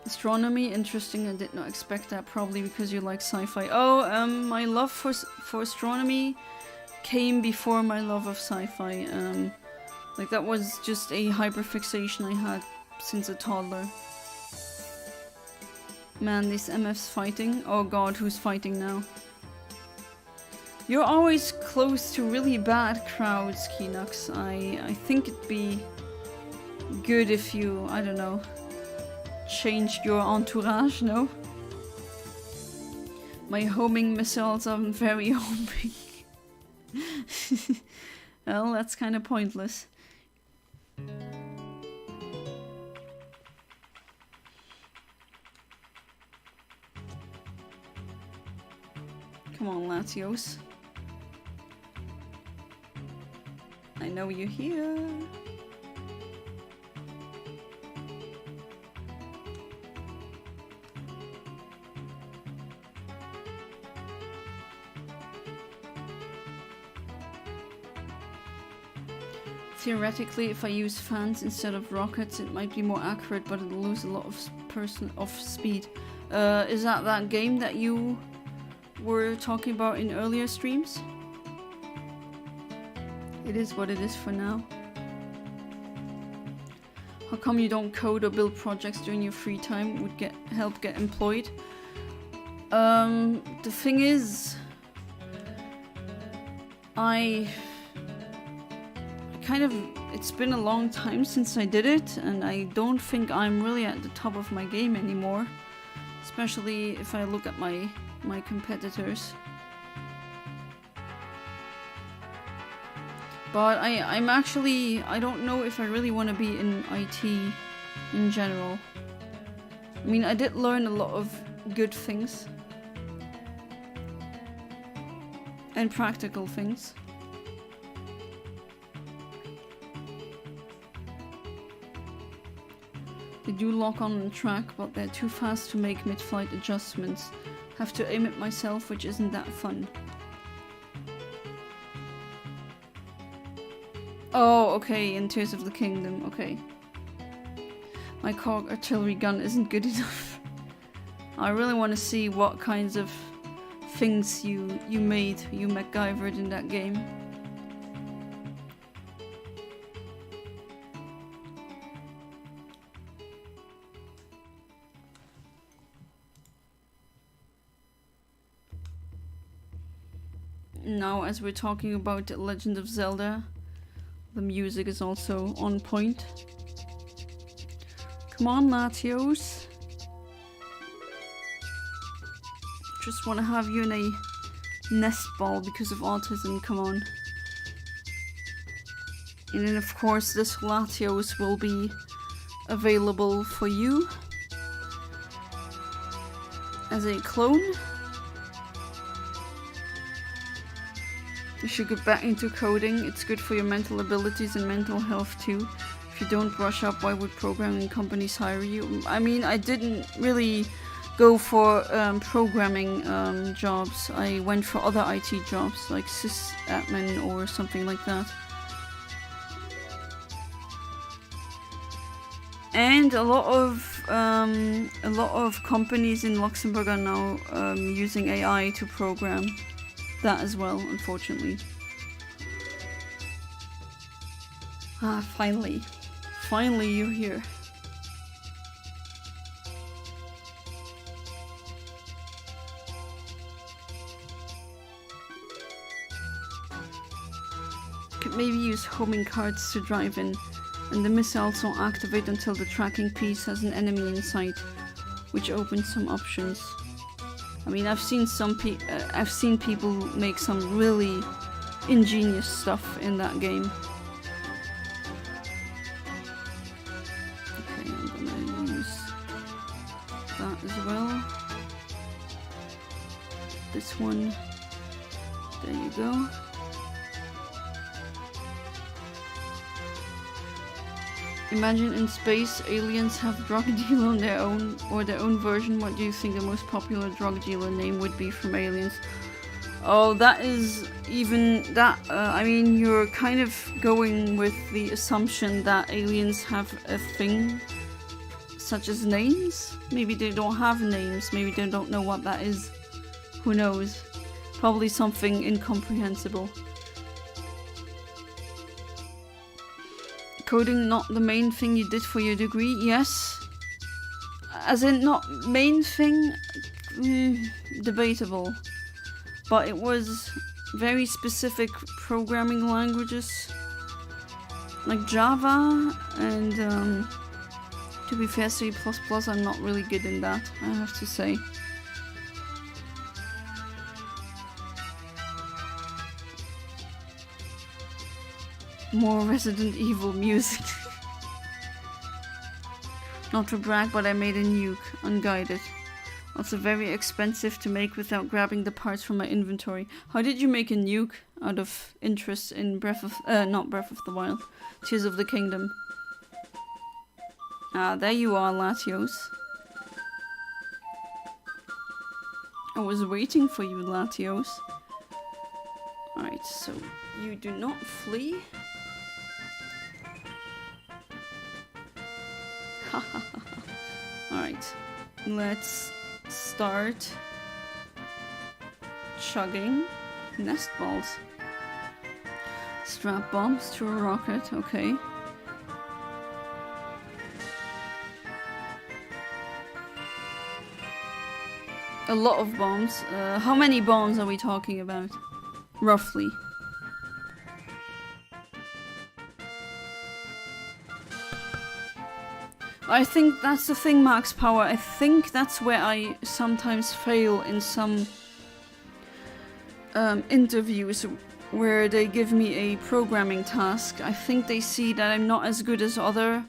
Astronomy, interesting. I did not expect that. Probably because you like sci-fi. Oh, my love for astronomy came before my love of sci-fi. Like that was just a hyperfixation I had since a toddler. Man, these MFs fighting. Oh god, who's fighting now? You're always close to really bad crowds, Keenux. I think it'd be good if you, I don't know, changed your entourage, no? My homing missiles are very homing. Well, that's kind of pointless. Come on, Latios. I know you're here. Theoretically, if I use fans instead of rockets, it might be more accurate, but it'll lose a lot of speed. Is that game that you were talking about in earlier streams? It is what it is for now. How come you don't code or build projects during your free time? Would help get employed? The thing is, it's been a long time since I did it, and I don't think I'm really at the top of my game anymore. Especially if I look at my competitors. But I don't know if I really want to be in IT in general. I mean, I did learn a lot of good things. And practical things. They do lock on the track, but they're too fast to make mid-flight adjustments. Have to aim it myself, which isn't that fun. Oh, okay, in Tears of the Kingdom, okay. My Cog artillery gun isn't good enough. I really want to see what kinds of things you MacGyvered in that game. Now, as we're talking about The Legend of Zelda, the music is also on point. Come on, Latios. Just want to have you in a nest ball because of autism, come on. And then of course this Latios will be available for you as a clone. You should get back into coding. It's good for your mental abilities and mental health too. If you don't brush up, why would programming companies hire you? I mean, I didn't really go for programming jobs. I went for other IT jobs, like sysadmin or something like that. And a lot of companies in Luxembourg are now using AI to program that as well, unfortunately. Ah, finally. Finally you're here. Could maybe use homing cards to drive in, and the missiles won't activate until the tracking piece has an enemy in sight. which opens some options. I mean, I've seen people make some really ingenious stuff in that game. Okay, I'm gonna use that as well. This one. There you go. Imagine in space, aliens have drug dealer on their own, or their own version. What do you think the most popular drug dealer name would be from aliens? Oh, that is even that. I mean, you're kind of going with the assumption that aliens have a thing, such as names. Maybe they don't have names. Maybe they don't know what that is. Who knows? Probably something incomprehensible. Coding not the main thing you did for your degree? Yes. As in, not main thing? Debatable. But it was very specific programming languages. Like Java and, to be fair, C++, I'm not really good in that, I have to say. More Resident Evil music. Not to brag, but I made a nuke, unguided. Also very expensive to make without grabbing the parts from my inventory. How did you make a nuke out of interest in not Breath of the Wild, Tears of the Kingdom? Ah, there you are, Latios. I was waiting for you, Latios. Alright, so you do not flee. Alright, let's start chugging nest balls. Strap bombs to a rocket, okay. A lot of bombs. How many bombs are we talking about? Roughly. I think that's the thing, Max Power. I think that's where I sometimes fail in some interviews where they give me a programming task. I think they see that I'm not as good as other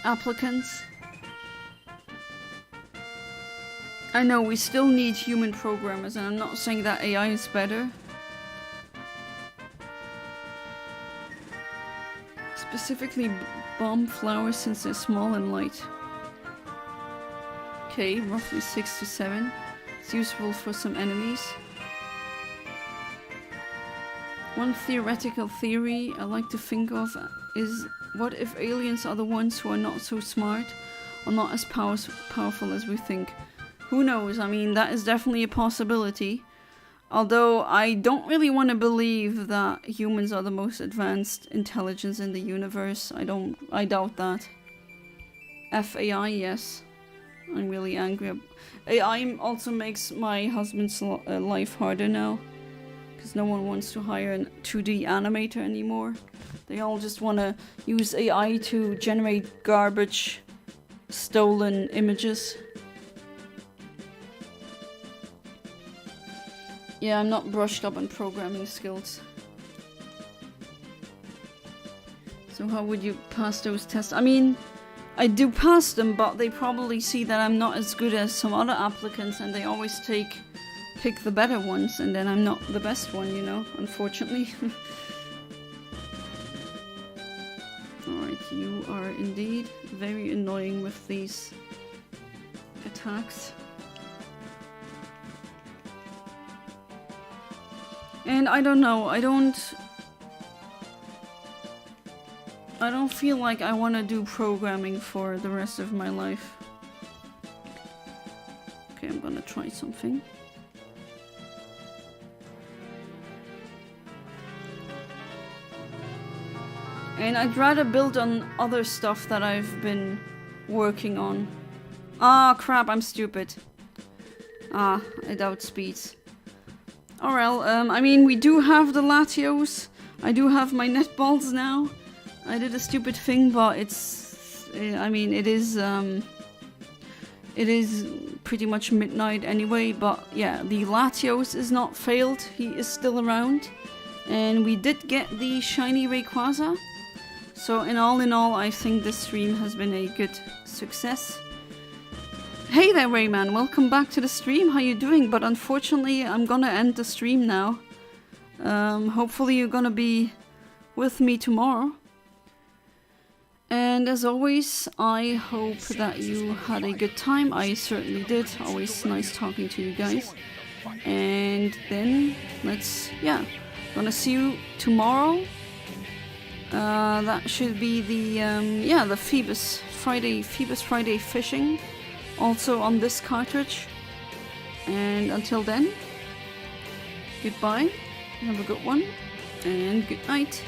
applicants. I know we still need human programmers, and I'm not saying that AI is better. Specifically bomb flowers since they're small and light. Okay, roughly 6 to 7. It's useful for some enemies. One theoretical theory I like to think of is, what if aliens are the ones who are not so smart or not as powerful as we think? Who knows? I mean, that is definitely a possibility. Although I don't really want to believe that humans are the most advanced intelligence in the universe. I doubt that. FAI, yes. I'm really angry. AI also makes my husband's life harder now. Because no one wants to hire a 2D animator anymore. They all just want to use AI to generate garbage, stolen images. Yeah, I'm not brushed up on programming skills. So how would you pass those tests? I mean, I do pass them, but they probably see that I'm not as good as some other applicants, and they always pick the better ones, and then I'm not the best one, you know, unfortunately. Alright, you are indeed very annoying with these attacks. And I don't know, I don't feel like I want to do programming for the rest of my life. Okay, I'm gonna try something. And I'd rather build on other stuff that I've been working on. Ah, crap, I'm stupid. Ah, I doubt speeds. Oh well, I mean, we do have the Latios. I do have my netballs now. I did a stupid thing, but it's... I mean, it It is pretty much midnight anyway, but yeah, the Latios is not failed. He is still around. And we did get the shiny Rayquaza. So in all, I think this stream has been a good success. Hey there, Rayman. Welcome back to the stream. How you doing? But unfortunately, I'm gonna end the stream now. Hopefully you're gonna be with me tomorrow. And as always, I hope that you had a good time. I certainly did. Always nice talking to you guys. And then gonna see you tomorrow. That should be the Phoebus Friday fishing, also on this cartridge. And until then, goodbye, have a good one, and good night.